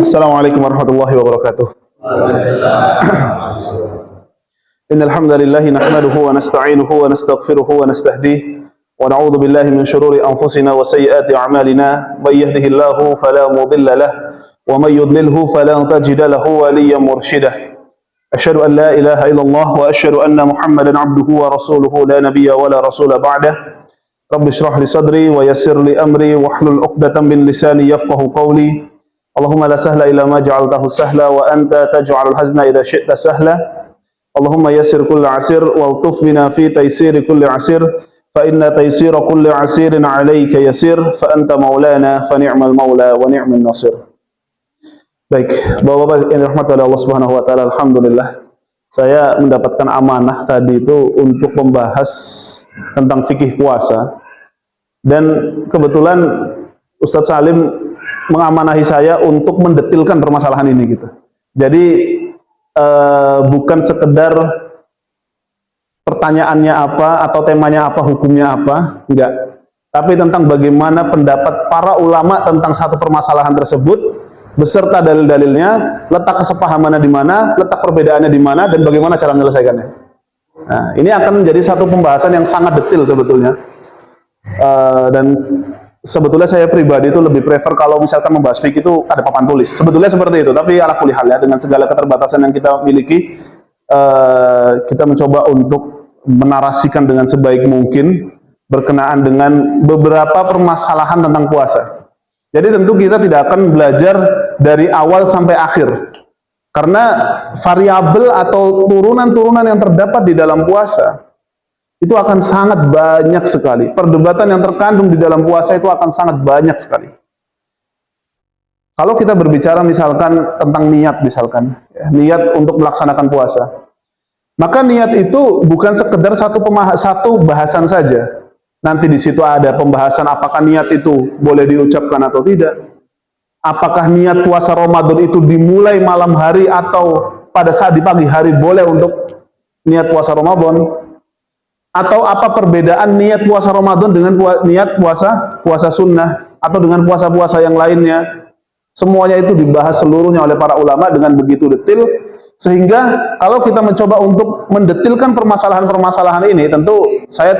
Assalamualaikum warahmatullahi wabarakatuh. Innal hamdalillah nahmaduhu wa nasta'inuhu wa nastaghfiruhu wa nastahdihi wa na'udzu billahi min shururi anfusina wa sayyiati a'malina. May yahdihillahu fala mudilla lahu wa may yudlilhu falan tajida lahu waliyyan mursyida. Asyhadu an la ilaha illallah wa asyhadu anna Muhammadan 'abduhu wa rasuluhu la nabiyya wa la rasula ba'dah. Rabbi shrah li sadri wa yassir li amri wahlul 'uqdatam min lisani yafqahu qawli. Allahumma la sahla illa ma ja'altahu sahla wa anta taj'alul hazna idza syi'ta sahla. Allahumma yassir kulli 'asir wal tuf bina fi taysiri kulli 'asir fa inna taysira kulli 'asirin 'alaika yasir fa anta maulana fa ni'mal maula wa ni'man nasir. Baik, Bapak-bapak yang dirahmati oleh Allah Subhanahu wa taala, alhamdulillah saya mendapatkan amanah tadi itu untuk membahas tentang fikih puasa. Dan kebetulan Ustadz Salim mengamanahi saya untuk mendetilkan permasalahan ini gitu. Jadi bukan sekedar pertanyaannya apa atau temanya apa, hukumnya apa, enggak. Tapi tentang bagaimana pendapat para ulama tentang satu permasalahan tersebut beserta dalil-dalilnya, letak kesepahamannya di mana, letak perbedaannya di mana, dan bagaimana cara menyelesaikannya. Nah, ini akan menjadi satu pembahasan yang sangat detail sebetulnya. Dan sebetulnya saya pribadi itu lebih prefer kalau misalkan membahas fikih itu ada papan tulis. Sebetulnya seperti itu, tapi ala kulli hal ya, dengan segala keterbatasan yang kita miliki, kita mencoba untuk menarasikan dengan sebaik mungkin berkenaan dengan beberapa permasalahan tentang puasa. Jadi tentu kita tidak akan belajar dari awal sampai akhir, karena variabel atau turunan-turunan yang terdapat di dalam puasa itu akan sangat banyak sekali. Perdebatan yang terkandung di dalam puasa itu akan sangat banyak sekali. Kalau kita berbicara misalkan tentang niat, misalkan ya, niat untuk melaksanakan puasa, maka niat itu bukan sekedar satu bahasan saja. Nanti di situ ada pembahasan apakah niat itu boleh diucapkan atau tidak. Apakah niat puasa Ramadan itu dimulai malam hari atau pada saat di pagi hari boleh untuk niat puasa Ramadan. Atau apa perbedaan niat puasa Ramadan dengan niat puasa sunnah atau dengan puasa-puasa yang lainnya. Semuanya itu dibahas seluruhnya oleh para ulama dengan begitu detail, sehingga kalau kita mencoba untuk mendetilkan permasalahan-permasalahan ini, tentu saya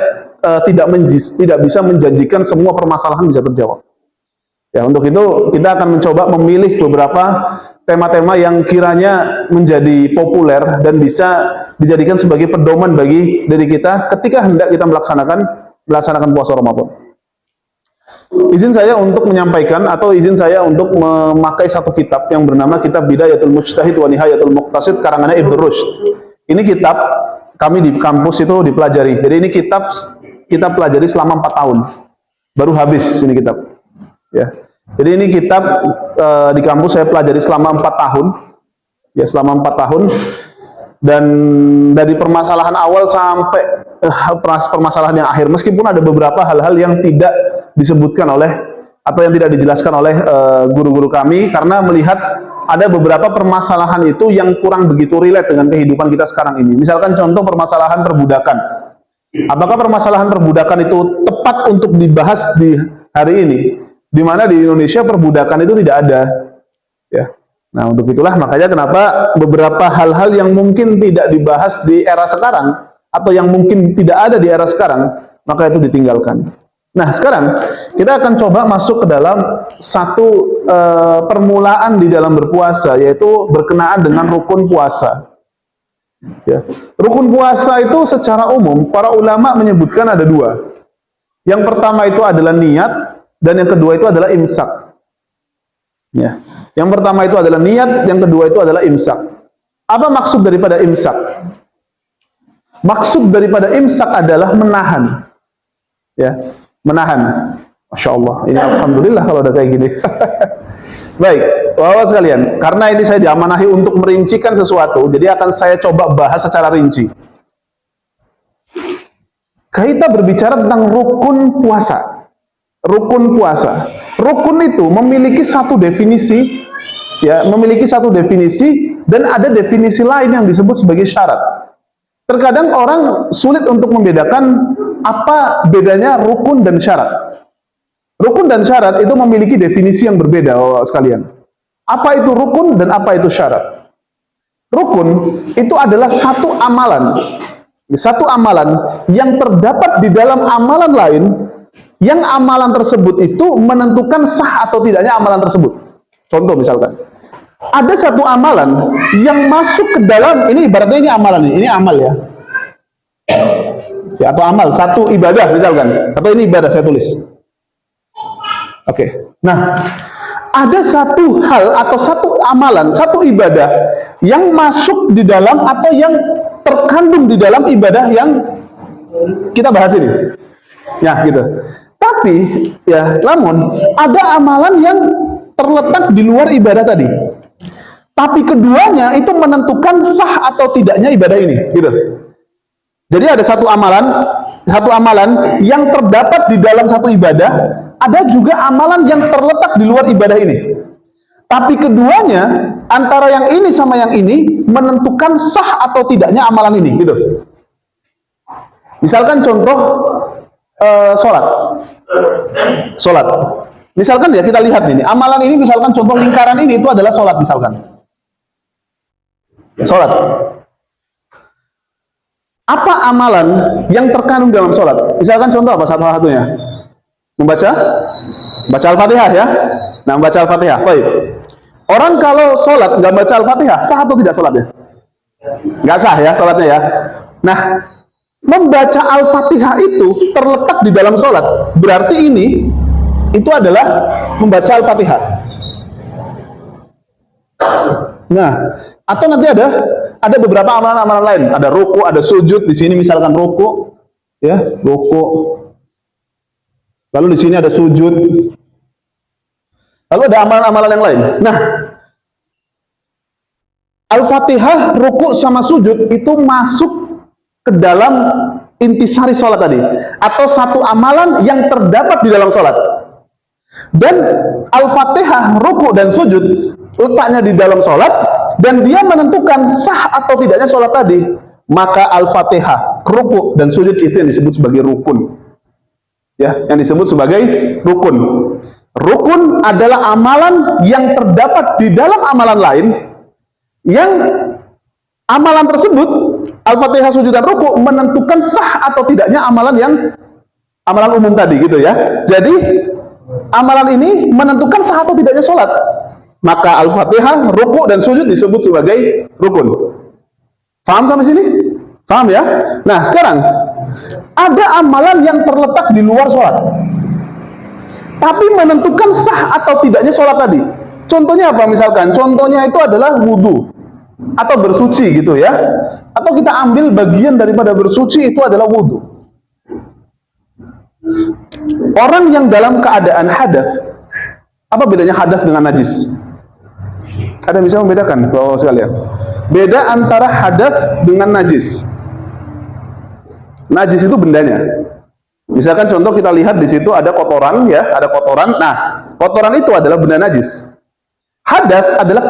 tidak bisa menjanjikan semua permasalahan bisa terjawab. Ya, untuk itu kita akan mencoba memilih beberapa tema-tema yang kiranya menjadi populer dan bisa dijadikan sebagai pedoman bagi diri kita ketika hendak kita melaksanakan puasa Ramadan. Izin saya untuk menyampaikan atau izin saya untuk memakai satu kitab yang bernama Kitab Bidayatul Mujtahid wa Nihayatul Muqtasid karangannya Ibnu Rushd. Ini kitab kami di kampus itu dipelajari. Jadi ini kitab kita pelajari selama 4 tahun. Baru habis ini kitab. Ya. Jadi ini kitab di kampus saya pelajari selama 4 tahun. Ya, selama 4 tahun. Dan dari permasalahan awal sampai permasalahan yang akhir, meskipun ada beberapa hal-hal yang tidak disebutkan oleh atau yang tidak dijelaskan oleh guru-guru kami, karena melihat ada beberapa permasalahan itu yang kurang begitu relate dengan kehidupan kita sekarang ini. Misalkan contoh permasalahan perbudakan. Apakah permasalahan perbudakan itu tepat untuk dibahas di hari ini, di mana di Indonesia perbudakan itu tidak ada, ya. Nah, untuk itulah makanya kenapa beberapa hal-hal yang mungkin tidak dibahas di era sekarang atau yang mungkin tidak ada di era sekarang, maka itu ditinggalkan. Nah, sekarang kita akan coba masuk ke dalam satu permulaan di dalam berpuasa, yaitu berkenaan dengan rukun puasa. Ya. Rukun puasa itu secara umum para ulama menyebutkan ada 2. Yang pertama itu adalah niat, dan yang kedua itu adalah imsak. Ya. Yang pertama itu adalah niat, yang kedua itu adalah imsak. Apa maksud daripada imsak? Maksud daripada imsak adalah menahan. Ya, menahan. Masya Allah, ini alhamdulillah kalau udah kayak gini. Baik, Bapak sekalian, karena ini saya diamanahi untuk merincikan sesuatu, jadi akan saya coba bahas secara rinci. Kita berbicara tentang rukun puasa. Rukun puasa. Rukun itu memiliki satu definisi, ya, memiliki satu definisi, dan ada definisi lain yang disebut sebagai syarat. Terkadang orang sulit untuk membedakan apa bedanya rukun dan syarat. Rukun dan syarat itu memiliki definisi yang berbeda, sekalian. Apa itu rukun dan apa itu syarat? Rukun itu adalah satu amalan yang terdapat di dalam amalan lain, yang amalan tersebut itu menentukan sah atau tidaknya amalan tersebut. Contoh misalkan, ada satu amalan yang masuk ke dalam, ini ibaratnya ini amalan, ini amal ya, atau amal, satu ibadah misalkan, atau ini ibadah saya tulis. Oke. Nah, ada satu hal atau satu amalan, satu ibadah yang masuk di dalam atau yang terkandung di dalam ibadah yang kita bahas ini. Ya, gitu. Tapi ya, namun ada amalan yang terletak di luar ibadah tadi. Tapi keduanya itu menentukan sah atau tidaknya ibadah ini, gitu. Jadi ada satu amalan yang terdapat di dalam satu ibadah, ada juga amalan yang terletak di luar ibadah ini. Tapi keduanya, antara yang ini sama yang ini, menentukan sah atau tidaknya amalan ini, gitu. Misalkan contoh sholat. Misalkan ya, kita lihat ini, amalan ini misalkan contoh lingkaran ini itu adalah sholat misalkan. Sholat. Apa amalan yang terkandung dalam sholat? Misalkan contoh apa salah satunya? Membaca Al-Fatihah ya. Nah, membaca Al-Fatihah. Baik. Orang kalau sholat nggak baca Al-Fatihah, sah atau tidak sholatnya? Nggak sah ya sholatnya ya. Nah, membaca Al-Fatihah itu terletak di dalam sholat. Berarti ini itu adalah membaca Al-Fatihah. Nah, atau nanti ada beberapa amalan-amalan lain. Ada ruku, ada sujud. Di sini misalkan ruku, ya, ruku. Lalu di sini ada sujud. Lalu ada amalan-amalan yang lain. Nah, Al-Fatihah, ruku sama sujud itu masuk ke dalam intisari sholat tadi, atau satu amalan yang terdapat di dalam sholat. Dan Al-Fatihah, ruku dan sujud letaknya di dalam sholat, dan dia menentukan sah atau tidaknya sholat tadi. Maka Al-Fatihah, ruku dan sujud itu yang disebut sebagai rukun. Ya, yang disebut sebagai rukun. Rukun adalah amalan yang terdapat di dalam amalan lain, yang amalan tersebut, Al-Fatihah, sujud dan ruku, menentukan sah atau tidaknya amalan umum tadi, gitu ya. Jadi amalan ini menentukan sah atau tidaknya sholat. Maka Al-Fatihah, ruku dan sujud disebut sebagai rukun. Paham sampai sini? Paham ya? Nah, sekarang ada amalan yang terletak di luar sholat, tapi menentukan sah atau tidaknya sholat tadi. Contohnya apa misalkan? Contohnya itu adalah wudhu atau bersuci, gitu ya. Atau kita ambil bagian daripada bersuci itu adalah wudhu. Orang yang dalam keadaan hadas, apa bedanya hadas dengan najis? Ada yang bisa membedakan, Bapak sekalian? Beda antara hadas dengan najis. Najis itu bendanya. Misalkan contoh kita lihat di situ ada kotoran ya, ada kotoran. Nah, kotoran itu adalah benda najis. Hadas adalah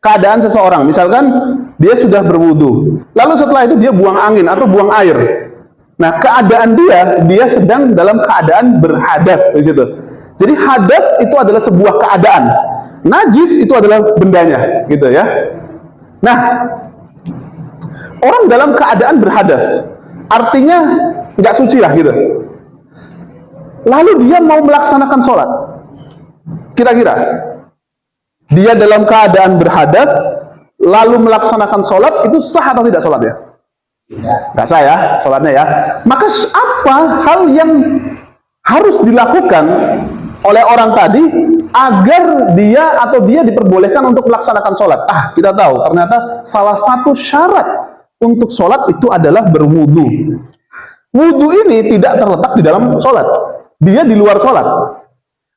keadaan seseorang. Misalkan dia sudah berwudu, lalu setelah itu dia buang angin atau buang air. Nah, keadaan dia sedang dalam keadaan berhadas di situ. Jadi hadas itu adalah sebuah keadaan. Najis itu adalah bendanya, gitu ya. Nah, orang dalam keadaan berhadas, artinya nggak suci lah, gitu. Lalu dia mau melaksanakan sholat. Kira-kira dia dalam keadaan berhadas, lalu melaksanakan sholat, itu sah atau tidak sholatnya? Nggak sah ya, sholatnya ya. Maka apa hal yang harus dilakukan oleh orang tadi agar dia diperbolehkan untuk melaksanakan sholat? Kita tahu ternyata salah satu syarat untuk sholat itu adalah berwudu. Wudu ini tidak terletak di dalam sholat, dia di luar sholat.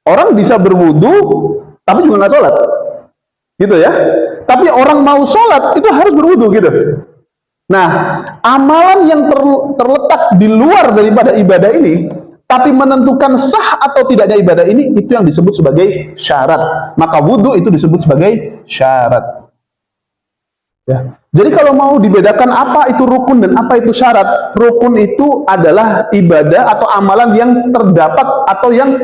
Orang bisa berwudu tapi juga nggak sholat, gitu ya. Tapi orang mau sholat itu harus berwudu, gitu. Nah, amalan yang terletak di luar daripada ibadah ini, tapi menentukan sah atau tidaknya ibadah ini, itu yang disebut sebagai syarat. Maka wudhu itu disebut sebagai syarat. Ya. Jadi kalau mau dibedakan apa itu rukun dan apa itu syarat, rukun itu adalah ibadah atau amalan yang terdapat atau yang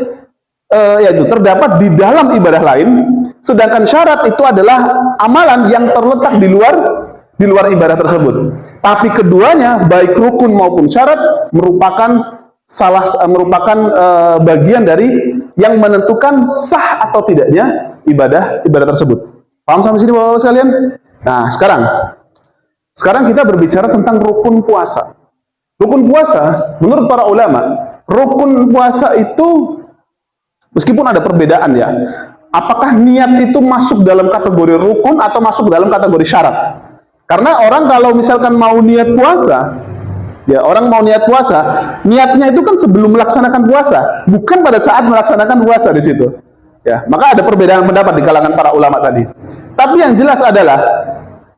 yaitu terdapat di dalam ibadah lain, sedangkan syarat itu adalah amalan yang terletak di luar ibadah tersebut. Tapi keduanya, baik rukun maupun syarat, merupakan bagian dari yang menentukan sah atau tidaknya ibadah tersebut. Paham sampai sini Bapak-Bapak sekalian? Nah, sekarang kita berbicara tentang rukun puasa. Rukun puasa, menurut para ulama, rukun puasa itu meskipun ada perbedaan ya, apakah niat itu masuk dalam kategori rukun atau masuk dalam kategori syarat? Karena orang kalau misalkan mau niat puasa, ya orang mau niat puasa, niatnya itu kan sebelum melaksanakan puasa, bukan pada saat melaksanakan puasa di situ. Ya, maka ada perbedaan pendapat di kalangan para ulama tadi. Tapi yang jelas adalah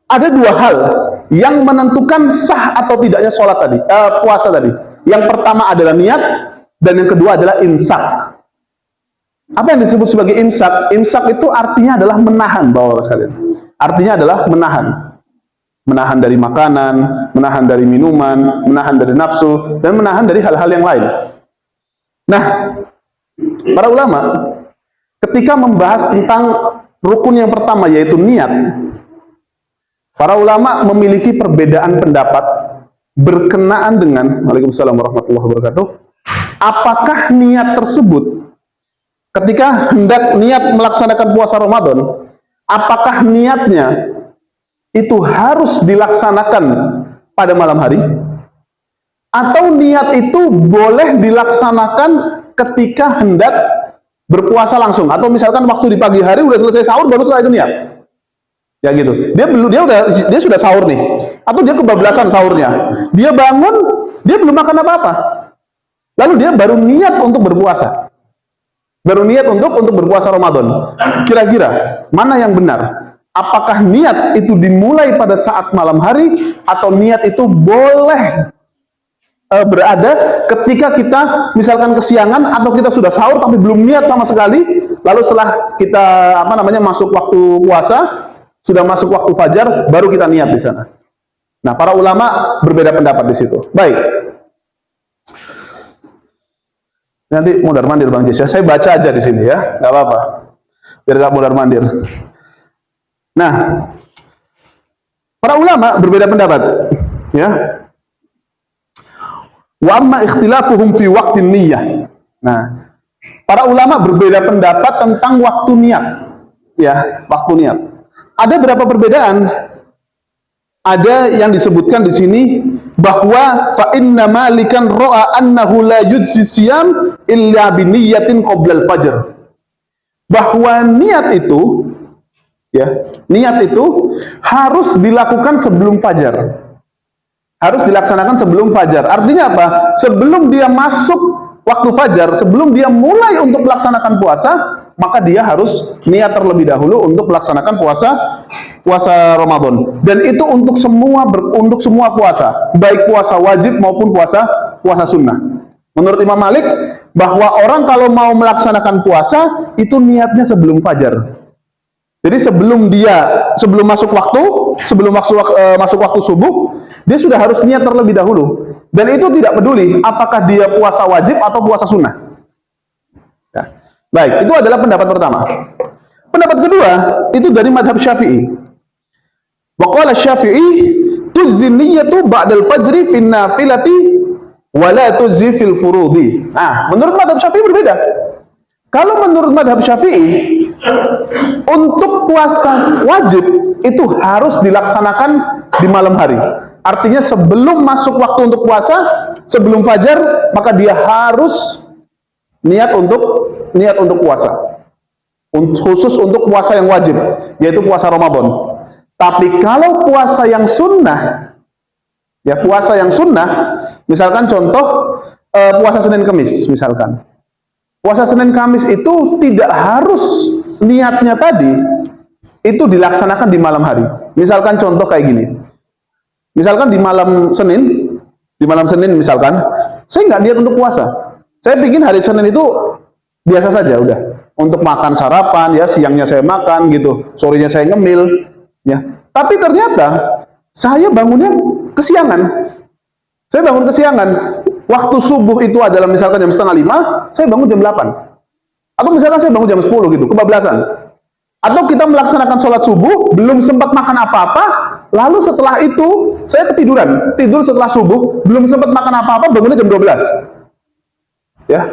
ada dua hal yang menentukan sah atau tidaknya puasa tadi. Yang pertama adalah niat, dan yang kedua adalah imsak. Apa yang disebut sebagai imsak? Imsak itu artinya adalah menahan, Bapak-Bapak sekalian. Artinya adalah menahan. Menahan dari makanan, menahan dari minuman, menahan dari nafsu, dan menahan dari hal-hal yang lain. Nah, para ulama ketika membahas tentang rukun yang pertama yaitu niat, para ulama memiliki perbedaan pendapat berkenaan dengan Waalaikumsalam warahmatullahi wabarakatuh. Apakah niat tersebut ketika hendak niat melaksanakan puasa Ramadan, apakah niatnya itu harus dilaksanakan pada malam hari? Atau niat itu boleh dilaksanakan ketika hendak berpuasa langsung? Atau misalkan waktu di pagi hari udah selesai sahur baru setelah itu niat? Ya gitu. Dia sudah sahur nih. Atau dia kebablasan sahurnya. Dia bangun, dia belum makan apa-apa. Lalu dia baru niat untuk berpuasa. Baru niat untuk berpuasa Ramadan. Kira-kira mana yang benar? Apakah niat itu dimulai pada saat malam hari atau niat itu boleh berada ketika kita misalkan kesiangan atau kita sudah sahur tapi belum niat sama sekali, lalu setelah kita masuk waktu puasa, sudah masuk waktu fajar, baru kita niat di sana. Nah, para ulama berbeda pendapat di situ. Baik. Nanti mundar-mandir Bang Jis ya. Saya baca aja di sini ya, nggak apa-apa. Biar nggak mundar-mandir. Nah, para ulama berbeda pendapat, ya. Wa amma ikhtilafuhum fi waqtin niyyah. Nah, para ulama berbeda pendapat tentang waktu niat, ya, waktu niat. Ada berapa perbedaan? Ada yang disebutkan di sini bahwa fa inna malikan ra'a annahu la yujzi siyam illa bi niyyatin qabla al-fajr. Bahwa niat itu, ya, niat itu harus dilakukan sebelum fajar. Harus dilaksanakan sebelum fajar. Artinya apa? Sebelum dia masuk waktu fajar, sebelum dia mulai untuk melaksanakan puasa, maka dia harus niat terlebih dahulu untuk melaksanakan puasa Ramadan. Dan itu untuk semua puasa, baik puasa wajib maupun puasa sunnah. Menurut Imam Malik, bahwa orang kalau mau melaksanakan puasa itu niatnya sebelum fajar. Jadi sebelum masuk waktu subuh, dia sudah harus niat terlebih dahulu. Dan itu tidak peduli apakah dia puasa wajib atau puasa sunnah. Ya. Baik, itu adalah pendapat pertama. Pendapat kedua, itu dari madhab Syafi'i. Wa qala Syafi'i, tujzi niyyatu ba'dal fajri fin nafilati wa la tujzi fil furudi. Nah, menurut madhab Syafi'i berbeda. Kalau menurut madhab Syafi'i, untuk puasa wajib itu harus dilaksanakan di malam hari. Artinya sebelum masuk waktu untuk puasa, sebelum fajar, maka dia harus niat untuk puasa. Khusus untuk puasa yang wajib, yaitu puasa Ramadan. Tapi kalau puasa yang sunnah, ya puasa yang sunnah, misalkan contoh puasa Senin Kamis, misalkan. Puasa Senin Kamis itu tidak harus niatnya tadi itu dilaksanakan di malam hari. Misalkan contoh kayak gini. Misalkan di malam Senin misalkan, saya nggak niat untuk puasa. Saya bikin hari Senin itu biasa saja, udah. Untuk makan sarapan, ya siangnya saya makan gitu, sorenya saya ngemil, ya. Tapi ternyata saya bangunnya kesiangan. Saya bangun kesiangan. Waktu subuh itu adalah misalkan jam 4:30, saya bangun jam 8. Atau misalkan saya bangun jam 10 gitu, kebablasan. Atau kita melaksanakan sholat subuh, belum sempat makan apa-apa, lalu setelah itu saya ketiduran, tidur setelah subuh, belum sempat makan apa-apa, bangunnya jam 12. Ya,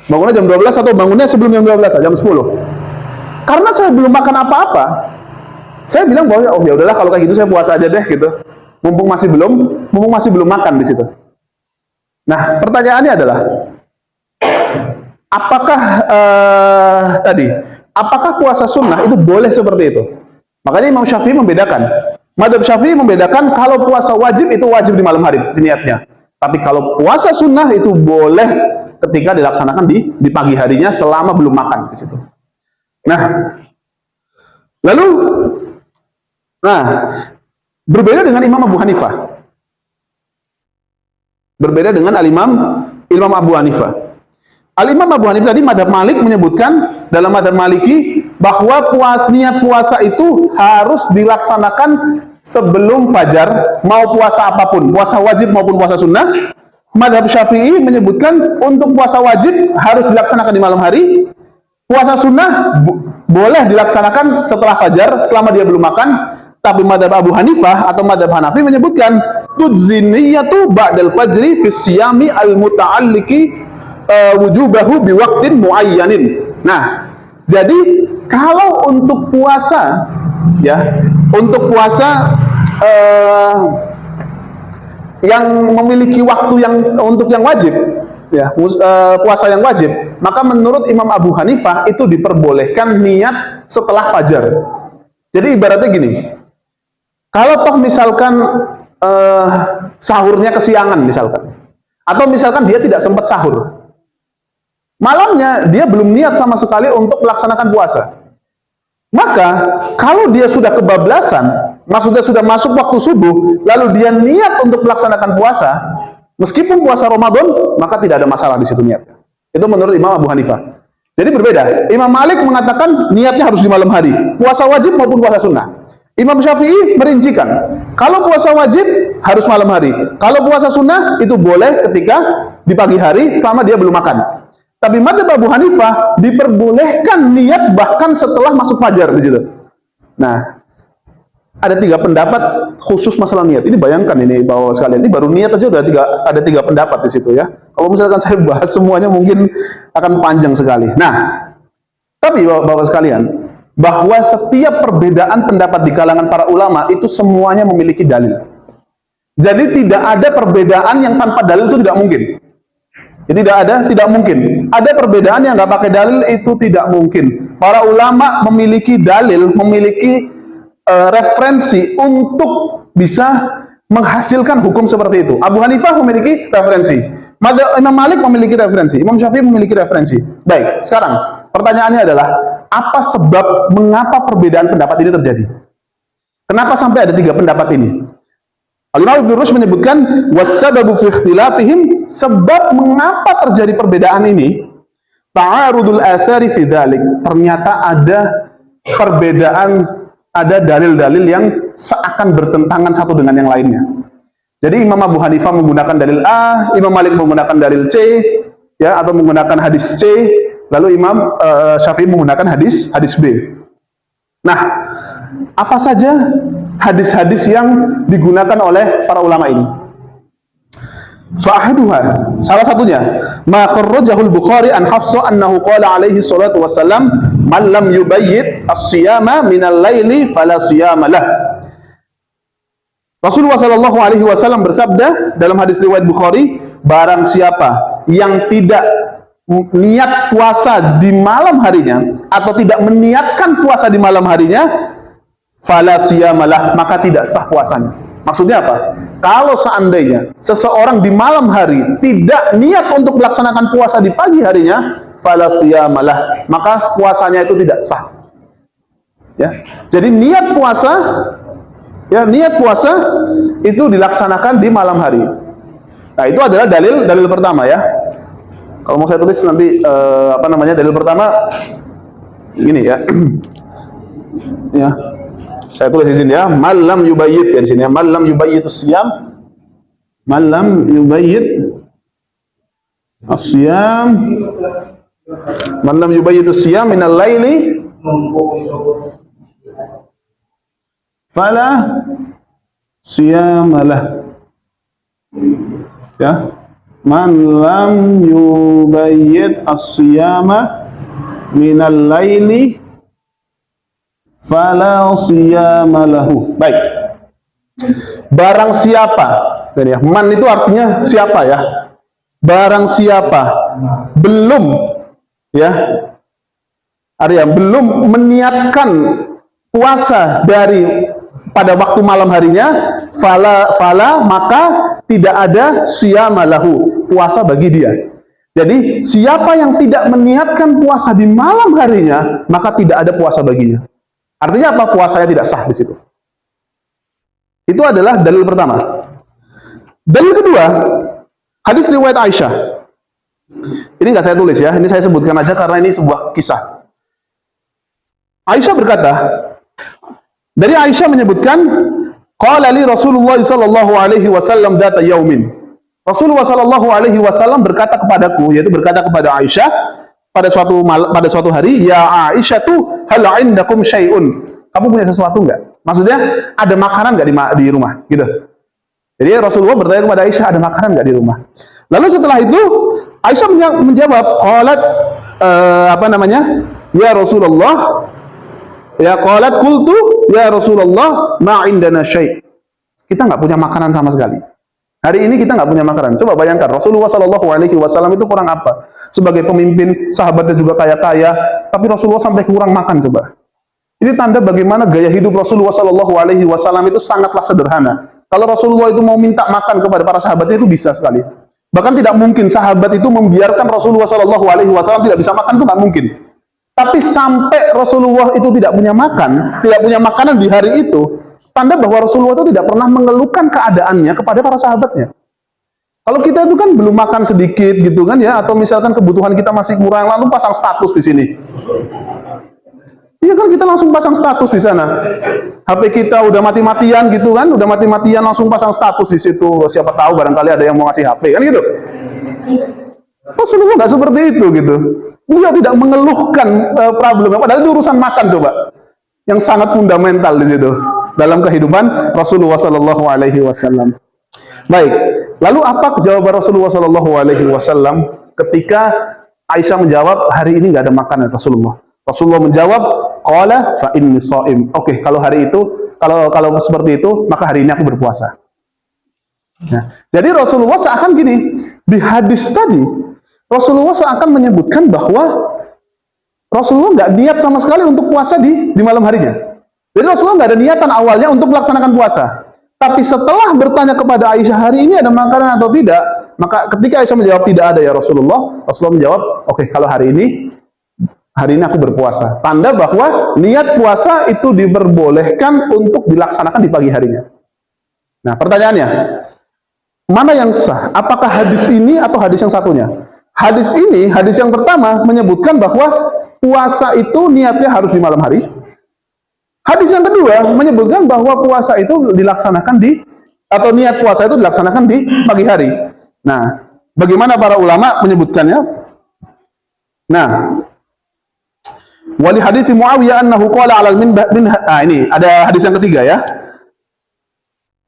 bangunnya jam 12 atau bangunnya sebelum jam 12, jam 10. Karena saya belum makan apa-apa, saya bilang bahwa oh ya udahlah kalau kayak gitu saya puasa aja deh gitu. Mumpung masih belum makan di situ. Nah, pertanyaannya adalah apakah puasa sunnah itu boleh seperti itu? Makanya Imam Syafi'i membedakan. Madzhab Syafi'i membedakan kalau puasa wajib itu wajib di malam hari niatnya. Tapi kalau puasa sunnah itu boleh ketika dilaksanakan di pagi harinya selama belum makan di situ. Nah, lalu berbeda dengan Imam Abu Hanifah. Berbeda dengan Imam Abu Hanifah. Al-Imam Abu Hanifah tadi madzhab Malik menyebutkan dalam madzhab Maliki bahwa niat puasa itu harus dilaksanakan sebelum fajar, mau puasa apapun, puasa wajib maupun puasa sunnah. Madzhab Syafi'i menyebutkan untuk puasa wajib harus dilaksanakan di malam hari, puasa sunnah boleh dilaksanakan setelah fajar selama dia belum makan. Tapi madzhab Abu Hanifah atau madzhab Hanafi menyebutkan tudziniyatu ba'dal fajri fi siyami al-muta'alliqi wujubahu biwaktin muayyanin. Nah, jadi kalau untuk puasa ya, untuk puasa yang memiliki waktu untuk yang wajib ya, puasa yang wajib, maka menurut Imam Abu Hanifah itu diperbolehkan niat setelah fajar. Jadi ibaratnya gini, kalau toh misalkan sahurnya kesiangan misalkan, atau misalkan dia tidak sempat sahur, malamnya dia belum niat sama sekali untuk melaksanakan puasa, maka kalau dia sudah kebablasan, maksudnya sudah masuk waktu subuh, lalu dia niat untuk melaksanakan puasa, meskipun puasa Ramadan, maka tidak ada masalah di situ niatnya. Itu menurut Imam Abu Hanifah. Jadi berbeda. Imam Malik mengatakan niatnya harus di malam hari, puasa wajib maupun puasa sunnah. Imam Syafi'i merincikan, kalau puasa wajib harus malam hari, kalau puasa sunnah itu boleh ketika di pagi hari selama dia belum makan. Tapi madzhab Abu Hanifah diperbolehkan niat bahkan setelah masuk fajar di situ. Nah, ada 3 pendapat khusus masalah niat. Ini bayangkan ini Bapak sekalian, ini baru niat aja udah ada 3 pendapat di situ ya. Kalau misalkan saya bahas semuanya mungkin akan panjang sekali. Nah, tapi Bapak sekalian, bahwa setiap perbedaan pendapat di kalangan para ulama itu semuanya memiliki dalil. Jadi tidak ada perbedaan yang tanpa dalil itu tidak mungkin. Jadi tidak mungkin. Ada perbedaan yang nggak pakai dalil itu tidak mungkin. Para ulama memiliki dalil, memiliki referensi untuk bisa menghasilkan hukum seperti itu. Abu Hanifah memiliki referensi, Imam Malik memiliki referensi, Imam Syafi'i memiliki referensi. Baik, sekarang pertanyaannya adalah apa sebab mengapa perbedaan pendapat ini terjadi? Kenapa sampai ada 3 pendapat ini? Al-Imam Ibnu Rushd menyebutkan wassababu fi ikhtilafihim, sebab mengapa terjadi perbedaan ini, ta'arudul athari fi dzalik, ternyata ada perbedaan, ada dalil-dalil yang seakan bertentangan satu dengan yang lainnya. Jadi Imam Abu Hanifah menggunakan dalil A, Imam Malik menggunakan dalil C, ya, atau menggunakan hadis C, lalu Imam Syafi'i menggunakan hadis B. Nah, apa saja hadis-hadis yang digunakan oleh para ulama ini? Fa'ahaduha, salah satunya ma kharrajahul Bukhari an Hafsah annahu qala alaihi salatu wassalam man lam yubayyit as-siyama minal laili fala siyama lah. Rasulullah sallallahu alaihi wasallam bersabda dalam hadis riwayat Bukhari, barang siapa yang tidak niat puasa di malam harinya atau tidak meniatkan puasa di malam harinya, fala siyamalah, maka tidak sah puasanya. Maksudnya apa? Kalau seandainya seseorang di malam hari tidak niat untuk melaksanakan puasa di pagi harinya, fala siyamalah, maka puasanya itu tidak sah. Ya. Jadi niat puasa, ya, niat puasa itu dilaksanakan di malam hari. Nah, itu adalah dalil pertama ya. Kalau mau saya tulis nanti dalil pertama ini ya. Ya. Saya tulis di sini ya, malam yubayyit ya di sini ya, malam yubayyitus siyam, malam yubayyit as-siyam Man lam yubayyitu siyam minal laili fala siyamalah. Ya. Man lam yubayyit as-siyama minal laili fala siyamalahu. Baik. Barang siapa, ya, man itu artinya siapa ya? Barang siapa belum, ya, Arya, belum meniatkan puasa dari pada waktu malam harinya, fala maka tidak ada siyamalahu, puasa bagi dia. Jadi siapa yang tidak meniatkan puasa di malam harinya, maka tidak ada puasa baginya. Artinya apa? Puasanya tidak sah di situ. Itu adalah dalil pertama. Dalil kedua, hadis riwayat Aisyah. Ini nggak saya tulis ya, ini saya sebutkan aja karena ini sebuah kisah. Aisyah berkata, dari Aisyah menyebutkan, qala li Rasulullah sallallahu alaihi wasallam dzata yaumin. Rasulullah sallallahu alaihi wasallam berkata kepadaku, yaitu berkata kepada Aisyah pada suatu hari, ya Aisyah tuh hal indakum syai'un. Kamu punya sesuatu nggak? Maksudnya ada makanan nggak di rumah, gitu. Jadi Rasulullah bertanya kepada Aisyah, ada makanan nggak di rumah? Lalu setelah itu Aisyah menjawab, qalat ya Rasulullah, ya qalat qultu ya Rasulullah ma indana syai'. Kita nggak punya makanan sama sekali. Hari ini kita nggak punya makanan. Coba bayangkan, Rasulullah Shallallahu Alaihi Wasallam itu kurang apa? Sebagai pemimpin, sahabatnya juga kaya-kaya, tapi Rasulullah sampai kurang makan. Coba. Ini tanda bagaimana gaya hidup Rasulullah Shallallahu Alaihi Wasallam itu sangatlah sederhana. Kalau Rasulullah itu mau minta makan kepada para sahabatnya itu bisa sekali. Bahkan tidak mungkin sahabat itu membiarkan Rasulullah Shallallahu Alaihi Wasallam tidak bisa makan, itu nggak mungkin. Tapi sampai Rasulullah itu tidak punya makan, tidak punya makanan di hari itu, tanda bahwa Rasulullah itu tidak pernah mengeluhkan keadaannya kepada para sahabatnya. Kalau kita itu kan belum makan sedikit gitu kan ya, atau misalkan kebutuhan kita masih kurang, lalu pasang status di sini. Iya kan, kita langsung pasang status di sana. HP kita udah mati-matian gitu kan, udah mati-matian langsung pasang status di situ. Siapa tahu barangkali ada yang mau ngasih HP kan gitu. Rasulullah nggak seperti itu gitu. Beliau tidak mengeluhkan problemnya, padahal itu urusan makan coba, yang sangat fundamental di situ dalam kehidupan Rasulullah Sallallahu Alaihi Wasallam. Baik, lalu apa jawaban Rasulullah Sallallahu Alaihi Wasallam ketika Aisyah menjawab hari ini nggak ada makanan Rasulullah? Rasulullah menjawab, qala fa inni shaim. Oke, kalau hari itu, kalau seperti itu, maka hari ini aku berpuasa. Nah, jadi Rasulullah seakan gini, di hadis tadi Rasulullah seakan menyebutkan bahwa Rasulullah nggak niat sama sekali untuk puasa di malam harinya. Jadi Rasulullah nggak ada niatan awalnya untuk melaksanakan puasa. Tapi setelah bertanya kepada Aisyah hari ini ada makanan atau tidak, maka ketika Aisyah menjawab tidak ada ya Rasulullah, Rasulullah menjawab, oke, kalau hari ini aku berpuasa. Tanda bahwa niat puasa itu diperbolehkan untuk dilaksanakan di pagi harinya. Nah, pertanyaannya, mana yang sah? Apakah hadis ini atau hadis yang satunya? Hadis ini, hadis yang pertama menyebutkan bahwa puasa itu niatnya harus di malam hari. Hadis yang kedua menyebutkan bahwa puasa itu dilaksanakan atau niat puasa itu dilaksanakan di pagi hari. Nah, bagaimana para ulama menyebutkannya? Nah, wali hadits Muawiyah annahu qala 'alal minbar, ini ada hadis yang ketiga ya.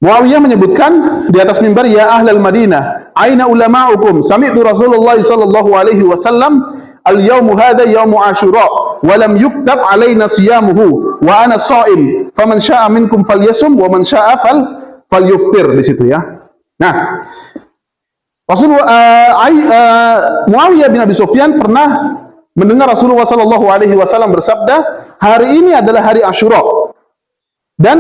Muawiyah menyebutkan di atas mimbar, ya ahlal Madinah, aina ulama'ukum? Sami'tu Rasulullah sallallahu alaihi wasallam al-yawmu hadha yawmu Ashura wa lam yuktab alaina siyamuhu wa ana sha'im faman syaa'a minkum falyasum wa man syaa'a falyuftir. Di situ ya. Nah, Muawiyah bin Abi Sufyan pernah mendengar Rasulullah Shallallahu Alaihi Wasallam bersabda, hari ini adalah hari Ashura dan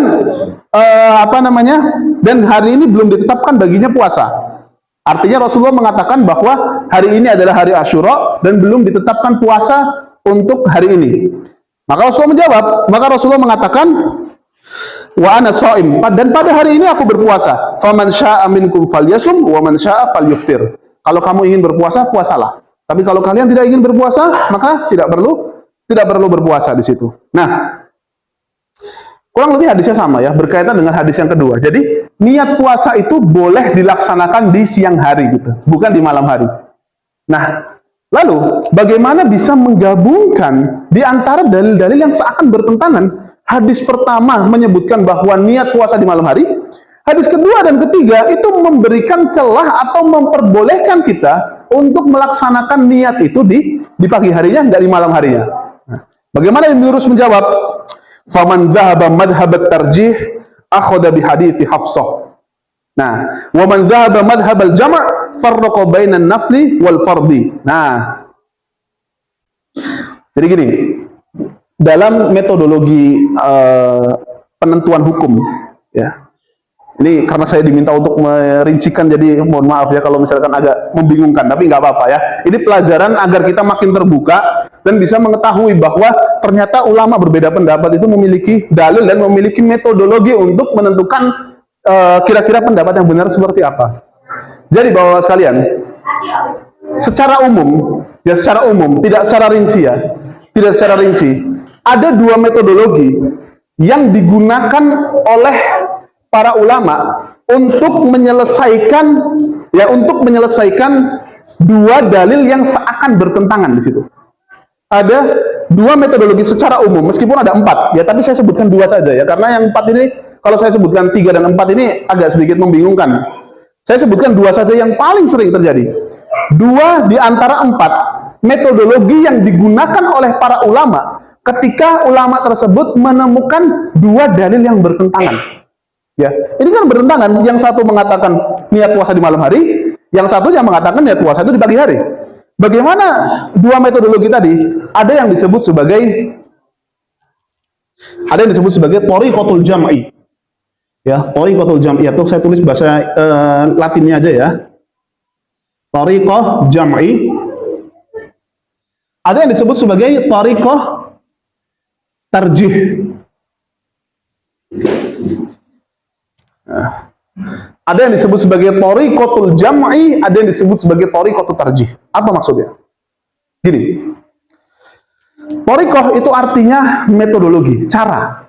dan hari ini belum ditetapkan baginya puasa. Artinya Rasulullah mengatakan bahwa hari ini adalah hari Ashura dan belum ditetapkan puasa untuk hari ini. Maka Rasulullah mengatakan, wa ana shaim, dan pada hari ini aku berpuasa. Faman syaa'a minkum falyasum wa man syaa'a falyuftir. Kalau kamu ingin berpuasa, puasalah. Tapi kalau kalian tidak ingin berpuasa, maka tidak perlu berpuasa di situ. Nah, kurang lebih hadisnya sama ya, berkaitan dengan hadis yang kedua. Jadi niat puasa itu boleh dilaksanakan di siang hari gitu, bukan di malam hari. Nah, Lalu, bagaimana bisa menggabungkan di antara dalil-dalil yang seakan bertentangan? Hadis pertama menyebutkan bahwa niat puasa di malam hari. Hadis kedua dan ketiga itu memberikan celah atau memperbolehkan kita untuk melaksanakan niat itu di pagi harinya, nggak di malam harinya. Nah, bagaimana Ibnu Lurus menjawab? Faman dhahaba madhhab at-tarjih akhadha bi hadithi Hafsah. Nah, wa man dhahaba madhhab al-jama' farraqa bainan nafli wal fardi. Nah, jadi gini, dalam metodologi penentuan hukum, ya. Ini karena saya diminta untuk merincikan, jadi mohon maaf ya kalau misalkan agak membingungkan, tapi nggak apa-apa ya. Ini pelajaran agar kita makin terbuka dan bisa mengetahui bahwa ternyata ulama berbeda pendapat itu memiliki dalil dan memiliki metodologi untuk menentukan kira-kira pendapat yang benar seperti apa. Jadi bapak-bapak sekalian, secara umum, tidak secara rinci ya, tidak secara rinci, ada dua metodologi yang digunakan oleh para ulama untuk menyelesaikan dua dalil yang seakan bertentangan di situ. Ada dua metodologi secara umum, meskipun ada empat ya, tapi saya sebutkan dua saja ya, karena yang empat ini kalau saya sebutkan 3 dan 4 ini agak sedikit membingungkan. Saya sebutkan dua saja yang paling sering terjadi. Dua di antara 4 metodologi yang digunakan oleh para ulama ketika ulama tersebut menemukan dua dalil yang bertentangan. Ya, ini kan bertentangan. Yang satu mengatakan niat puasa di malam hari, yang satunya mengatakan niat puasa itu di pagi hari. Bagaimana dua metodologi tadi? Ada yang disebut sebagai thariqatul jam'i. Ya, thariqatul jam'i, atau saya tulis bahasa Latinnya aja ya. Thariqah jam'i. Ada yang disebut sebagai thariqah tarjih. Ada yang disebut sebagai thariqatul jam'i, ada yang disebut sebagai thariqatul tarjih. Apa maksudnya? Gini. Thariqah itu artinya metodologi, cara.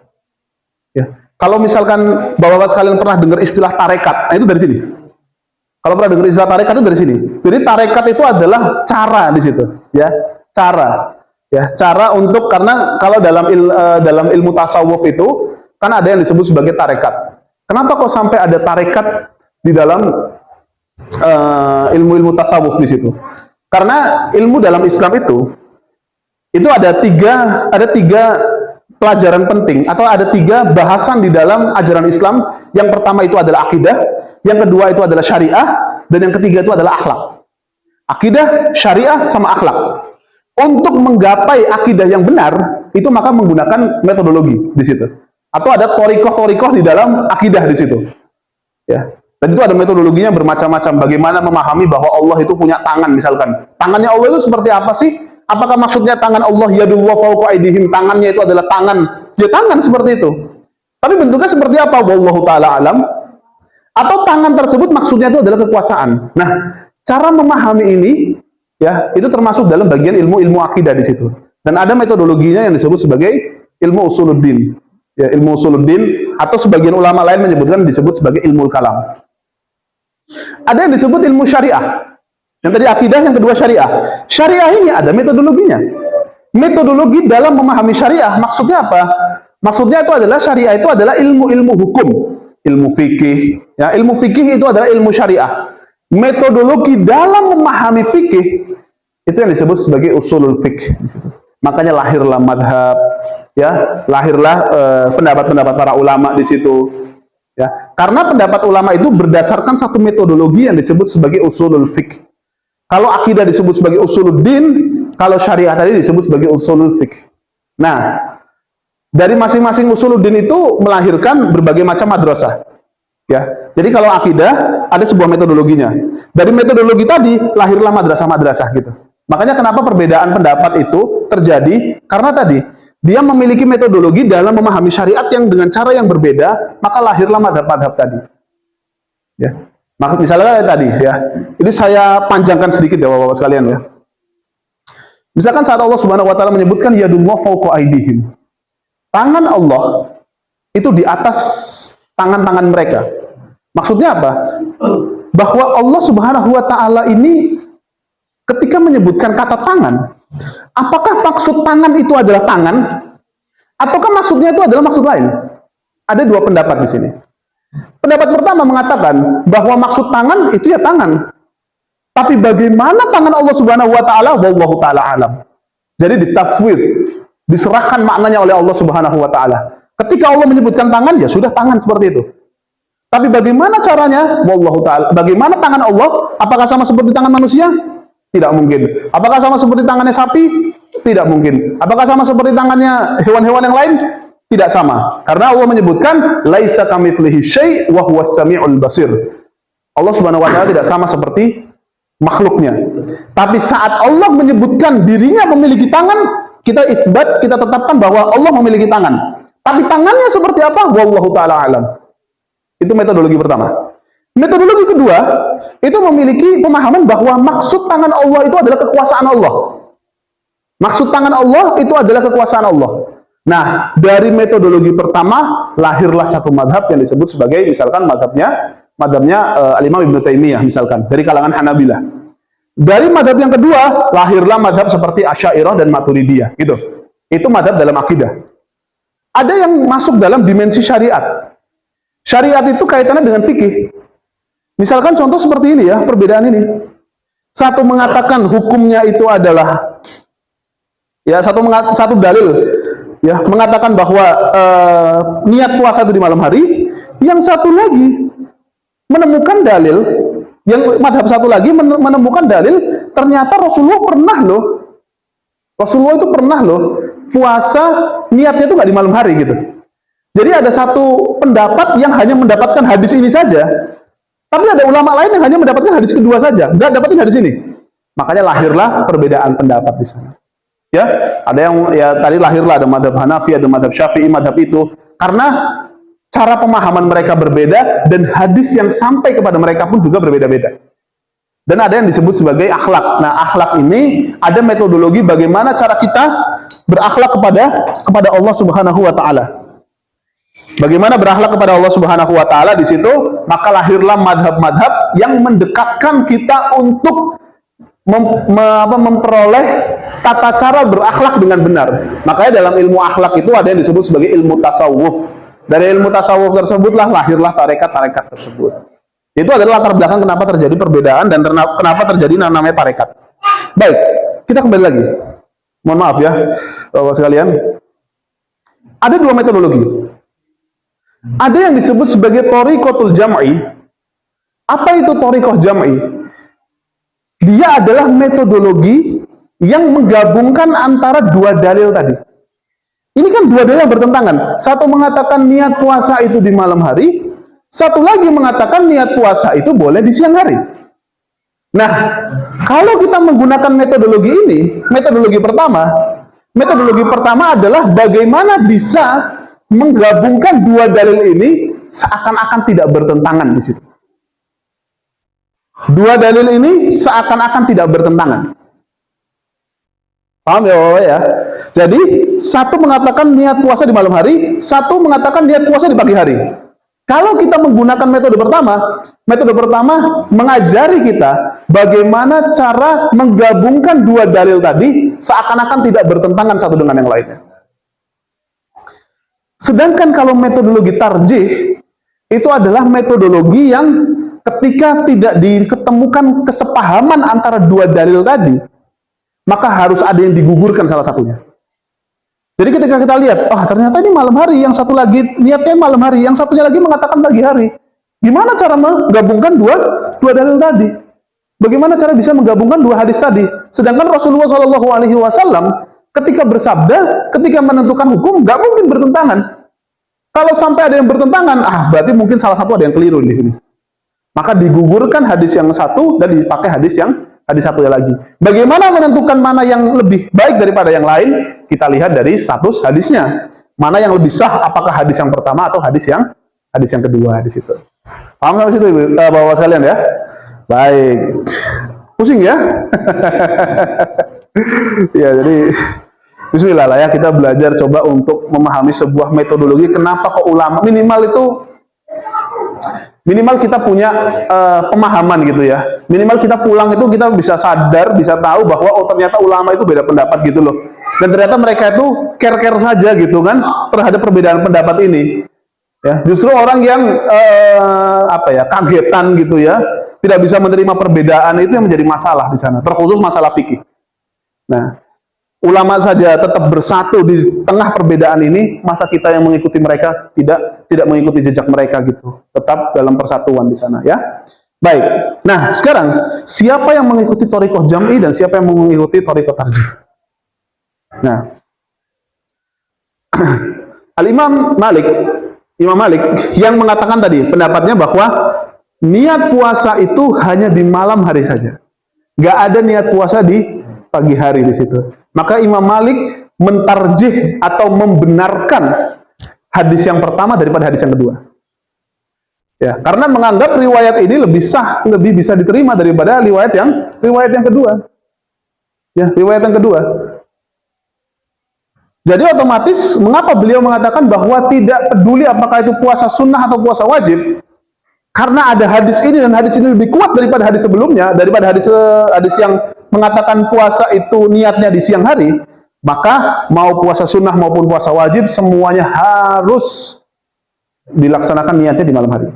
Ya. Kalau misalkan bapak-bapak sekalian pernah dengar istilah tarekat, nah itu dari sini. Kalau pernah dengar istilah tarekat itu dari sini. Jadi tarekat itu adalah cara di situ, ya. Cara. Ya, cara untuk, karena kalau dalam ilmu tasawuf itu kan ada yang disebut sebagai tarekat. Kenapa kok sampai ada tarekat di dalam ilmu-ilmu tasawuf di situ? Karena ilmu dalam Islam itu ada tiga pelajaran penting, atau ada 3 bahasan di dalam ajaran Islam. Yang pertama itu adalah akidah, yang kedua itu adalah syariah, dan yang ketiga itu adalah akhlak. Akidah, syariah, sama akhlak. Untuk menggapai akidah yang benar, itu maka menggunakan metodologi di situ. Atau ada thariqah di dalam akidah di situ. Ya. Dan itu ada metodologinya bermacam-macam. Bagaimana memahami bahwa Allah itu punya tangan misalkan. Tangannya Allah itu seperti apa sih? Apakah maksudnya tangan Allah yadullah fawqa aydihim, tangannya itu adalah tangan? Ya tangan seperti itu. Tapi bentuknya seperti apa? Wallahu taala alam. Atau tangan tersebut maksudnya itu adalah kekuasaan. Nah, cara memahami ini ya, itu termasuk dalam bagian ilmu akidah di situ. Dan ada metodologinya yang disebut sebagai ilmu usuluddin. Ya, ilmu usuluddin, atau sebagian ulama lain menyebutkan disebut sebagai ilmu kalam. Ada yang disebut ilmu syariah. Yang tadi akidah, yang kedua syariah. Syariah ini ada metodologinya. Metodologi dalam memahami syariah maksudnya apa? Maksudnya itu adalah syariah itu adalah ilmu-ilmu hukum, ilmu fikih. Ya, ilmu fikih itu adalah ilmu syariah. Metodologi dalam memahami fikih itu yang disebut sebagai usulul fikih. Makanya lahirlah madhab, ya, lahirlah pendapat-pendapat para ulama di situ. Ya, karena pendapat ulama itu berdasarkan satu metodologi yang disebut sebagai usulul fiqh. Kalau akidah disebut sebagai usuluddin, kalau syariah tadi disebut sebagai usulul fiqh. Nah, dari masing-masing usuluddin itu melahirkan berbagai macam madrasah. Ya, jadi kalau akidah ada sebuah metodologinya. Dari metodologi tadi lahirlah madrasah-madrasah gitu. Makanya kenapa perbedaan pendapat itu terjadi? Karena tadi dia memiliki metodologi dalam memahami syariat yang dengan cara yang berbeda, maka lahirlah madhab-madhab tadi. Ya, misalnya tadi ya, ini saya panjangkan sedikit ya bapak-bapak sekalian ya. Misalkan saat Allah Subhanahu Wa Taala menyebutkan yadullah fawqa aydihim, tangan Allah itu di atas tangan-tangan mereka. Maksudnya apa? Bahwa Allah Subhanahu Wa Taala ini ketika menyebutkan kata tangan, apakah maksud tangan itu adalah tangan, ataukah maksudnya itu adalah maksud lain? Ada dua pendapat di sini. Pendapat pertama mengatakan bahwa maksud tangan itu ya tangan. Tapi bagaimana tangan Allah Subhanahu wa taala, wallahu taala alam. Jadi ditafwid, diserahkan maknanya oleh Allah Subhanahu wa taala. Ketika Allah menyebutkan tangan, ya sudah tangan seperti itu. Tapi bagaimana caranya? Wallahu taala. Bagaimana tangan Allah? Apakah sama seperti tangan manusia? Tidak mungkin. Apakah sama seperti tangannya sapi? Tidak mungkin. Apakah sama seperti tangannya hewan-hewan yang lain? Tidak sama. Karena Allah menyebutkan laisa kamitslihi syai' wa huwas samiul basir. Allah Subhanahu wa taala tidak sama seperti makhluknya. Tapi saat Allah menyebutkan dirinya memiliki tangan, kita itsbat, kita tetapkan bahwa Allah memiliki tangan. Tapi tangannya seperti apa? Wallahu taala alam. Itu metodologi pertama. Metodologi kedua, itu memiliki pemahaman bahwa maksud tangan Allah itu adalah kekuasaan Allah. Maksud tangan Allah itu adalah kekuasaan Allah. Nah, dari metodologi pertama lahirlah satu madhab yang disebut sebagai misalkan madhabnya Al-Imam Ibnu Taimiyah misalkan, dari kalangan Hanabilah. Dari madhab yang kedua, lahirlah madhab seperti Asy'ariyah dan Maturidiyah. Gitu. Itu madhab dalam akidah. Ada yang masuk dalam dimensi syariat. Syariat itu kaitannya dengan fikih. Misalkan contoh seperti ini ya, perbedaan ini. Satu mengatakan hukumnya itu adalah, ya satu dalil, ya mengatakan bahwa niat puasa itu di malam hari. Yang satu lagi menemukan dalil, yang madhab satu lagi menemukan dalil, ternyata Rasulullah pernah loh, Rasulullah itu pernah loh puasa niatnya itu nggak di malam hari gitu. Jadi ada satu pendapat yang hanya mendapatkan hadis ini saja, tapi ada ulama lain yang hanya mendapatkan hadis kedua saja, nggak dapatin hadis ini. Makanya lahirlah perbedaan pendapat di sana. Ya, ada yang ya tadi lahirlah ada madhab Hanafi, ada madhab Syafi'i, madhab itu karena cara pemahaman mereka berbeda dan hadis yang sampai kepada mereka pun juga berbeda-beda. Dan ada yang disebut sebagai akhlak. Nah, akhlak ini ada metodologi bagaimana cara kita berakhlak kepada Allah Subhanahu wa taala. Bagaimana berakhlak kepada Allah Subhanahu wa taala di situ, maka lahirlah madhab-madhab yang mendekatkan kita untuk memperoleh tata cara berakhlak dengan benar. Makanya dalam ilmu akhlak itu ada yang disebut sebagai ilmu tasawuf. Dari ilmu tasawuf tersebutlah lahirlah tarekat-tarekat tersebut. Itu adalah latar belakang kenapa terjadi perbedaan dan kenapa terjadi namanya tarekat. Baik, kita kembali lagi. Mohon maaf ya, Bapak sekalian. Ada dua metodologi. Ada yang disebut sebagai thariqatul jam'i. Apa itu thariqah jam'i? Dia adalah metodologi yang menggabungkan antara dua dalil tadi. Ini kan dua dalil yang bertentangan. Satu mengatakan niat puasa itu di malam hari, satu lagi mengatakan niat puasa itu boleh di siang hari. Nah, kalau kita menggunakan metodologi ini, metodologi pertama adalah bagaimana bisa menggabungkan dua dalil ini seakan-akan tidak bertentangan di situ. Dua dalil ini seakan-akan tidak bertentangan. Paham ya Bapak ya? Jadi, satu mengatakan niat puasa di malam hari, satu mengatakan niat puasa di pagi hari. Kalau kita menggunakan metode pertama mengajari kita bagaimana cara menggabungkan dua dalil tadi seakan-akan tidak bertentangan satu dengan yang lainnya. Sedangkan kalau metodologi tarjih, itu adalah metodologi yang ketika tidak diketemukan kesepahaman antara dua dalil tadi, maka harus ada yang digugurkan salah satunya. Jadi ketika kita lihat, ternyata ini malam hari, yang satu lagi niatnya malam hari, yang satunya lagi mengatakan pagi hari. Gimana cara menggabungkan dua dalil tadi? Bagaimana cara bisa menggabungkan dua hadis tadi? Sedangkan Rasulullah SAW ketika bersabda, ketika menentukan hukum, nggak mungkin bertentangan. Kalau sampai ada yang bertentangan, berarti mungkin salah satu ada yang keliru di sini. Maka digugurkan hadis yang satu dan dipakai hadis satunya lagi. Bagaimana menentukan mana yang lebih baik daripada yang lain? Kita lihat dari status hadisnya. Mana yang lebih sah? Apakah hadis yang pertama atau hadis yang kedua di situ? Paham nggak situ, Bapak sekalian ya? Baik. Pusing ya? Ya, jadi bismillah lah ya, kita belajar coba untuk memahami sebuah metodologi. Kenapa kok ulama minimal itu minimal kita punya pemahaman gitu ya. Minimal kita pulang itu kita bisa sadar, bisa tahu bahwa oh ternyata ulama itu beda pendapat gitu loh. Dan ternyata mereka itu care-care saja gitu kan terhadap perbedaan pendapat ini. Ya, justru orang yang kagetan gitu ya, tidak bisa menerima perbedaan itu yang menjadi masalah di sana, terkhusus masalah fikih. Nah, ulama saja tetap bersatu di tengah perbedaan ini, masa kita yang mengikuti mereka tidak mengikuti jejak mereka gitu, tetap dalam persatuan di sana ya. Baik. Nah, sekarang siapa yang mengikuti thariqah jam'i dan siapa yang mengikuti thariqah tarjih? Nah, Imam Malik yang mengatakan tadi pendapatnya bahwa niat puasa itu hanya di malam hari saja, nggak ada niat puasa di pagi hari di situ. Maka Imam Malik mentarjih atau membenarkan hadis yang pertama daripada hadis yang kedua. Ya, karena menganggap riwayat ini lebih sah, lebih bisa diterima daripada riwayat yang kedua. Ya, riwayat yang kedua. Jadi otomatis mengapa beliau mengatakan bahwa tidak peduli apakah itu puasa sunnah atau puasa wajib? Karena ada hadis ini dan hadis ini lebih kuat daripada hadis sebelumnya, daripada hadis yang mengatakan puasa itu niatnya di siang hari, maka mau puasa sunnah maupun puasa wajib semuanya harus dilaksanakan niatnya di malam hari.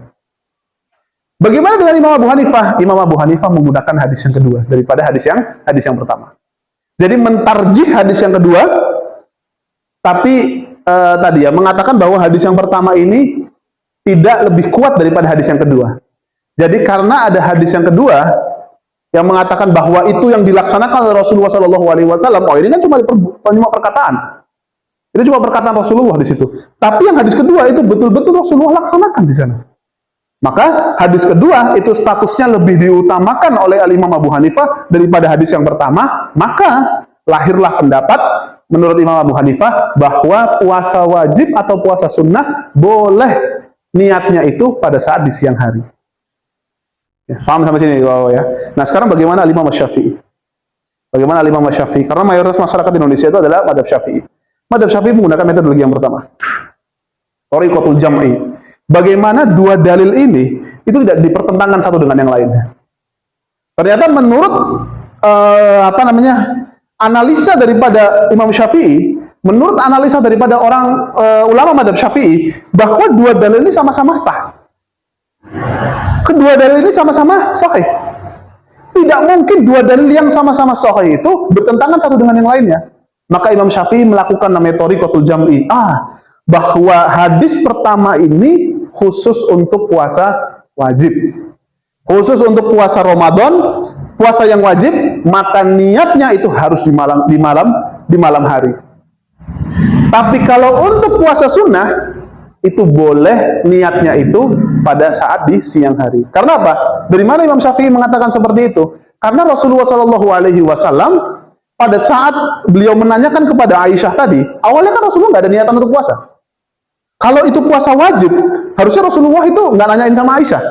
Bagaimana dengan Imam Abu Hanifah? Imam Abu Hanifah menggunakan hadis yang kedua daripada hadis yang pertama. Jadi mentarjih hadis yang kedua, tapi tadi ya mengatakan bahwa hadis yang pertama ini tidak lebih kuat daripada hadis yang kedua. Jadi karena ada hadis yang kedua yang mengatakan bahwa itu yang dilaksanakan oleh Rasulullah SAW, oh ini kan cuma perkataan. Ini cuma perkataan Rasulullah di situ. Tapi yang hadis kedua itu betul-betul Rasulullah laksanakan di sana. Maka hadis kedua itu statusnya lebih diutamakan oleh Imam Abu Hanifah daripada hadis yang pertama. Maka lahirlah pendapat menurut Imam Abu Hanifah bahwa puasa wajib atau puasa sunnah boleh niatnya itu pada saat di siang hari. Ya, paham sampai sini ya. Nah sekarang bagaimana Imam Syafi'i? Bagaimana Imam Syafi'i? Karena mayoritas masyarakat Indonesia itu adalah madhab Syafi'i. Madhab Syafi'i menggunakan metodologi yang pertama, thariqatul jam'i. Bagaimana dua dalil ini itu tidak dipertentangkan satu dengan yang lainnya. Ternyata menurut analisa daripada Imam Syafi'i, menurut analisa daripada orang ulama madhab Syafi'i, bahwa dua dalil ini sama-sama sah. Kedua dalil ini sama-sama sahih. Tidak mungkin dua dalil yang sama-sama sahih itu bertentangan satu dengan yang lainnya. Maka Imam Syafi'i melakukan namanya thariqatul jam'i. Bahwa hadis pertama ini khusus untuk puasa wajib. Khusus untuk puasa Ramadan, puasa yang wajib, maka niatnya itu harus di malam hari. Tapi kalau untuk puasa sunnah, itu boleh niatnya itu pada saat di siang hari. Karena apa? Dari mana Imam Syafi'i mengatakan seperti itu? Karena Rasulullah SAW pada saat beliau menanyakan kepada Aisyah tadi, awalnya kan Rasulullah nggak ada niatan untuk puasa. Kalau itu puasa wajib, harusnya Rasulullah itu nggak nanyain sama Aisyah.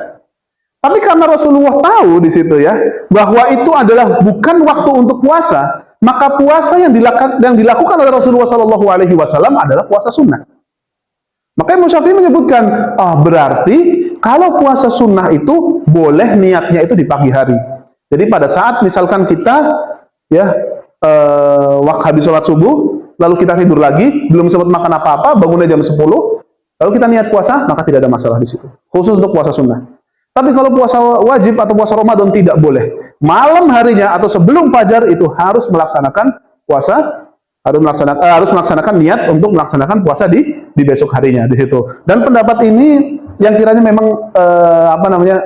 Tapi karena Rasulullah tahu di situ ya, bahwa itu adalah bukan waktu untuk puasa, maka puasa yang dilakukan oleh Rasulullah SAW adalah puasa sunnah. Maka Imam Syafi'i menyebutkan, berarti kalau puasa sunnah itu boleh niatnya itu di pagi hari. Jadi pada saat misalkan kita ya habis sholat subuh, lalu kita tidur lagi, belum sempat makan apa-apa, bangunnya jam 10, lalu kita niat puasa, maka tidak ada masalah di situ. Khusus untuk puasa sunnah. Tapi kalau puasa wajib atau puasa Ramadan tidak boleh. Malam harinya atau sebelum fajar itu harus melaksanakan puasa, harus melaksanakan niat untuk melaksanakan puasa di besok harinya di situ. Dan pendapat ini yang kiranya memang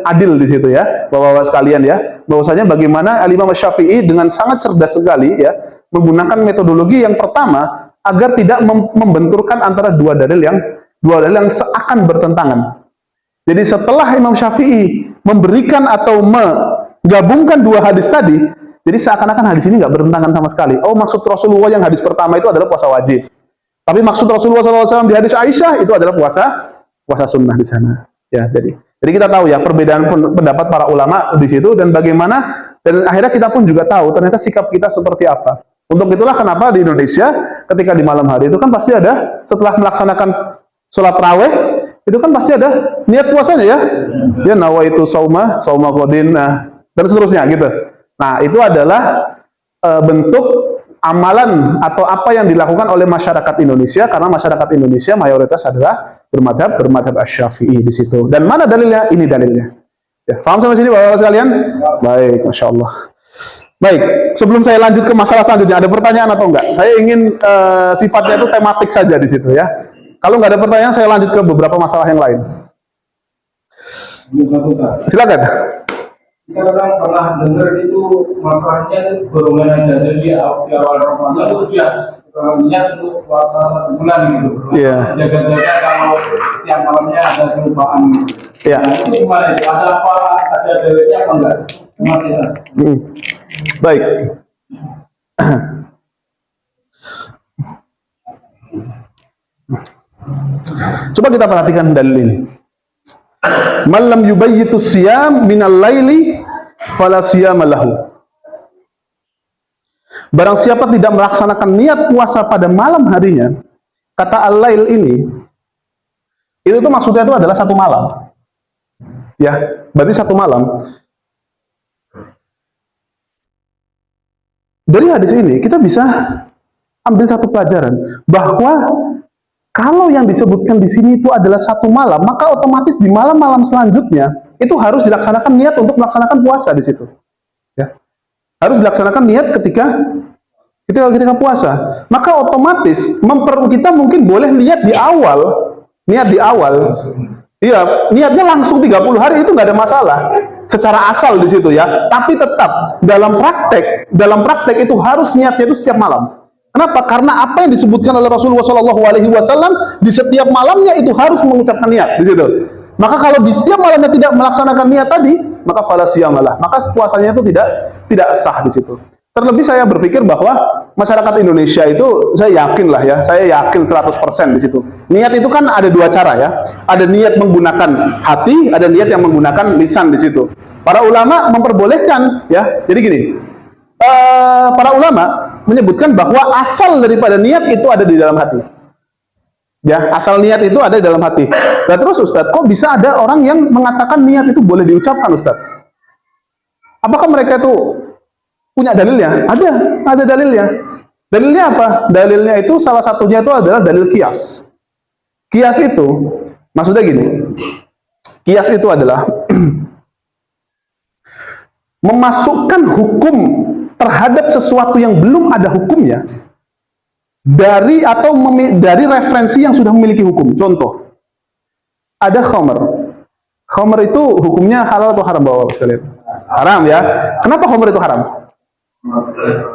adil di situ ya, Bapak-bapak sekalian ya. Bahwasanya bagaimana Imam Syafi'i dengan sangat cerdas sekali ya menggunakan metodologi yang pertama agar tidak membenturkan antara dua dalil yang seakan bertentangan. Jadi setelah Imam Syafi'i memberikan atau menggabungkan dua hadis tadi, jadi seakan-akan hadis ini nggak bertentangan sama sekali. Oh, maksud Rasulullah yang hadis pertama itu adalah puasa wajib. Tapi maksud Rasulullah SAW di hadis Aisyah itu adalah puasa sunnah di sana. Ya, jadi kita tahu ya perbedaan pendapat para ulama di situ dan bagaimana, dan akhirnya kita pun juga tahu ternyata sikap kita seperti apa. Untuk itulah kenapa di Indonesia ketika di malam hari itu kan pasti ada setelah melaksanakan sholat raweh itu kan pasti ada niat puasanya ya. Ya nawaitu sauma qadin, nah, dan seterusnya gitu. Nah, itu adalah bentuk amalan atau apa yang dilakukan oleh masyarakat Indonesia, karena masyarakat Indonesia mayoritas adalah bermadhab Asy-Syafi'i di situ. Dan mana dalilnya? Ini dalilnya. Ya, paham sampai sini Bapak-Bapak sekalian? Baik, Masya Allah. Baik, sebelum saya lanjut ke masalah selanjutnya, ada pertanyaan atau enggak? Saya ingin sifatnya itu tematik saja di situ ya. Kalau nggak ada pertanyaan, saya lanjut ke beberapa masalah yang lain. Silakan. Kita kadang pernah dengar itu masalahnya golongan aja, jadi di awal Ramadan itu dia niat untuk puasa 1 bulan gitu. Iya. Jaga-jaga kalau setiap malamnya ada kelupaan. Iya. Nah, itu gimana itu? Ada apa? Ada dalilnya apa enggak? Masih ada. Baik. Coba kita perhatikan dalil ini. Malam yubayyitu siyam minal laili fala siyama lahu. Barang siapa tidak melaksanakan niat puasa pada malam harinya, kata al-lail ini, itu tuh maksudnya itu adalah 1 malam. Ya, berarti 1 malam. Dari hadis ini kita bisa ambil satu pelajaran bahwa kalau yang disebutkan di sini itu adalah 1 malam, maka otomatis di malam-malam selanjutnya itu harus dilaksanakan niat untuk melaksanakan puasa di situ. Ya. Harus dilaksanakan niat ketika puasa. Maka otomatis kita mungkin boleh niat di awal. Iya, niatnya langsung 30 hari itu nggak ada masalah. Secara asal di situ ya. Tapi tetap dalam praktek itu harus niatnya itu setiap malam. Kenapa? Karena apa yang disebutkan oleh Rasulullah SAW di setiap malamnya itu harus mengucapkan niat di situ. Maka kalau di setiap malamnya tidak melaksanakan niat tadi, maka fala siyamalah. Maka puasanya itu tidak sah di situ. Terlebih saya berpikir bahwa masyarakat Indonesia itu saya yakin 100% di situ. Niat itu kan ada 2 cara ya. Ada niat menggunakan hati, ada niat yang menggunakan lisan di situ. Para ulama memperbolehkan ya. Jadi gini, para ulama menyebutkan bahwa asal daripada niat itu ada di dalam hati. Ya, asal niat itu ada di dalam hati. Nah, terus Ustadz, kok bisa ada orang yang mengatakan niat itu boleh diucapkan, Ustadz? Apakah mereka itu punya dalilnya? Ada dalilnya. Dalilnya apa? Dalilnya itu salah satunya itu adalah dalil qiyas. Qiyas itu maksudnya gini. Qiyas itu adalah memasukkan hukum terhadap sesuatu yang belum ada hukumnya dari referensi yang sudah memiliki hukum. Contoh, ada khamr. Khamr itu hukumnya halal atau haram Bapak sekalian? Haram ya. Kenapa khamr itu haram?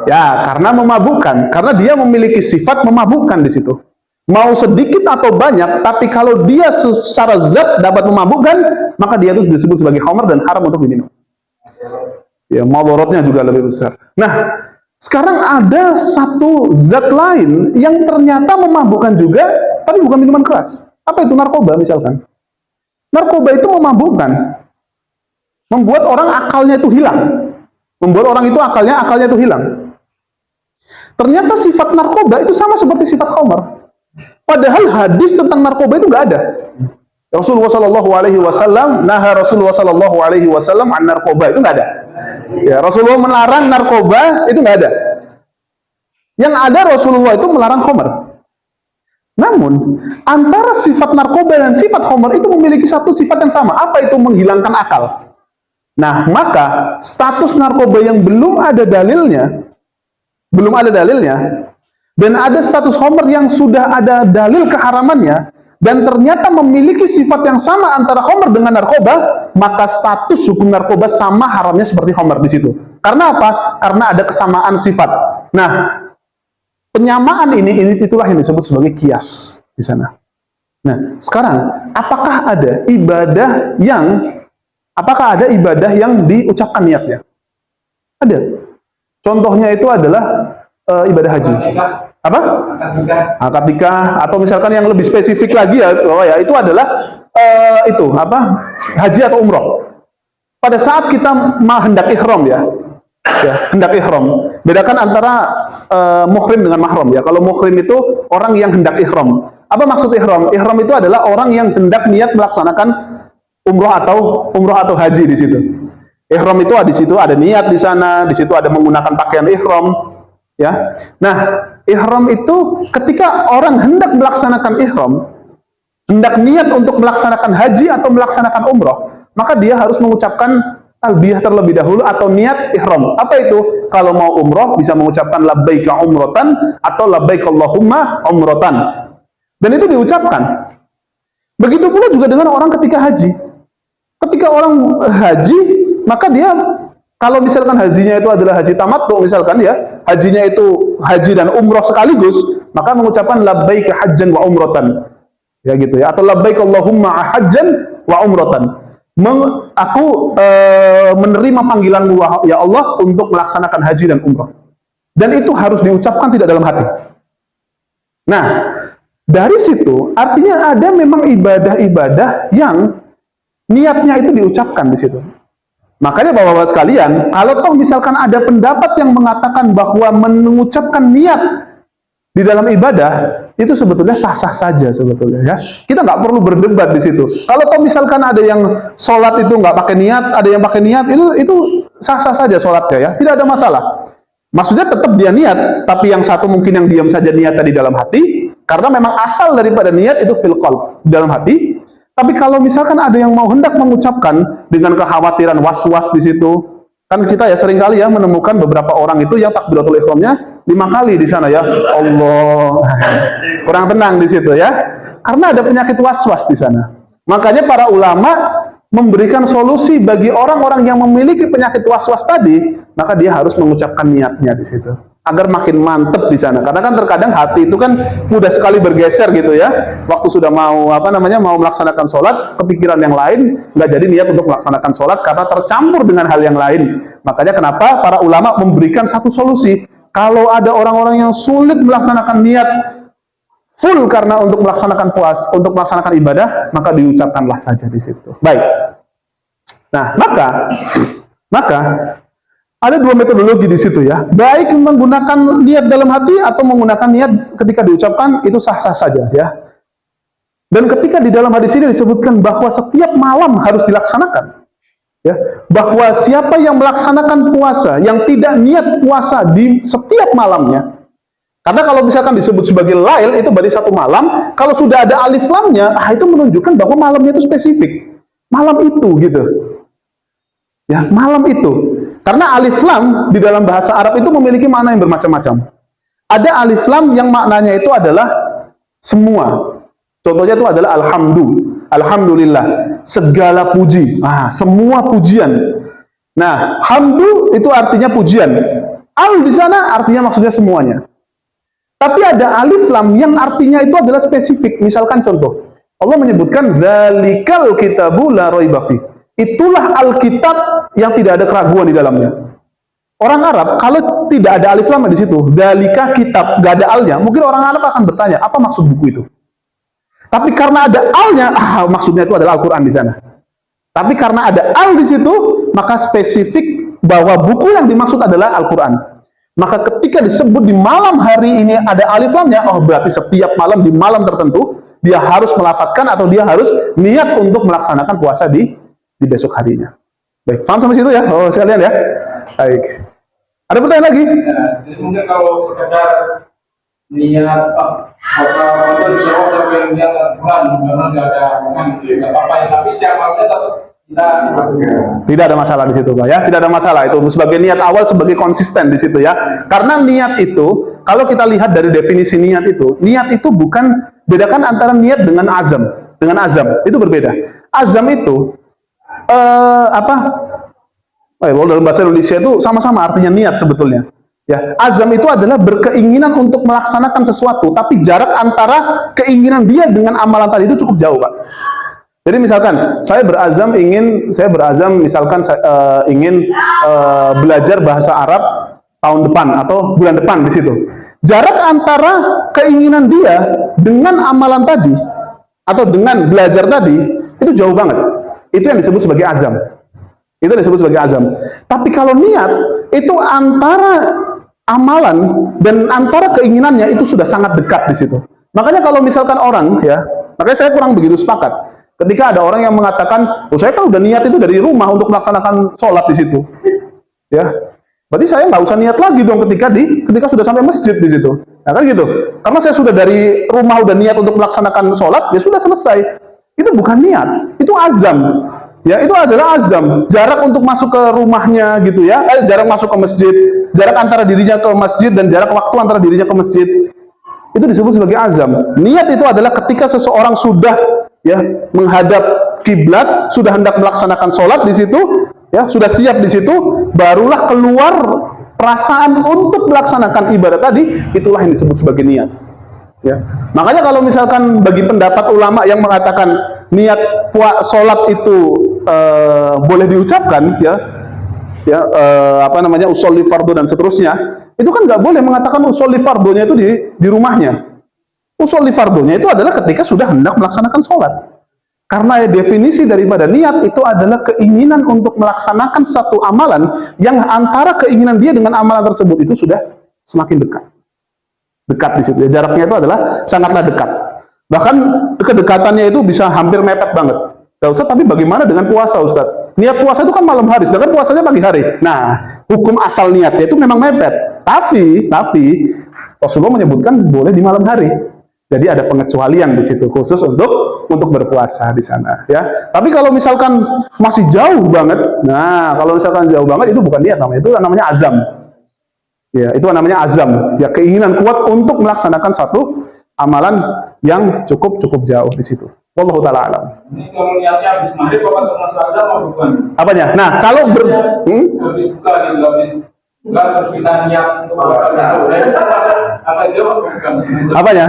Ya, karena memabukkan. Karena dia memiliki sifat memabukkan di situ. Mau sedikit atau banyak, tapi kalau dia secara zat dapat memabukkan, maka dia itu disebut sebagai khamr dan haram untuk diminum. Ya, madaratnya juga lebih besar. Nah, sekarang ada satu zat lain yang ternyata memabukkan juga, tapi bukan minuman keras. Apa itu? Narkoba misalkan. Narkoba itu memabukkan, membuat orang akalnya itu hilang, membuat orang itu akalnya itu hilang. Ternyata sifat narkoba itu sama seperti sifat khamr. Padahal hadis tentang narkoba itu nggak ada. Rasulullah SAW, Rasulullah SAW an narkoba itu nggak ada. Ya, Rasulullah melarang narkoba itu nggak ada. Yang ada Rasulullah itu melarang khamr. Namun antara sifat narkoba dan sifat khamr itu memiliki satu sifat yang sama. Apa itu? Menghilangkan akal. Nah, maka status narkoba yang belum ada dalilnya, dan ada status khamr yang sudah ada dalil keharamannya, dan ternyata memiliki sifat yang sama antara khamr dengan narkoba, maka status hukum narkoba sama haramnya seperti khamr di situ. Karena apa? Karena ada kesamaan sifat. Nah, penyamaan ini itulah yang disebut sebagai qiyas di sana. Nah, sekarang apakah ada ibadah yang diucapkan niatnya? Ada. Contohnya itu adalah ibadah haji. Apa? Akad nikah, atau misalkan yang lebih spesifik lagi ya, itu adalah haji atau umroh. Pada saat kita hendak ihram ya, hendak ihram. Bedakan antara muhrim dengan mahram ya. Kalau muhrim itu orang yang hendak ihram. Apa maksud ihram? Ihram itu adalah orang yang hendak niat melaksanakan umroh atau haji di situ. Ihram itu di situ ada niat di sana, di situ ada menggunakan pakaian ihram, ya. Nah, ihram itu ketika orang hendak melaksanakan ihram, hendak niat untuk melaksanakan haji atau melaksanakan umroh, maka dia harus mengucapkan talbiyah terlebih dahulu atau niat ihram. Apa itu? Kalau mau umroh bisa mengucapkan labbaika umrotan atau labbaik Allahumma umrotan. Dan itu diucapkan. Begitu pula juga dengan orang ketika haji. Ketika orang haji, maka dia kalau misalkan hajinya itu adalah haji tamattu misalkan ya, hajinya itu haji dan umroh sekaligus, maka mengucapkan labbaika hajjan wa umrotan. Ya gitu ya, atau labbaik Allahumma hajjan wa umrotan. Aku menerima panggilanmu ya Allah untuk melaksanakan haji dan umroh. Dan itu harus diucapkan tidak dalam hati. Nah, dari situ artinya ada memang ibadah-ibadah yang niatnya itu diucapkan di situ. Makanya Bapak-bapak sekalian, kalau toh misalkan ada pendapat yang mengatakan bahwa mengucapkan niat di dalam ibadah itu sebetulnya sah-sah saja sebetulnya ya. Kita nggak perlu berdebat di situ. Kalau toh misalkan ada yang sholat itu nggak pakai niat, ada yang pakai niat, itu sah-sah saja sholatnya ya, tidak ada masalah. Maksudnya tetap dia niat, tapi yang satu mungkin yang diam saja niatnya di dalam hati, karena memang asal daripada niat itu fil qalb, di dalam hati. Tapi kalau misalkan ada yang mau hendak mengucapkan dengan kekhawatiran was-was di situ, kan kita ya seringkali ya menemukan beberapa orang itu yang takbiratul ihramnya 5 kali di sana ya, Allah, kurang tenang di situ ya, karena ada penyakit was-was di sana. Makanya para ulama memberikan solusi bagi orang-orang yang memiliki penyakit was-was tadi, maka dia harus mengucapkan niatnya di situ, agar makin mantep di sana. Karena kan terkadang hati itu kan mudah sekali bergeser gitu ya. Waktu sudah mau mau melaksanakan sholat, kepikiran yang lain, nggak jadi niat untuk melaksanakan sholat karena tercampur dengan hal yang lain. Makanya kenapa para ulama memberikan satu solusi. Kalau ada orang-orang yang sulit melaksanakan niat full karena untuk melaksanakan untuk melaksanakan ibadah, maka diucapkanlah saja di situ. Baik. Nah, maka ada dua metodologi di situ ya. Baik menggunakan niat dalam hati atau menggunakan niat ketika diucapkan, itu sah-sah saja ya. Dan ketika di dalam hadis ini disebutkan bahwa setiap malam harus dilaksanakan. Ya, bahwa siapa yang melaksanakan puasa, yang tidak niat puasa di setiap malamnya, karena kalau misalkan disebut sebagai lail, itu berarti satu malam, kalau sudah ada alif lamnya, itu menunjukkan bahwa malamnya itu spesifik. Malam itu gitu. Ya, malam itu. Karena alif lam di dalam bahasa Arab itu memiliki makna yang bermacam-macam. Ada alif lam yang maknanya itu adalah semua. Contohnya itu adalah alhamdulillah, segala puji, semua pujian. Nah, hamdu itu artinya pujian. Al di sana artinya maksudnya semuanya. Tapi ada alif lam yang artinya itu adalah spesifik. Misalkan contoh, Allah menyebutkan dzalikal kitabu la raiba fi. Itulah Alkitab yang tidak ada keraguan di dalamnya. Orang Arab kalau tidak ada alif lam di situ, dzalika kitab, gak ada alnya, mungkin orang Arab akan bertanya, apa maksud buku itu? Tapi karena ada alnya, maksudnya itu adalah Al-Quran di sana. Tapi karena ada al di situ, maka spesifik bahwa buku yang dimaksud adalah Al-Quran. Maka ketika disebut di malam hari ini ada alif lamnya, berarti setiap malam di malam tertentu dia harus melafadzkan atau dia harus niat untuk melaksanakan puasa di besok harinya. Baik, paham sampai situ ya? Sekalian ya. Baik. Ada pertanyaan lagi? Ya, jadi mungkin kalau sekedar niat puasa Ramadan insya Allah sampai niat 1 bulan, memang nggak ada nggak apa-apa ya. Tapi setiap malamnya tetap kita tidak ada masalah di situ, Pak ya. Tidak ada masalah itu sebagai niat awal, sebagai konsisten di situ ya. Karena niat itu, kalau kita lihat dari definisi niat itu bukan, bedakan antara niat dengan azam. Dengan azam itu berbeda. Azam itu dalam bahasa Indonesia itu sama-sama artinya niat sebetulnya. Ya, azam itu adalah berkeinginan untuk melaksanakan sesuatu, tapi jarak antara keinginan dia dengan amalan tadi itu cukup jauh, Pak. Jadi misalkan saya berazam misalkan ingin belajar bahasa Arab tahun depan atau bulan depan di situ. Jarak antara keinginan dia dengan amalan tadi atau dengan belajar tadi itu jauh banget. Itu yang disebut sebagai azam. Itu disebut sebagai azam. Tapi kalau niat itu antara amalan dan antara keinginannya itu sudah sangat dekat di situ. Makanya kalau misalkan orang ya, makanya saya kurang begitu sepakat. Ketika ada orang yang mengatakan, oh saya kan udah niat itu dari rumah untuk melaksanakan sholat di situ, ya. Berarti saya nggak usah niat lagi dong ketika sudah sampai masjid di situ. Nah kan gitu. Karena saya sudah dari rumah udah niat untuk melaksanakan sholat, ya sudah selesai. Itu bukan niat, itu azam. Ya itu adalah azam. Jarak untuk masuk ke rumahnya gitu ya, jarak masuk ke masjid, jarak antara dirinya ke masjid dan jarak waktu antara dirinya ke masjid. Itu disebut sebagai azam. Niat itu adalah ketika seseorang sudah ya menghadap kiblat, sudah hendak melaksanakan sholat di situ, ya sudah siap di situ, barulah keluar perasaan untuk melaksanakan ibadah tadi, itulah yang disebut sebagai niat. Ya. Makanya kalau misalkan bagi pendapat ulama yang mengatakan niat sholat itu boleh diucapkan, usolli fardu dan seterusnya. Itu kan nggak boleh mengatakan usolli fardunya itu di rumahnya. Usolli fardunya itu adalah ketika sudah hendak melaksanakan sholat. Karena definisi daripada niat itu adalah keinginan untuk melaksanakan satu amalan yang antara keinginan dia dengan amalan tersebut itu sudah semakin dekat. Dekat di situ. Ya, jaraknya itu adalah sangatlah dekat. Bahkan kedekatannya itu bisa hampir mepet banget. Ya Ustaz, tapi bagaimana dengan puasa Ustaz? Niat puasa itu kan malam hari, sedangkan puasanya pagi hari. Nah, hukum asal niatnya itu memang mepet. Tapi Rasulullah menyebutkan boleh di malam hari. Jadi ada pengecualian di situ khusus untuk berpuasa di sana. Ya. Tapi kalau misalkan masih jauh banget, nah kalau misalkan jauh banget itu bukan niat namanya, itu namanya azam. Ya, itu namanya azam. Ya, keinginan kuat untuk melaksanakan satu amalan yang cukup jauh di situ. Wallahu ta'ala alam. Ini kalau niatnya habis maghrib apa termasuk azam atau bukan? Apanya? Nah, kalau habis buka dan habis buka terus kita niat untuk puasa besok, agak jauh bukan? Apanya?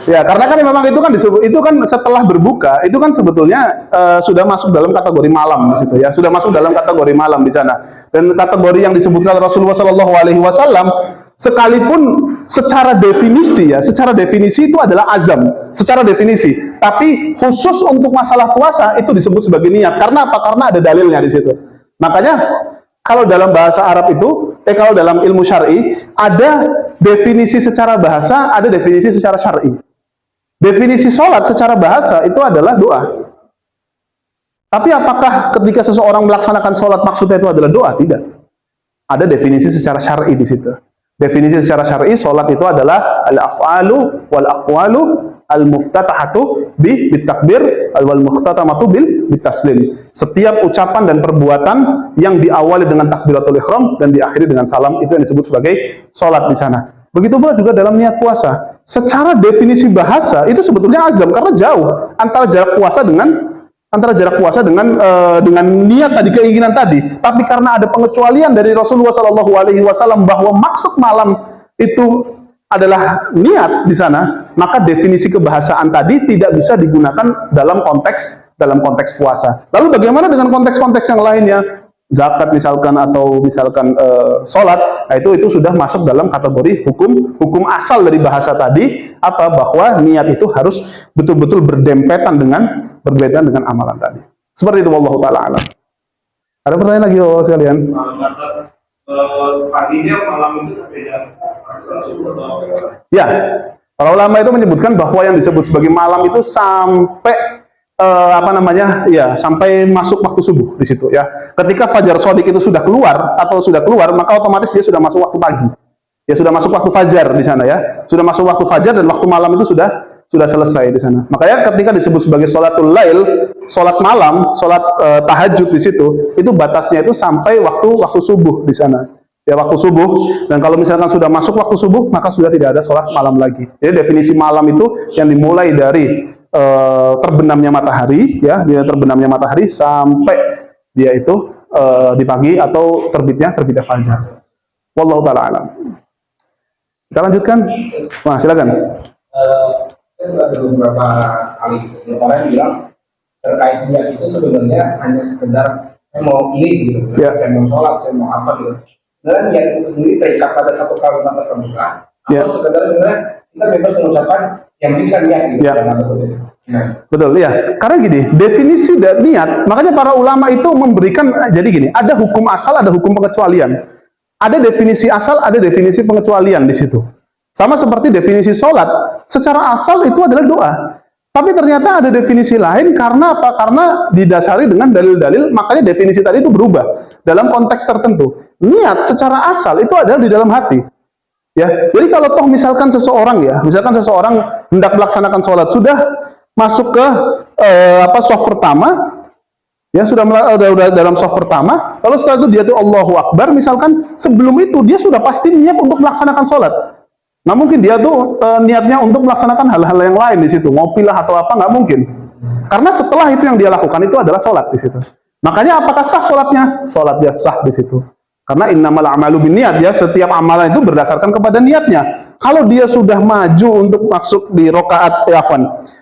Ya, karena kan memang itu kan disebut, itu kan setelah berbuka, itu kan sebetulnya sudah masuk dalam kategori malam di situ ya, sudah masuk dalam kategori malam di sana. Dan kategori yang disebutkan Rasulullah SAW sekalipun secara definisi itu adalah azam, secara definisi. Tapi khusus untuk masalah puasa itu disebut sebagai niat. Karena apa? Karena ada dalilnya di situ. Makanya kalau dalam bahasa Arab itu, kalau dalam ilmu syar'i ada definisi secara bahasa, ada definisi secara syar'i. Definisi sholat secara bahasa itu adalah doa. Tapi apakah ketika seseorang melaksanakan sholat maksudnya itu adalah doa? Tidak. Ada definisi secara syar'i di situ. Definisi secara syar'i, sholat itu adalah al-af'alu wal aqwalu al-muftatahatu bitakbir wal mukhtatamatu bitaslim. Setiap ucapan dan perbuatan yang diawali dengan takbiratul ihram dan diakhiri dengan salam, itu yang disebut sebagai sholat di sana. Begitu pula juga dalam niat puasa. Secara definisi bahasa itu sebetulnya azam karena jauh antara jarak puasa dengan niat tadi, keinginan tadi. Tapi karena ada pengecualian dari Rasulullah SAW bahwa maksud malam itu adalah niat di sana, maka definisi kebahasaan tadi tidak bisa digunakan dalam konteks puasa. Lalu bagaimana dengan konteks-konteks yang lainnya? Zakat misalkan, atau misalkan sholat, nah itu sudah masuk dalam kategori hukum asal dari bahasa tadi, bahwa niat itu harus betul-betul berdempetan dengan amalan tadi. Seperti itu, wallahu ta'ala alam. Ada pertanyaan lagi sekalian? Batas paginya malam itu sampai jam. Ya, para ulama itu menyebutkan bahwa yang disebut sebagai malam itu sampai sampai masuk waktu subuh di situ ya. Ketika fajar shodiq itu sudah keluar, maka otomatis dia sudah masuk waktu pagi. Ya sudah masuk waktu fajar di sana ya. Sudah masuk waktu fajar dan waktu malam itu sudah selesai di sana. Makanya ketika disebut sebagai sholatul lail, sholat malam, sholat tahajud di situ, itu batasnya itu sampai waktu subuh di sana. Ya, waktu subuh. Dan kalau misalkan sudah masuk waktu subuh, maka sudah tidak ada sholat malam lagi. Jadi definisi malam itu yang dimulai dari terbenamnya matahari, ya, dia terbenamnya matahari sampai dia itu di pagi atau terbitnya fajar. Wallahu ta'ala alam. Kita lanjutkan. Nah, silakan. Saya ada beberapa kali orang yang bilang terkait niat itu sebenarnya hanya sekedar saya mau ini gitu, saya mau sholat, saya mau apa gitu. Dan niat itu sendiri terikat pada satu kalimat tertentu, atau sekedar sebenarnya kita bebas mengucapkan yang penting kan niat gitu. Betul ya. Karena gini, definisi niat, makanya para ulama itu memberikan, jadi gini, ada hukum asal, ada hukum pengecualian. ada definisi asal, ada definisi pengecualian di situ. Sama seperti definisi sholat, secara asal itu adalah doa. Tapi ternyata ada definisi lain karena apa? Karena didasari dengan dalil-dalil, makanya definisi tadi itu berubah dalam konteks tertentu. Niat secara asal itu adalah di dalam hati. Ya, jadi kalau toh misalkan seseorang hendak melaksanakan sholat, sudah masuk ke shaf pertama, ya sudah dalam shaf pertama, lalu setelah itu dia tuh Allahu Akbar, misalkan sebelum itu dia sudah pasti niat untuk melaksanakan sholat. Nggak mungkin dia tuh niatnya untuk melaksanakan hal-hal yang lain di situ, ngopilah atau apa, nggak mungkin. Karena setelah itu yang dia lakukan itu adalah sholat di situ. Makanya apakah sah sholatnya? Sholat dia sah di situ. Karena innamal a'malu binniyat, ya, setiap amalan itu berdasarkan kepada niatnya. Kalau dia sudah maju untuk masuk di rokaat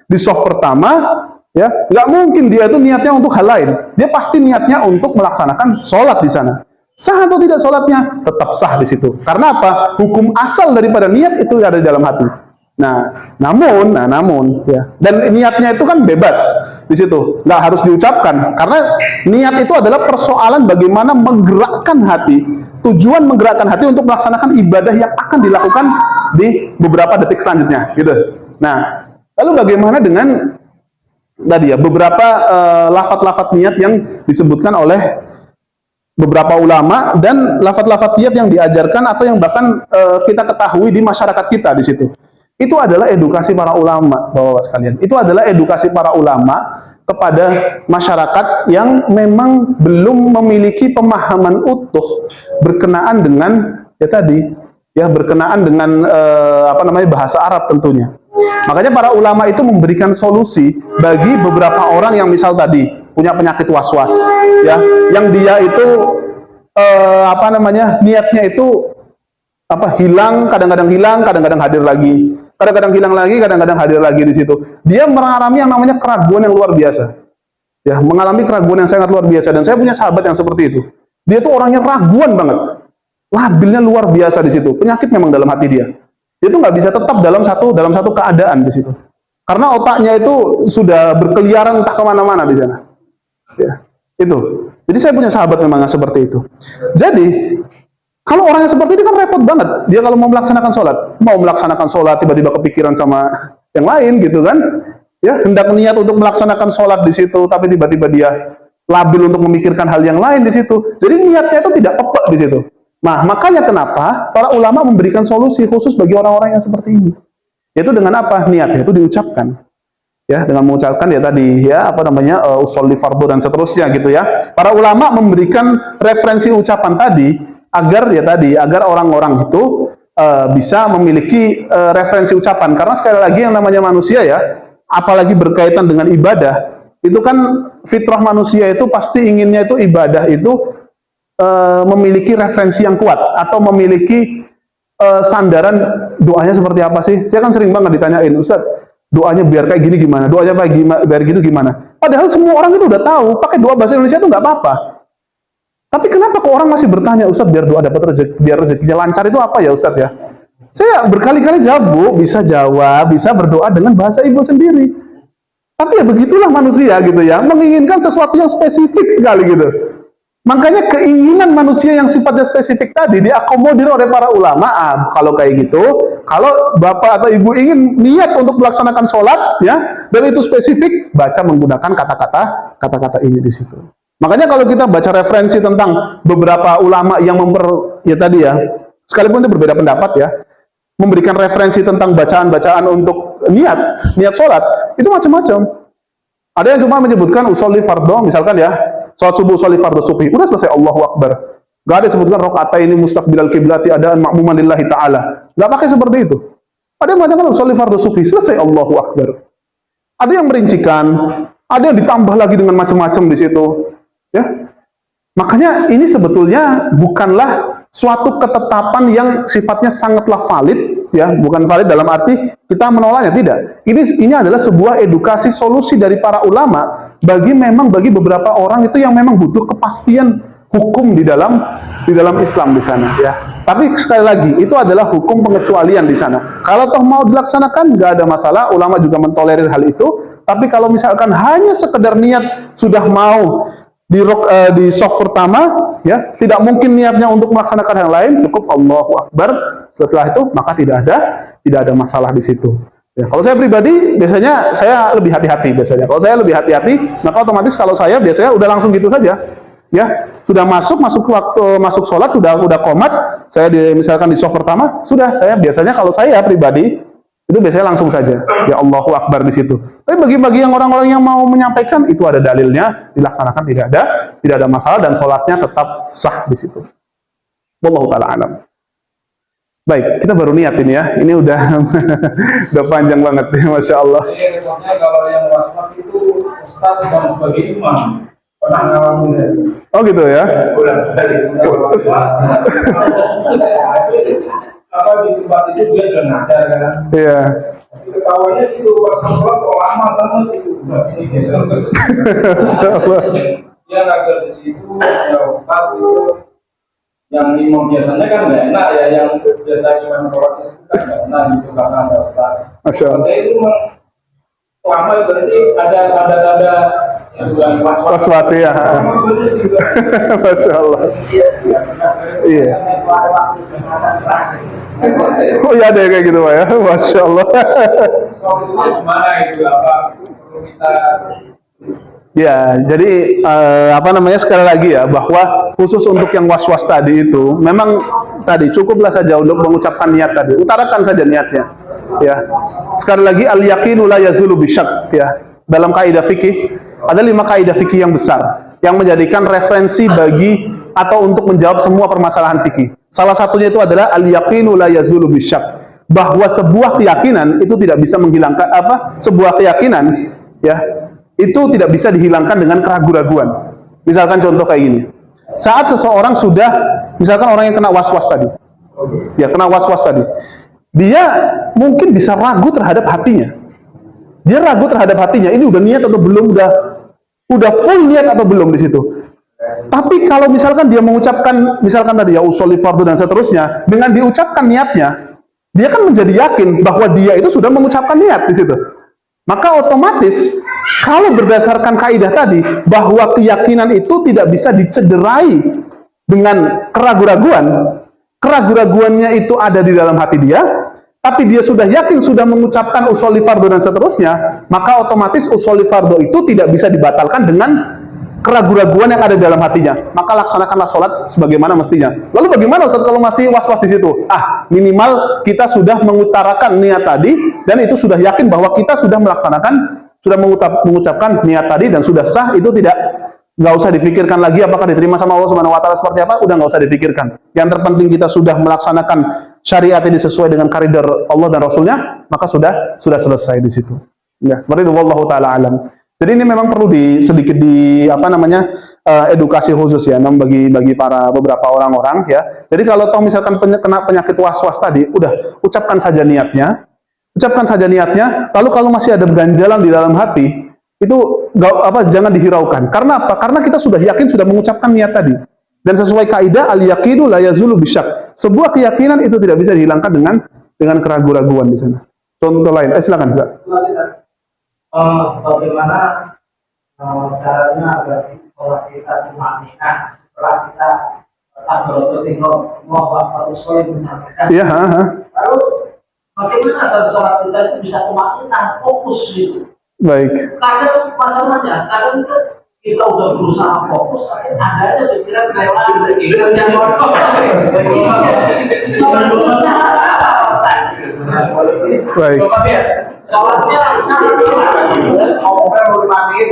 di shaf pertama, ya, nggak mungkin dia itu niatnya untuk hal lain. Dia pasti niatnya untuk melaksanakan sholat di sana. Sah atau tidak sholatnya? Tetap sah di situ. Karena apa? Hukum asal daripada niat itu ada di dalam hati. Namun, ya, dan niatnya itu kan bebas di situ, nggak harus diucapkan. Karena niat itu adalah persoalan bagaimana menggerakkan hati. Tujuan menggerakkan hati untuk melaksanakan ibadah yang akan dilakukan di beberapa detik selanjutnya, gitu. Nah, lalu bagaimana dengan tadi ya beberapa lafaz-lafaz niat yang disebutkan oleh beberapa ulama dan lafaz-lafaz niat yang diajarkan atau yang bahkan kita ketahui di masyarakat kita di situ. Itu adalah edukasi para ulama, Bapak-bapak sekalian. Itu adalah edukasi para ulama kepada masyarakat yang memang belum memiliki pemahaman utuh berkenaan dengan berkenaan dengan bahasa Arab tentunya. Makanya para ulama itu memberikan solusi bagi beberapa orang yang misal tadi punya penyakit was-was, ya, yang dia itu niatnya itu hilang, kadang-kadang hadir lagi. Kadang-kadang hilang lagi, kadang-kadang hadir lagi di situ. Dia mengalami yang namanya keraguan yang luar biasa. Ya, mengalami keraguan yang sangat luar biasa. Dan saya punya sahabat yang seperti itu. Dia tuh orangnya raguan banget. Labilnya luar biasa di situ. Penyakit memang dalam hati dia. Dia tuh nggak bisa tetap dalam satu keadaan di situ. Karena otaknya itu sudah berkeliaran entah kemana-mana di sana. Ya, itu. Jadi saya punya sahabat memang seperti itu. Jadi kalau orangnya seperti ini kan repot banget. Dia kalau mau melaksanakan sholat, tiba-tiba kepikiran sama yang lain gitu kan. Ya, hendak niat untuk melaksanakan sholat di situ, tapi tiba-tiba dia labil untuk memikirkan hal yang lain di situ. Jadi niatnya itu tidak pepek di situ. Nah, makanya kenapa para ulama memberikan solusi khusus bagi orang-orang yang seperti ini. Yaitu dengan apa? Niatnya itu diucapkan. Ya, dengan mengucapkan usolli fardhu dan seterusnya gitu ya. Para ulama memberikan referensi ucapan tadi agar orang-orang itu bisa memiliki referensi ucapan. Karena sekali lagi yang namanya manusia ya, apalagi berkaitan dengan ibadah, itu kan fitrah manusia itu pasti inginnya itu ibadah itu memiliki referensi yang kuat atau memiliki sandaran doanya seperti apa sih? Saya kan sering banget ditanyain, Ustadz, doanya biar kayak gini gimana? Doanya biar gitu gimana? Padahal semua orang itu udah tahu, pakai doa bahasa Indonesia itu nggak apa-apa. Tapi kenapa kok orang masih bertanya, Ustadz, biar doa dapat rezeki, biar rezekinya lancar itu apa ya, Ustadz ya? Saya berkali-kali jawab, Bu, bisa jawab, bisa berdoa dengan bahasa ibu sendiri. Tapi ya begitulah manusia gitu ya, menginginkan sesuatu yang spesifik sekali gitu. Makanya keinginan manusia yang sifatnya spesifik tadi diakomodir oleh para ulama. Kalau kayak gitu, kalau bapak atau ibu ingin niat untuk melaksanakan sholat, ya, dan itu spesifik, baca menggunakan kata-kata ini di situ. Makanya kalau kita baca referensi tentang beberapa ulama yang sekalipun itu berbeda pendapat ya, memberikan referensi tentang bacaan-bacaan untuk niat sholat, itu macam-macam. Ada yang cuma menyebutkan usolli fardhu, misalkan ya, sholat subuh usolli fardhu subhi, udah selesai Allahu Akbar. Gak ada disebutkan rakaataini mustaqbilal kiblati adaan ma'muman lillahi ta'ala. Gak pakai seperti itu. Ada yang mengatakan usolli fardhu subhi, selesai Allahu Akbar. Ada yang merincikan, ada yang ditambah lagi dengan macam-macam di situ. Ya, makanya ini sebetulnya bukanlah suatu ketetapan yang sifatnya sangatlah valid, ya, bukan valid dalam arti kita menolaknya, tidak. Ini adalah sebuah edukasi solusi dari para ulama bagi beberapa orang itu yang memang butuh kepastian hukum di dalam Islam di sana, ya. Tapi sekali lagi itu adalah hukum pengecualian di sana. Kalau toh mau dilaksanakan nggak ada masalah, ulama juga mentolerir hal itu. Tapi kalau misalkan hanya sekedar niat sudah mau di soft pertama, ya, tidak mungkin niatnya untuk melaksanakan yang lain, cukup Allahu Akbar. Setelah itu maka tidak ada masalah di situ. Ya, kalau saya pribadi biasanya saya lebih hati-hati biasanya. Kalau saya lebih hati-hati, maka otomatis kalau saya biasanya udah langsung gitu saja. Ya, sudah masuk waktu masuk sholat sudah qomat, saya misalkan di soft pertama, sudah saya biasanya kalau saya pribadi itu biasanya langsung saja, ya Allahu Akbar di situ. Tapi bagi yang orang-orang yang mau menyampaikan, itu ada dalilnya, dilaksanakan tidak ada masalah dan sholatnya tetap sah di situ. Wallahu ta'ala alam. Baik, kita baru niat ini ya. Ini udah udah panjang banget ya, Masya Allah. Jadi repotnya kalau yang was-was itu Ustaz dan sebagai imam pernah ngalamin. Oh gitu ya. Apa di tempat itu dia udah ngajar kan? Iya. Tapi ketawanya itu pas sholat kok lama banget itu. Ini biasa. Dia ngajar di situ, ya Ustaz itu yang imam biasanya kan nggak enak ya, yang biasanya imam sholatnya itu kan nggak enak gitu karena ada Ustaz. Masya Allah. Tapi itu lama berarti ada yang sudah Was-was ya. Masya Allah. Iya. Oh ya ada kayak gitu Pak ya. Masya Allah. Solusinya gimana itu, apa perlu kita Ya, jadi apa namanya sekali lagi ya, bahwa khusus untuk yang was-was tadi itu memang tadi cukuplah saja untuk mengucapkan niat tadi, utarakan saja niatnya. Ya, sekali lagi al yaqinu la yazulu bisyak. Ya, dalam kaidah fikih ada 5 kaidah fikih yang besar yang menjadikan referensi bagi atau untuk menjawab semua permasalahan fikih. Salah satunya itu adalah al yaqinu la yazulu bisyak, bahwa sebuah keyakinan itu tidak bisa menghilangkan sebuah keyakinan ya itu tidak bisa dihilangkan dengan keraguan-raguan. Misalkan contoh kayak gini. Saat seseorang sudah, misalkan orang yang kena was-was tadi. Ya, kena was-was tadi. Dia mungkin bisa ragu terhadap hatinya. Dia ragu terhadap hatinya, ini udah niat atau belum, udah full niat atau belum di situ. Tapi kalau misalkan dia mengucapkan, misalkan tadi ya usholi fardu dan seterusnya, dengan diucapkan niatnya, dia kan menjadi yakin bahwa dia itu sudah mengucapkan niat di situ. Maka otomatis kalau berdasarkan kaidah tadi bahwa keyakinan itu tidak bisa dicederai dengan keraguan-raguan, keraguan-raguannya itu ada di dalam hati dia, tapi dia sudah yakin sudah mengucapkan usholi fardu dan seterusnya, maka otomatis usholi fardu itu tidak bisa dibatalkan dengan keraguan-raguan yang ada di dalam hatinya. Maka laksanakanlah sholat sebagaimana mestinya. Lalu bagaimana Ustaz kalau masih was-was di situ? Minimal kita sudah mengutarakan niat tadi dan itu sudah yakin bahwa kita sudah melaksanakan, sudah mengucapkan niat tadi dan sudah sah, itu nggak usah dipikirkan lagi apakah diterima sama Allah Subhanahu Wa Taala seperti apa, udah nggak usah dipikirkan. Yang terpenting kita sudah melaksanakan syariat ini sesuai dengan karidar Allah dan Rasulnya, maka sudah selesai di situ. Ya, seperti itu. Wallahu taala alam. Jadi ini memang perlu sedikit edukasi khusus ya, bagi para beberapa orang-orang ya. Jadi kalau toh misalkan kena penyakit was-was tadi, udah ucapkan saja niatnya, lalu kalau masih ada ganjalan di dalam hati, itu jangan dihiraukan. Karena apa? Karena kita sudah yakin sudah mengucapkan niat tadi. Dan sesuai kaidah al yaqinu la yazulu bisyak. Sebuah keyakinan itu tidak bisa dihilangkan dengan keraguan-raguan di sana. Contoh lain, silakan Pak. Bagaimana caranya agar sholat kita tumakninah setelah kita takbiratul ihram, Allahu akbar, misalkan. Iya, Lalu bagaimana agar sholat kita itu bisa tumakninah, fokus gitu. Baik. Kadang masalahnya, kadang kita udah berusaha fokus, ada aja pikiran kelewatan, pikiran yang bodoh. Baik. Sholatnya sangat ngomongnya mau dimatiin.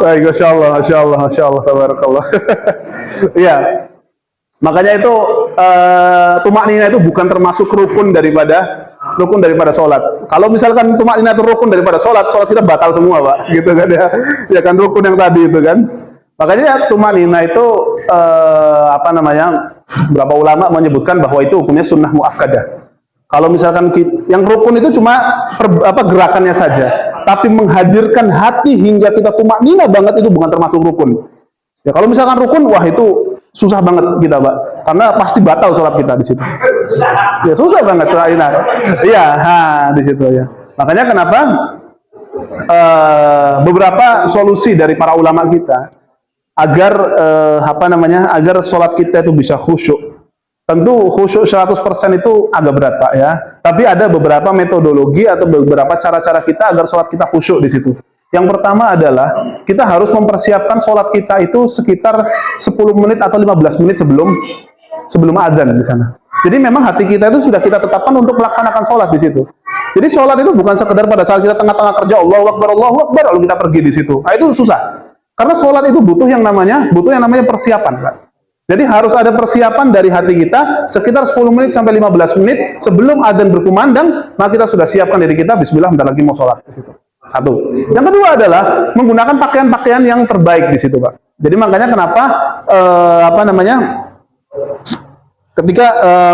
Baik, Masya Allah, tabarakallah. Iya. Makanya itu tumakninah itu bukan termasuk rukun daripada sholat. Kalau misalkan tumakninah itu rukun daripada sholat kita batal semua, Pak. Gitu kan ya. Ya kan rukun yang tadi itu kan. Makanya tumakninah itu beberapa ulama menyebutkan bahwa itu hukumnya sunnah muakkadah. Kalau misalkan yang rukun itu cuma gerakannya saja, tapi menghadirkan hati hingga kita tumakninah banget itu bukan termasuk rukun. Ya kalau misalkan rukun, wah itu susah banget kita, Pak. Karena pasti batal sholat kita di situ. Ya susah banget tumakninah. Iya, di situ ya. Makanya kenapa beberapa solusi dari para ulama kita agar agar sholat kita itu bisa khusyuk. Tentu khusyuk 100% itu agak berat Pak ya. Tapi ada beberapa metodologi atau beberapa cara-cara kita agar sholat kita khusyuk di situ. Yang pertama adalah kita harus mempersiapkan sholat kita itu sekitar 10 menit atau 15 menit sebelum adzan di sana. Jadi memang hati kita itu sudah kita tetapkan untuk melaksanakan sholat di situ. Jadi sholat itu bukan sekedar pada saat kita tengah-tengah kerja Allahu Akbar lalu kita pergi di situ. Nah, itu susah. Karena sholat itu butuh yang namanya persiapan Pak. Jadi harus ada persiapan dari hati kita sekitar 10 menit sampai 15 menit sebelum adzan berkumandang, maka kita sudah siapkan diri kita, bismillah bentar lagi mau sholat di situ. Satu. Yang kedua adalah menggunakan pakaian-pakaian yang terbaik di situ, Pak. Jadi makanya kenapa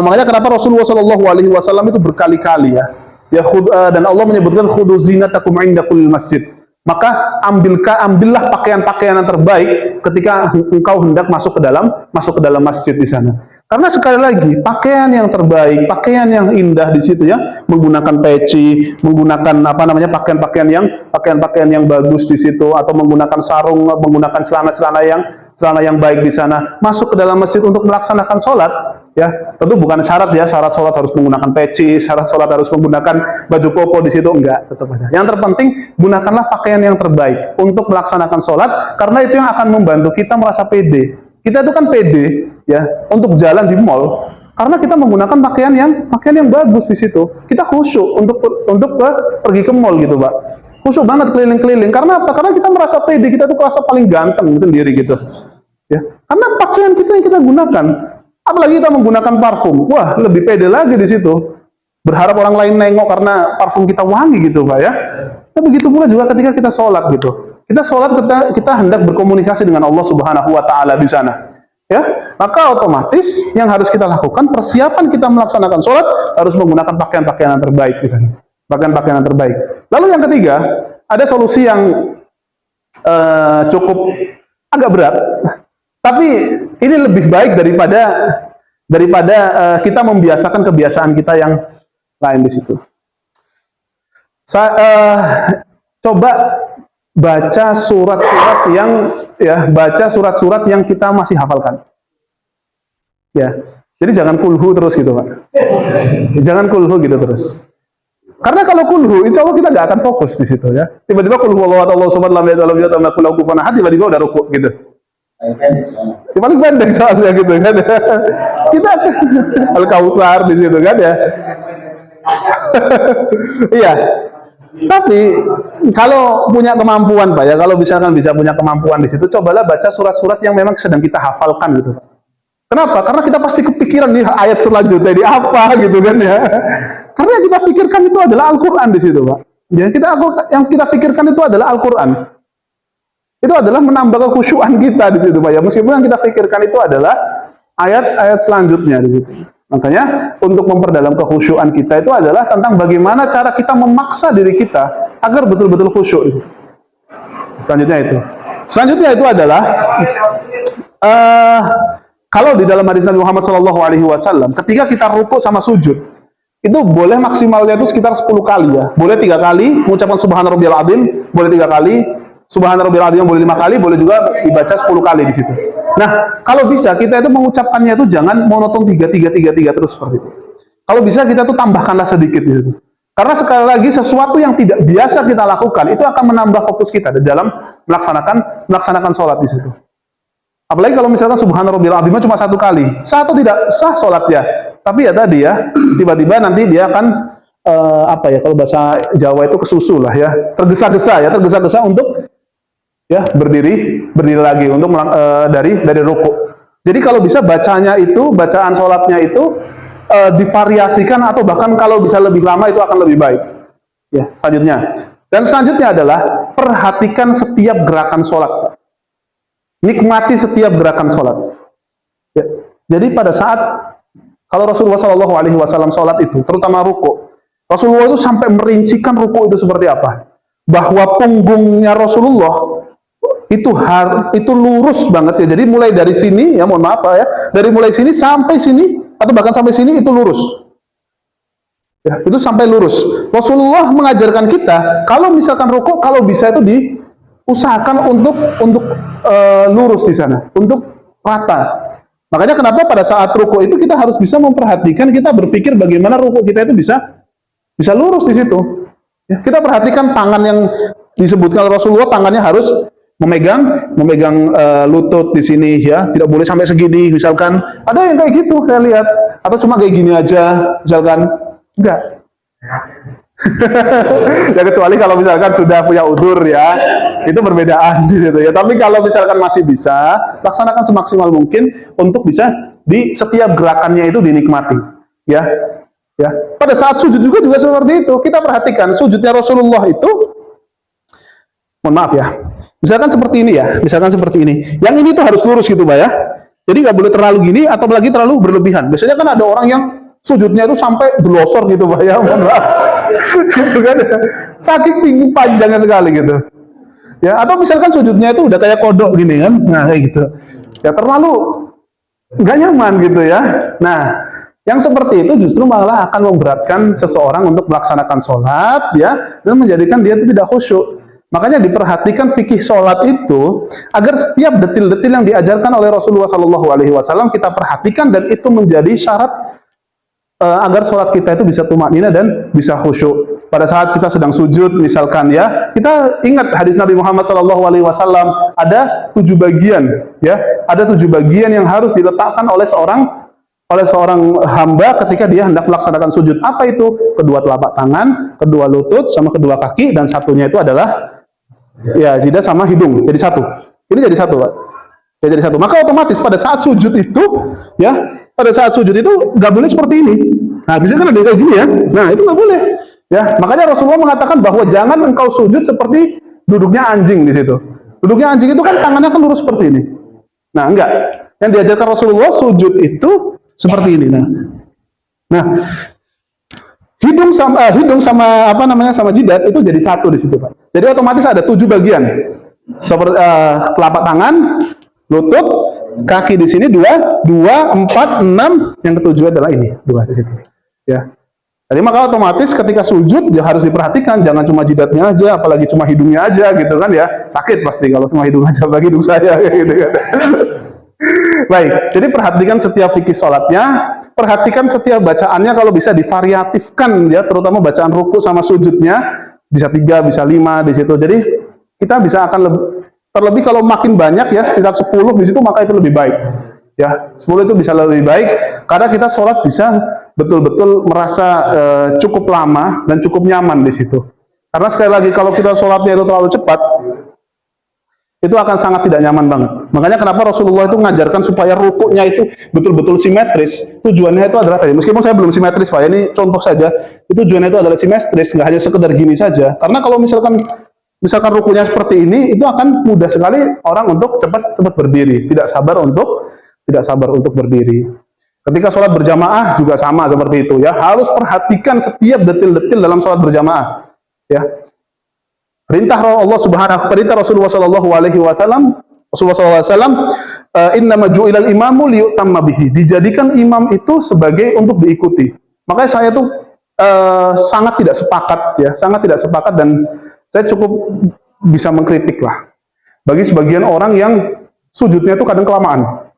makanya kenapa Rasulullah SAW itu berkali-kali dan Allah menyebutkan khudu zinatakum inda kullil masjid. Maka ambillah pakaian-pakaian yang terbaik ketika engkau hendak masuk ke dalam masjid di sana. Karena sekali lagi pakaian yang terbaik, pakaian yang indah di situ ya, menggunakan peci, menggunakan pakaian-pakaian yang bagus di situ, atau menggunakan sarung, menggunakan celana yang baik di sana, masuk ke dalam masjid untuk melaksanakan sholat. Ya, tentu bukan syarat sholat harus menggunakan peci, syarat sholat harus menggunakan baju koko di situ, enggak, tetap aja. Yang terpenting gunakanlah pakaian yang terbaik untuk melaksanakan sholat, karena itu yang akan membantu kita merasa pede. Kita itu kan pede ya untuk jalan di mall, karena kita menggunakan pakaian yang bagus di situ. Kita khusyuk untuk pergi ke mall gitu, Pak. Khusyuk banget keliling-keliling. Karena apa? Karena kita merasa pede, kita tuh merasa paling ganteng sendiri gitu. Ya, karena pakaian kita yang kita gunakan. Apalagi kita menggunakan parfum, wah lebih pede lagi di situ. Berharap orang lain nengok karena parfum kita wangi gitu, Pak ya. Nah, begitu pula juga ketika kita sholat gitu. Kita sholat, kita hendak berkomunikasi dengan Allah Subhanahu Wa Taala di sana. Ya, maka otomatis yang harus kita lakukan, persiapan kita melaksanakan sholat harus menggunakan pakaian-pakaian yang terbaik di sana. Pakaian-pakaian yang terbaik. Lalu yang ketiga, ada solusi yang cukup agak berat. Tapi ini lebih baik daripada kita membiasakan kebiasaan kita yang lain di situ. Coba baca surat-surat yang kita masih hafalkan. Ya, jadi jangan kulhu terus gitu, Pak. Jangan kulhu gitu terus. Karena kalau kulhu, insya Allah kita nggak akan fokus di situ ya. Tiba-tiba kulhu Allah subhanahu wa ta'ala tiba-tiba udah rukuk gitu. Paling pendek soalnya gitu kan. Kita Al-Kautsar di situ kan ya. Iya. Tapi kalau punya kemampuan Pak ya, kalau misalkan bisa punya kemampuan di situ, cobalah baca surat-surat yang memang sedang kita hafalkan gitu. Kenapa? Karena kita pasti kepikiran nih ayat selanjutnya di apa gitu kan ya. Karena yang kita pikirkan itu adalah Al-Qur'an di situ, Pak. Yang kita pikirkan itu adalah Al-Qur'an. Itu adalah menambah kekhusyuan kita di situ, Pak ya. Meskipun yang kita pikirkan itu adalah ayat-ayat selanjutnya di situ. Makanya untuk memperdalam kekhusyuan kita itu adalah tentang bagaimana cara kita memaksa diri kita agar betul-betul khusyuk itu. Selanjutnya itu adalah kalau di dalam hadis Nabi Muhammad SAW, ketika kita rukuk sama sujud, itu boleh maksimalnya itu sekitar 10 kali ya. Boleh 3 kali mengucapkan Subhana Rabbiyal Azim, boleh 3 kali. Subhana Rabbiyal Azim boleh 5 kali, boleh juga dibaca 10 kali di situ. Nah, kalau bisa kita itu mengucapkannya itu jangan monoton 3 terus seperti itu. Kalau bisa kita tuh tambahkanlah sedikit di situ. Karena sekali lagi sesuatu yang tidak biasa kita lakukan itu akan menambah fokus kita dalam melaksanakan sholat di situ. Apalagi kalau misalkan Subhana Rabbiyal Azim cuma 1 kali, satu tidak sah sholatnya. Tapi ya tadi ya, tiba-tiba nanti dia akan kalau bahasa Jawa itu kesusu lah ya, tergesa-gesa untuk ya berdiri lagi untuk dari rukuk. Jadi kalau bisa bacaan sholatnya itu divariasikan atau bahkan kalau bisa lebih lama itu akan lebih baik. Ya, selanjutnya. Dan selanjutnya adalah perhatikan setiap gerakan sholat. Nikmati setiap gerakan sholat. Ya. Jadi pada saat kalau Rasulullah SAW sholat itu, terutama rukuk, Rasulullah itu sampai merincikan rukuk itu seperti apa. Bahwa punggungnya Rasulullah itu lurus banget ya. Jadi mulai dari sini ya, mohon maaf ya, dari mulai sini sampai sini atau bahkan sampai sini itu lurus. Ya, itu sampai lurus. Rasulullah mengajarkan kita kalau misalkan rukuk, kalau bisa itu diusahakan untuk lurus di sana, untuk rata. Makanya kenapa pada saat rukuk itu kita harus bisa memperhatikan, kita berpikir bagaimana rukuk kita itu bisa lurus di situ. Ya, kita perhatikan tangan yang disebutkan Rasulullah, tangannya harus memegang lutut di sini ya, tidak boleh sampai segini misalkan. Ada yang kayak gitu saya lihat, atau cuma kayak gini aja misalkan. Enggak. Ya kecuali kalau misalkan sudah punya udzur ya, itu perbedaan di situ ya. Tapi kalau misalkan masih bisa, laksanakan semaksimal mungkin untuk bisa di setiap gerakannya itu dinikmati. Ya. Ya. Pada saat sujud juga seperti itu. Kita perhatikan sujudnya Rasulullah itu, mohon maaf ya. Misalkan seperti ini ya, misalkan seperti ini. Yang ini tuh harus lurus gitu, Pak ya. Jadi nggak boleh terlalu gini atau lagi terlalu berlebihan. Biasanya kan ada orang yang sujudnya itu sampai gelosor gitu, Pak ya. Mohon maaf. Gitu kan. Saking tinggi panjangnya sekali gitu. Ya, atau misalkan sujudnya itu udah kayak kodok gini kan. Nah, kayak gitu. Ya terlalu nggak nyaman gitu ya. Nah, yang seperti itu justru malah akan memberatkan seseorang untuk melaksanakan sholat ya, dan menjadikan dia itu tidak khusyuk. Makanya diperhatikan fikih sholat itu agar setiap detil-detil yang diajarkan oleh Rasulullah SAW kita perhatikan, dan itu menjadi syarat agar sholat kita itu bisa tumaknina dan bisa khusyuk. Pada saat kita sedang sujud misalkan ya, kita ingat hadis Nabi Muhammad SAW, ada 7 bagian ya, ada 7 bagian yang harus diletakkan oleh seorang hamba ketika dia hendak melaksanakan sujud. Apa itu? Kedua telapak tangan, kedua lutut, sama kedua kaki, dan satunya itu adalah ya jidat sama hidung. Jadi satu. Ini jadi satu, Pak. Ya, jadi satu. Maka otomatis pada saat sujud itu, ya, pada saat sujud itu nggak boleh seperti ini. Nah, bisa kan ada kayak gini ya. Nah, itu nggak boleh. Ya, makanya Rasulullah mengatakan bahwa jangan engkau sujud seperti duduknya anjing di situ. Duduknya anjing itu kan tangannya kan lurus seperti ini. Nah, enggak. Yang diajarkan Rasulullah sujud itu seperti ini. Nah, hidung sama apa namanya sama jidat itu jadi satu di situ, Pak. Jadi otomatis ada 7 bagian. Seperti telapak tangan, lutut, kaki di sini 2, 4, 6, yang ketujuh adalah ini 2 di situ. Ya. Jadi maka otomatis ketika sujud ya harus diperhatikan, jangan cuma jidatnya aja, apalagi cuma hidungnya aja gitu kan ya. Sakit pasti kalau cuma hidung aja, bagi hidung saya gitu kan. Baik, jadi perhatikan setiap fikih sholatnya, perhatikan setiap bacaannya, kalau bisa divariatifkan ya, terutama bacaan ruku sama sujudnya, bisa 3, bisa 5 di situ. Jadi kita bisa akan terlebih kalau makin banyak ya, sekitar 10 di situ, maka itu lebih baik. Ya, 10 itu bisa lebih baik karena kita sholat bisa betul-betul merasa cukup lama dan cukup nyaman di situ. Karena sekali lagi kalau kita sholatnya itu terlalu cepat, itu akan sangat tidak nyaman banget. Makanya kenapa Rasulullah itu mengajarkan supaya rukuknya itu betul-betul simetris. Tujuannya itu adalah tadi, meskipun saya belum simetris, Pak, ini contoh saja. Itu tujuannya itu adalah simetris, nggak hanya sekedar gini saja. Karena kalau misalkan rukuknya seperti ini, itu akan mudah sekali orang untuk cepat berdiri, tidak sabar untuk berdiri. Ketika sholat berjamaah juga sama seperti itu ya. Harus perhatikan setiap detil-detil dalam sholat berjamaah. Ya. Perintah Rasulullah Shallallahu Alaihi Wasallam, Innama ju'ilal imamu liyutamma bihi. Dijadikan imam itu sebagai untuk diikuti. Makanya saya tuh sangat tidak sepakat dan saya cukup bisa mengkritik lah bagi sebagian orang yang sujudnya itu kadang kelamaan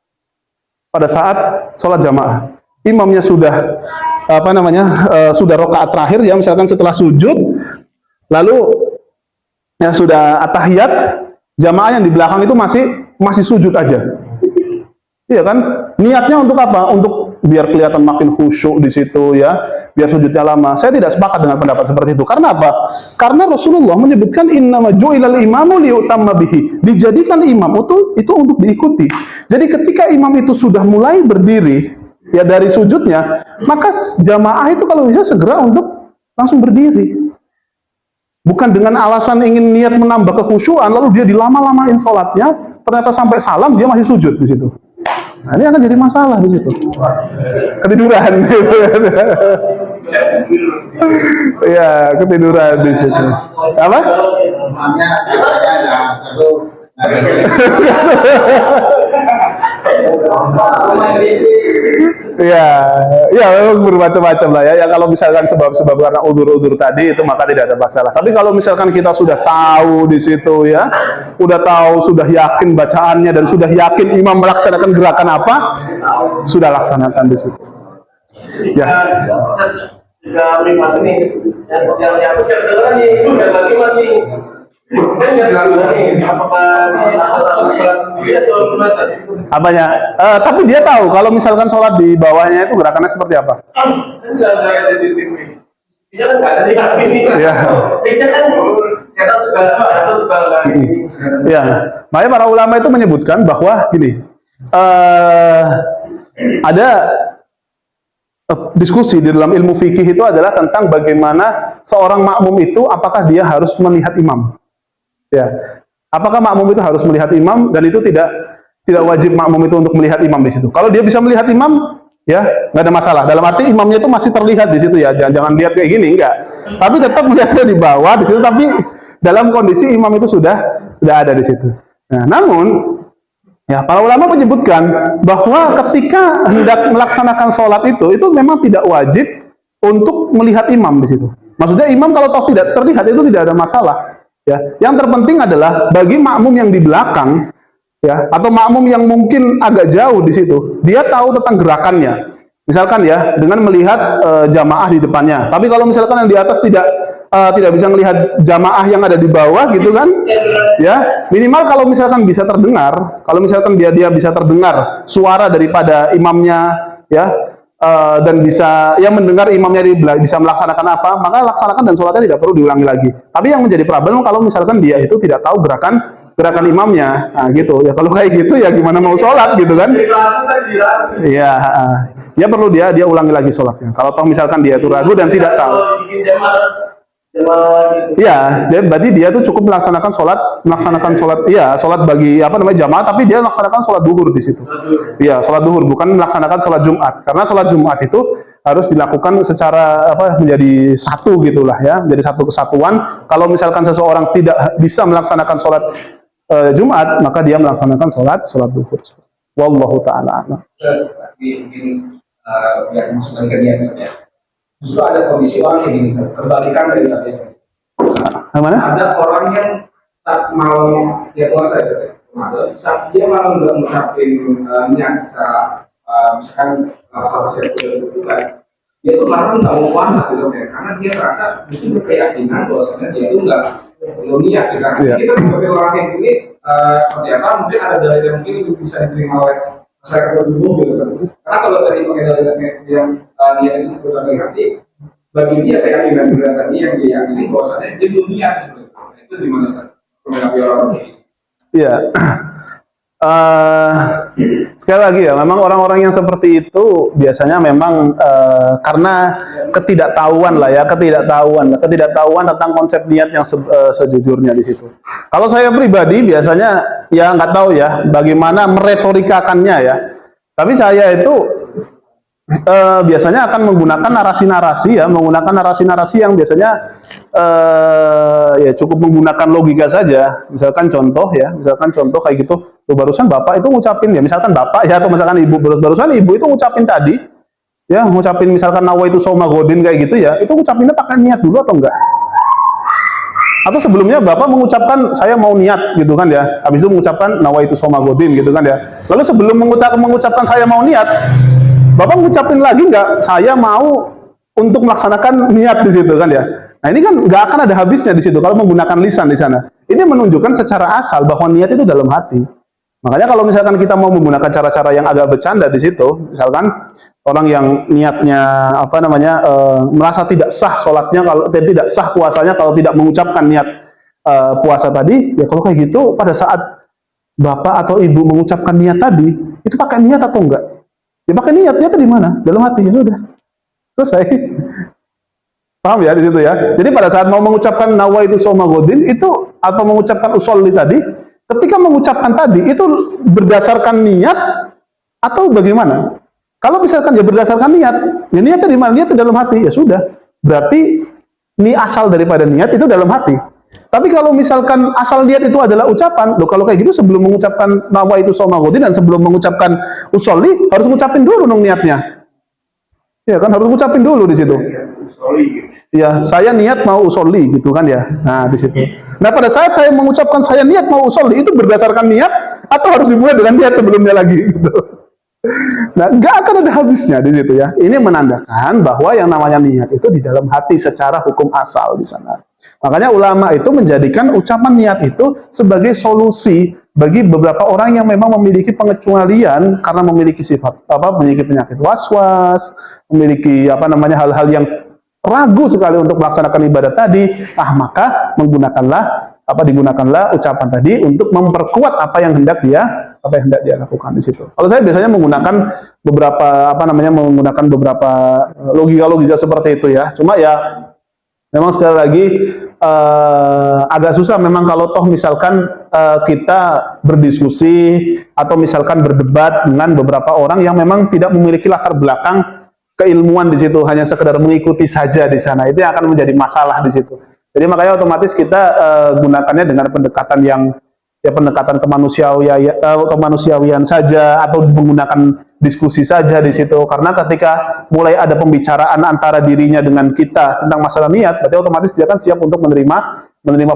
pada saat sholat jamaah. Imamnya sudah sudah rakaat terakhir ya, misalkan setelah sujud, lalu ya sudah at-tahiyat, jamaah yang di belakang itu masih sujud aja. Iya kan? Niatnya untuk apa? Untuk biar kelihatan makin khusyuk di situ ya, biar sujudnya lama. Saya tidak sepakat dengan pendapat seperti itu. Karena apa? Karena Rasulullah menyebutkan innama ju'ilal imamu liyutamma bihi. Dijadikan imam itu untuk diikuti. Jadi ketika imam itu sudah mulai berdiri ya dari sujudnya, maka jamaah itu kalau bisa segera untuk langsung berdiri. Bukan dengan alasan ingin niat menambah kekhusyuan, lalu dia dilama-lamain sholatnya, ternyata sampai salam dia masih sujud di situ. Nah, ini akan jadi masalah di situ. Ketiduran. Iya, ketiduran di situ. Apa? Ya memang bermacam-macam lah ya. Ya kalau misalkan sebab-sebab karena udur-udur tadi itu maka tidak ada masalah. Tapi kalau misalkan kita sudah tahu di situ ya, sudah tahu, sudah yakin bacaannya dan sudah yakin imam melaksanakan gerakan apa, sudah laksanakan di situ. Ya. Juga privat ini, yang aku siap dengar nih, itu udah bagaimana nih? Kan nggak dengar nih, apakah satu sholat sendiri atau gimana? Apanya? Tapi dia tahu kalau misalkan sholat di bawahnya itu gerakannya seperti apa. Kan nggak ada CCTV. Dia kan nggak ada di kaki ini. Iya. Dia kan kita suka lagi. Ya, makanya para ulama itu menyebutkan bahwa gini, ada diskusi di dalam ilmu fikih itu adalah tentang bagaimana seorang makmum itu apakah dia harus melihat imam. Ya, apakah makmum itu harus melihat imam dan itu tidak wajib makmum itu untuk melihat imam di situ. Kalau dia bisa melihat imam, ya nggak ada masalah. Dalam arti imamnya itu masih terlihat di situ ya, jangan lihat kayak gini, enggak. Tapi tetap melihatnya di bawah di situ. Tapi dalam kondisi imam itu sudah ada di situ. Nah, namun ya para ulama menyebutkan bahwa ketika hendak melaksanakan sholat itu memang tidak wajib untuk melihat imam di situ. Maksudnya imam kalau toh tidak terlihat itu tidak ada masalah. Ya, yang terpenting adalah bagi makmum yang di belakang, ya, atau makmum yang mungkin agak jauh di situ, dia tahu tentang gerakannya. Misalkan ya, dengan melihat jamaah di depannya. Tapi kalau misalkan yang di atas tidak bisa melihat jamaah yang ada di bawah, gitu kan? Ya, minimal kalau misalkan bisa terdengar, kalau misalkan dia bisa terdengar suara daripada imamnya, ya. Dan bisa mendengar imamnya bisa melaksanakan apa, maka laksanakan dan sholatnya tidak perlu diulangi lagi. Tapi yang menjadi problem kalau misalkan dia itu tidak tahu gerakan imamnya, nah gitu ya. Kalau kayak gitu ya gimana mau sholat gitu kan? Iya, ya perlu dia ulangi lagi sholatnya. Kalau toh misalkan dia itu ragu dan tidak tahu. Iya, berarti dia tuh cukup melaksanakan sholat, iya, sholat bagi jamaah, tapi dia melaksanakan sholat duhur di situ. Iya, sholat duhur, bukan melaksanakan sholat Jumat, karena sholat Jumat itu harus dilakukan secara menjadi satu gitulah ya, menjadi satu kesatuan. Kalau misalkan seseorang tidak bisa melaksanakan sholat Jumat, maka dia melaksanakan sholat duhur. Wallahu ta'ala. Yang maksudnya ke dia misalnya. Justru ada kondisi orang yang gini, kebalikan dari tadi. Mana? Ada orang yang saat mau dia puasa, saat dia malah nggak mengucapin niat secara misalkan salah satu kebutuhan, dia tuh malah nggak mau puasa gitu ya, karena dia merasa justru berkeyakinan bahwasanya dia itu nggak belum niat gitu. Kita sebagai orang yang ini seperti apa? Mungkin ada dalil yang mungkin bisa diterima oleh masyarakat umum gitu kan. Karena kalau tadi pakai dalil yang dia itu betul dari hati, bagi dia keyakinan tadi yang dia yakini bahwasanya dia belum niat sebetulnya. Itu gimana sih? Menanggapi orang ini? Iya. Sekali lagi ya, memang orang-orang yang seperti itu biasanya memang karena ketidaktahuan tentang konsep niat yang sejujurnya di situ. Kalau saya pribadi biasanya ya nggak tahu ya bagaimana meretorikakannya ya. Tapi saya itu biasanya akan menggunakan narasi-narasi yang biasanya ya cukup menggunakan logika saja. Misalkan contoh kayak gitu. Tuh, barusan bapak itu ngucapin ya, misalkan bapak ya atau misalkan ibu, barusan ibu itu ngucapin tadi ya, ngucapin misalkan nawaitu shauma godin kayak gitu ya, itu ngucapinnya pakai niat dulu atau enggak? Atau sebelumnya bapak mengucapkan saya mau niat gitu kan ya, habis itu mengucapkan nawaitu shauma godin gitu kan ya. Lalu sebelum mengucapkan saya mau niat, bapak ngucapin lagi enggak saya mau untuk melaksanakan niat di situ kan ya. Nah, ini kan nggak akan ada habisnya di situ kalau menggunakan lisan di sana. Ini menunjukkan secara asal bahwa niat itu dalam hati. Makanya kalau misalkan kita mau menggunakan cara-cara yang agak bercanda di situ, misalkan orang yang niatnya merasa tidak sah sholatnya, kalau tidak sah puasanya kalau tidak mengucapkan niat puasa tadi, ya kalau kayak gitu pada saat bapak atau ibu mengucapkan niat tadi, itu pakai niat atau enggak? Ya pakai niatnya itu di mana? Dalam hati, ya udah selesai. Paham ya di situ ya? Jadi pada saat mau mengucapkan nawaitu shauma godin itu atau mengucapkan usolli tadi, ketika mengucapkan tadi itu berdasarkan niat atau bagaimana? Kalau misalkan ya berdasarkan niat, ya niatnya di mana? Niatnya dalam hati, ya sudah. Berarti ini asal daripada niat itu dalam hati. Tapi kalau misalkan asal niat itu adalah ucapan, loh kalau kayak gitu sebelum mengucapkan nawaitu shauma godin dan sebelum mengucapkan usolli harus mengucapin dulu dong niatnya. Ya kan harus ngucapin dulu di situ. Sorry. Ya, saya niat mau usolli gitu kan ya. Nah, di situ. Nah, pada saat saya mengucapkan saya niat mau usolli itu berdasarkan niat atau harus dimulai dengan niat sebelumnya lagi gitu. Nah, nggak akan ada habisnya di situ ya. Ini menandakan bahwa yang namanya niat itu di dalam hati secara hukum asal di sana. Makanya ulama itu menjadikan ucapan niat itu sebagai solusi bagi beberapa orang yang memang memiliki pengecualian karena memiliki sifat memiliki penyakit was-was, memiliki hal-hal yang ragu sekali untuk melaksanakan ibadah tadi, maka digunakanlah ucapan tadi untuk memperkuat apa yang hendak dia lakukan di situ. Kalau saya biasanya menggunakan beberapa logika-logika seperti itu ya. Cuma ya memang sekali lagi agak susah memang kalau toh misalkan kita berdiskusi atau misalkan berdebat dengan beberapa orang yang memang tidak memiliki latar belakang keilmuan di situ, hanya sekedar mengikuti saja di sana. Itu yang akan menjadi masalah di situ. Jadi makanya otomatis kita gunakannya dengan pendekatan yang pendekatan kemanusiawian saja atau menggunakan diskusi saja di situ. Karena ketika mulai ada pembicaraan antara dirinya dengan kita tentang masalah niat, berarti otomatis dia akan siap untuk menerima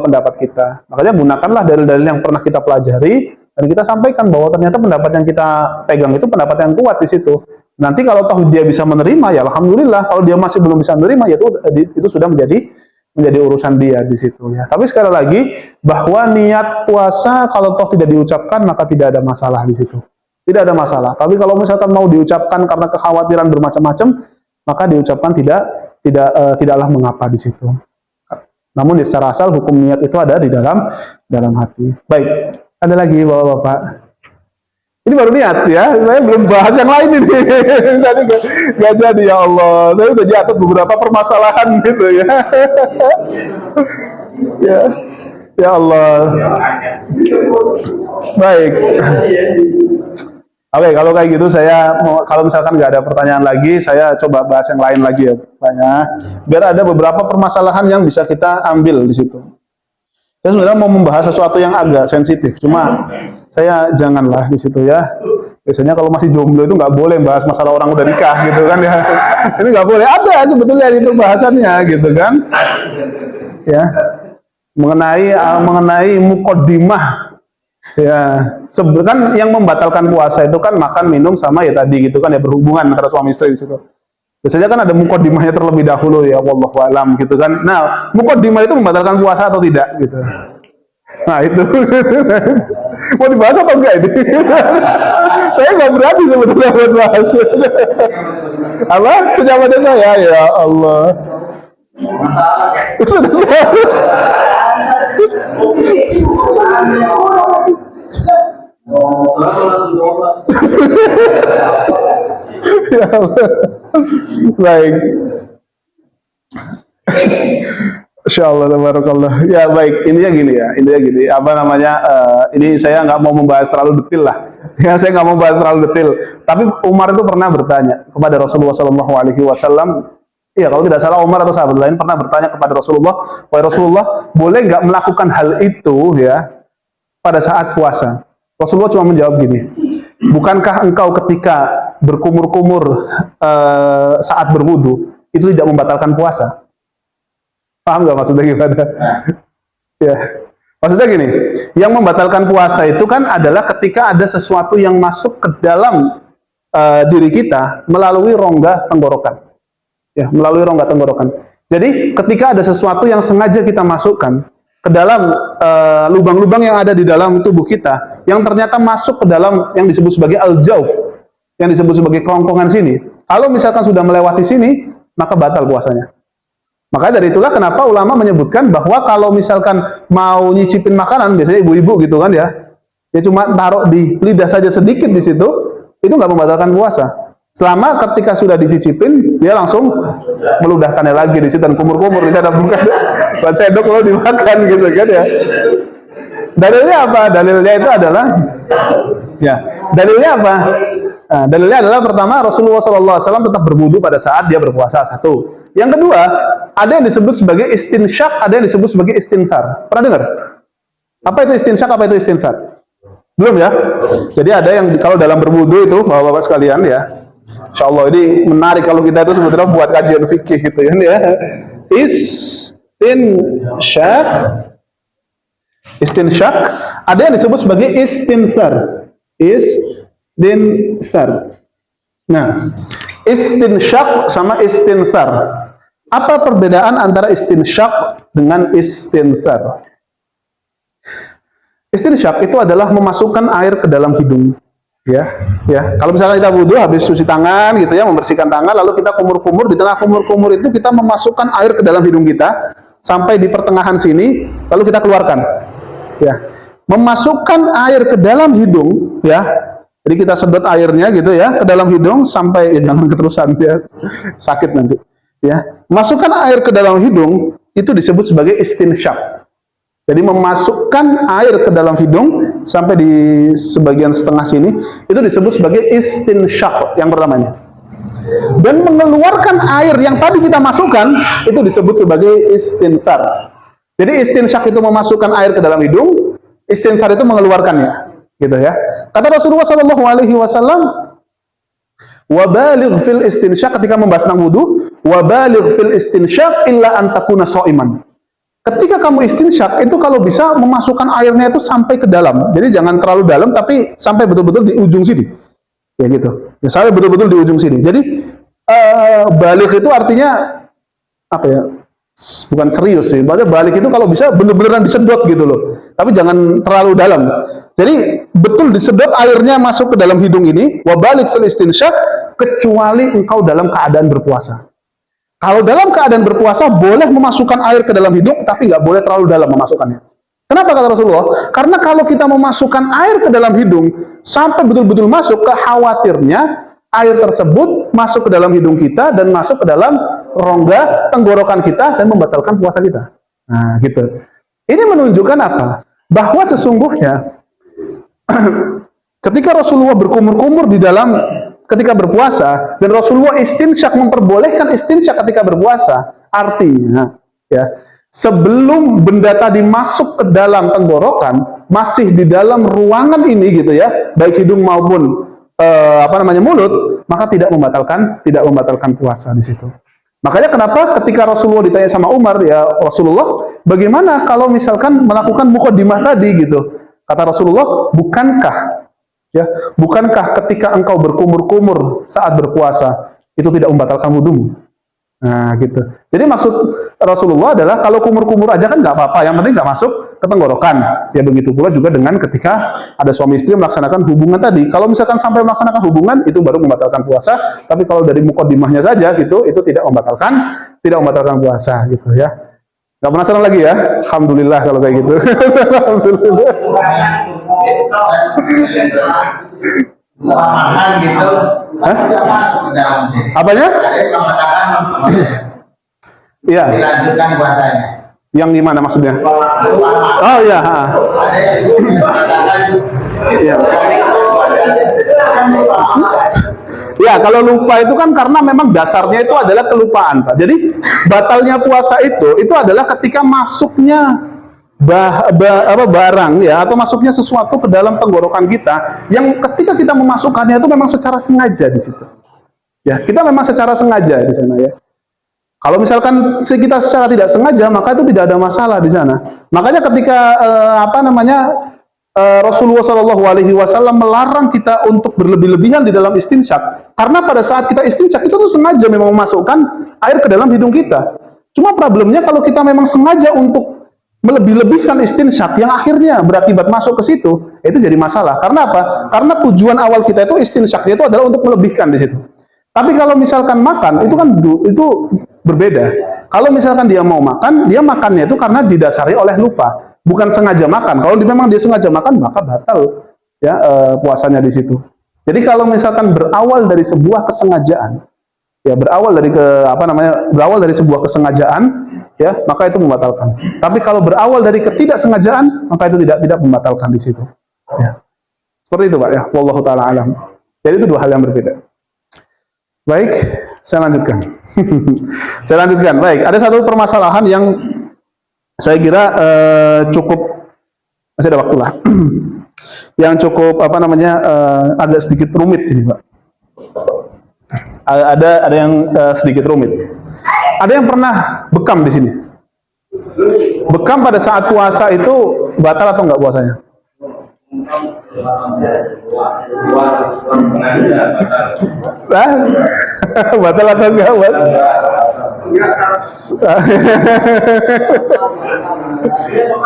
pendapat kita. Makanya gunakanlah dalil-dalil yang pernah kita pelajari dan kita sampaikan bahwa ternyata pendapat yang kita pegang itu pendapat yang kuat di situ. Nanti kalau toh dia bisa menerima, ya alhamdulillah. Kalau dia masih belum bisa menerima, ya itu sudah menjadi urusan dia di situ ya. Tapi sekali lagi bahwa niat puasa kalau toh tidak diucapkan maka tidak ada masalah di situ. Tidak ada masalah. Tapi kalau misalkan mau diucapkan karena kekhawatiran bermacam-macam, maka diucapkan tidaklah mengapa di situ. Namun secara asal hukum niat itu ada di dalam hati. Baik, ada lagi Bapak-bapak. Ini baru niat ya, saya belum bahas yang lain ini. Tadi nggak jadi ya Allah. Saya udah jatuh beberapa permasalahan gitu ya. Ya Allah. Baik. Oke, kalau kayak gitu kalau misalkan nggak ada pertanyaan lagi, saya coba bahas yang lain lagi ya, biar ada beberapa permasalahan yang bisa kita ambil di situ. Saya sebenarnya mau membahas sesuatu yang agak sensitif, cuma saya janganlah di situ ya. Biasanya kalau masih jomblo itu nggak boleh bahas masalah orang udah nikah gitu kan ya. Ini nggak boleh, ada sebetulnya itu bahasannya gitu kan. Ya, mengenai muqaddimah. Ya, sebenarnya yang membatalkan puasa itu kan makan, minum sama ya tadi gitu kan ya, berhubungan antara suami istri di situ. Biasanya kan ada muqaddimahnya terlebih dahulu ya, wallahu alam gitu kan. Nah, muqaddimah itu membatalkan puasa atau tidak gitu. Nah, itu. Mau dibahas apa enggak ini? Saya nggak berani sebetulnya buat bahas. Apa? Sejamannya saya, ya Allah. Ya Allah. Baik. Insya Allah, tabarakallah. Ya baik, intinya gini. Ini saya nggak mau membahas terlalu detail lah. Ya, saya nggak mau bahas terlalu detail. Tapi Umar itu pernah bertanya kepada Rasulullah SAW. Iya, kalau tidak salah Umar atau sahabat lain pernah bertanya kepada Rasulullah, wahai Rasulullah, boleh nggak melakukan hal itu ya pada saat puasa? Rasulullah cuma menjawab gini, bukankah engkau ketika berkumur-kumur saat berwudu itu tidak membatalkan puasa? Paham nggak maksudnya gimana? Ya, maksudnya gini, yang membatalkan puasa itu kan adalah ketika ada sesuatu yang masuk ke dalam diri kita melalui rongga tenggorokan. Ya, melalui rongga tenggorokan. Jadi ketika ada sesuatu yang sengaja kita masukkan ke dalam lubang-lubang yang ada di dalam tubuh kita, yang ternyata masuk ke dalam yang disebut sebagai al-jauf, yang disebut sebagai kerongkongan sini. Kalau misalkan sudah melewati sini, maka batal puasanya. Makanya dari itulah kenapa ulama menyebutkan bahwa kalau misalkan mau nyicipin makanan, biasanya ibu-ibu gitu kan ya, cuma taruh di lidah saja sedikit di situ, itu nggak membatalkan puasa. Selama ketika sudah dicicipin, dia langsung meludahkannya lagi di situ dan kumur-kumur di sana, bukan buat sendok lalu dimakan gitu kan ya. Dalilnya apa? Dalilnya itu adalah dalilnya apa? Nah, dalilnya adalah pertama Rasulullah SAW tetap berwudu pada saat dia berpuasa, satu. Yang kedua, ada yang disebut sebagai istinsyak, ada yang disebut sebagai istinthar. Pernah dengar? Apa itu istinsyak, apa itu istinthar? Belum ya? Jadi ada yang kalau dalam berwudu itu, bapak-bapak sekalian ya, Insya Allah ini menarik kalau kita itu sebetulnya buat kajian fikih gitu kan ya. Istinsyak, istinsyak, ada yang disebut sebagai istinsar. Istinsar. Nah, istinsyak sama istinsar. Apa perbedaan antara istinsyak dengan istinsar? Istinsyak itu adalah memasukkan air ke dalam hidung. Ya. Kalau misalnya kita wudhu habis cuci tangan gitu ya, membersihkan tangan, lalu kita kumur-kumur, di tengah kumur-kumur itu kita memasukkan air ke dalam hidung kita sampai di pertengahan sini, lalu kita keluarkan. Ya. Memasukkan air ke dalam hidung, ya. Jadi kita sedot airnya gitu ya ke dalam hidung sampai jangan keterusan ya. Sakit nanti. Ya. Masukkan air ke dalam hidung itu disebut sebagai istinsyak. Jadi memasukkan air ke dalam hidung sampai di sebagian setengah sini itu disebut sebagai istinsyak yang pertamanya. Dan mengeluarkan air yang tadi kita masukkan itu disebut sebagai istinsar. Jadi istinsyak itu memasukkan air ke dalam hidung, istinsar itu mengeluarkannya, gitu ya. Kata Rasulullah SAW, wabaligh fil istinsyak ketika membahas tentang wudu, wabaligh fil istinsyak illa an takuna sha'iman. Ketika kamu istinsyak itu kalau bisa memasukkan airnya itu sampai ke dalam. Jadi jangan terlalu dalam tapi sampai betul-betul di ujung sini. Ya gitu. Ya, sampai betul-betul di ujung sini. Jadi balik itu artinya apa ya? Bukan serius sih. Maksudnya balik itu kalau bisa bener-beneran disedot gitu loh. Tapi jangan terlalu dalam. Jadi betul disedot airnya masuk ke dalam hidung ini, wa balik fil istinsyak, kecuali engkau dalam keadaan berpuasa. Kalau dalam keadaan berpuasa boleh memasukkan air ke dalam hidung, tapi nggak boleh terlalu dalam memasukkannya. Kenapa kata Rasulullah? Karena kalau kita memasukkan air ke dalam hidung sampai betul-betul masuk, khawatirnya air tersebut masuk ke dalam hidung kita dan masuk ke dalam rongga tenggorokan kita dan membatalkan puasa kita. Nah, gitu. Ini menunjukkan apa? Bahwa sesungguhnya ketika Rasulullah berkumur-kumur di dalam ketika berpuasa dan Rasulullah istinsyak memperbolehkan istinsyak ketika berpuasa, artinya ya sebelum benda tadi masuk ke dalam tenggorokan masih di dalam ruangan ini gitu ya, baik hidung maupun mulut, maka tidak membatalkan puasa di situ. Makanya kenapa ketika Rasulullah ditanya sama Umar, ya Rasulullah, bagaimana kalau misalkan melakukan muqaddimah tadi gitu? Kata Rasulullah, bukankah ketika engkau berkumur-kumur saat berpuasa itu tidak membatalkan wudumu? Nah, gitu. Jadi maksud Rasulullah adalah kalau kumur-kumur aja kan nggak apa-apa, yang penting nggak masuk ke tenggorokan. Ya begitu pula juga dengan ketika ada suami istri melaksanakan hubungan tadi. Kalau misalkan sampai melaksanakan hubungan itu baru membatalkan puasa. Tapi kalau dari muqaddimahnya saja gitu, itu tidak membatalkan puasa gitu ya. Nggak penasaran lagi ya? Alhamdulillah kalau kayak gitu. Alhamdulillah. Makan gitu. Hah? Masuk ke dalam sini. Apanya? Ada yang mengatakan Iya. dilanjutkan puasanya. Yang gimana maksudnya? Oh iya. Ada yang mengatakan Iya. Ya, kalau lupa itu kan karena memang dasarnya itu adalah kelupaan, Pak. Jadi batalnya puasa itu adalah ketika masuknya barang ya atau masuknya sesuatu ke dalam tenggorokan kita yang ketika kita memasukkannya itu memang secara sengaja di situ. Ya, kita memang secara sengaja di sana ya. Kalau misalkan kita secara tidak sengaja, maka itu tidak ada masalah di sana. Makanya ketika Rasulullah SAW melarang kita untuk berlebih-lebihan di dalam istinsyak, karena pada saat kita istinsyak itu tuh sengaja memang memasukkan air ke dalam hidung kita. Cuma problemnya kalau kita memang sengaja untuk melebih-lebihkan istinsyak yang akhirnya berakibat masuk ke situ, itu jadi masalah. Karena apa? Karena tujuan awal kita itu istinsyaknya itu adalah untuk melebihkan di situ. Tapi kalau misalkan makan, itu kan itu berbeda. Kalau misalkan dia mau makan, dia makannya itu karena didasari oleh lupa, bukan sengaja makan. Kalau memang dia sengaja makan, maka batal ya puasanya di situ. Jadi kalau misalkan berawal dari sebuah kesengajaan, ya berawal dari sebuah kesengajaan, ya maka itu membatalkan. Tapi kalau berawal dari ketidaksengajaan, maka itu tidak membatalkan di situ. Ya. Seperti itu, Pak ya. Wallahu taala alam. Jadi itu dua hal yang berbeda. Baik, saya lanjutkan. Baik, ada satu permasalahan yang saya kira cukup, masih ada waktu lah, yang cukup agak sedikit rumit ini, Pak. Ada yang sedikit rumit. Ada yang pernah bekam di sini? Bekam pada saat puasa itu batal atau enggak puasanya? Batal atau enggak?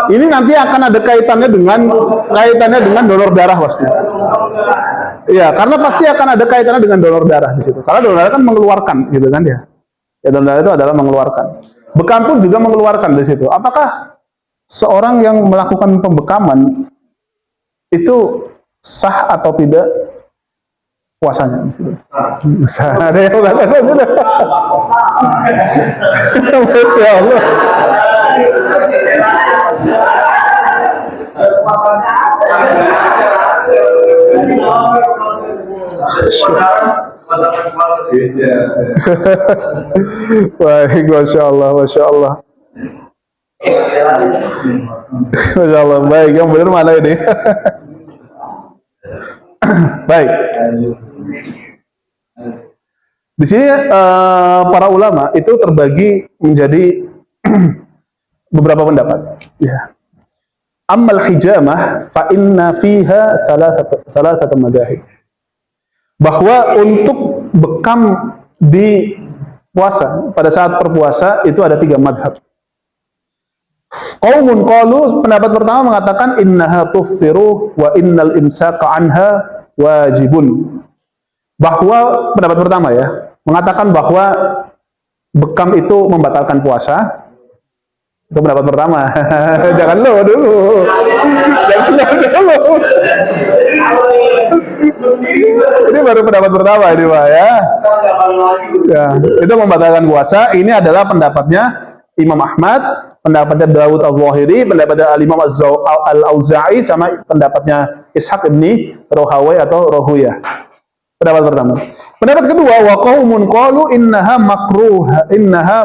Ini nanti akan ada kaitannya dengan donor darah pasti. Iya, karena pasti akan ada kaitannya dengan donor darah di situ. Karena donor darah kan mengeluarkan, gitu kan dia. Ya, donor darah itu adalah mengeluarkan. Bekam pun juga mengeluarkan di situ. Apakah seorang yang melakukan pembekaman itu sah atau tidak puasanya di situ? Ada yang mengatakan sudah. Masya Allah. Baik, Masya Allah, Masya Allah. Masya Allah, baik, yang benar mana ini? Baik. Di sini para ulama itu terbagi menjadi beberapa pendapat. Ya. Ammal hijamah fa inna fiha thalathatu madahib. Bahwa untuk bekam di puasa pada saat berpuasa itu ada 3 madhab. Qaumun qalu, pendapat pertama mengatakan innaha tuftiru wa innal imsaka anha wajibun. Bahwa pendapat pertama ya, mengatakan bahwa bekam itu membatalkan puasa. Itu pendapat pertama. Jangan lo dulu. Jangan lo dulu. Ini baru pendapat pertama ini Pak ya. Ya, itu membatalkan puasa. Ini adalah pendapatnya Imam Ahmad, pendapatnya Dawud Al-Zahiri, pendapatnya Al-Imam Al-Auza'i, sama pendapatnya Ishaq ibni Rohawai atau Rohuyah. Pendapat pertama. Pendapat kedua, wa qaumun qalu innaha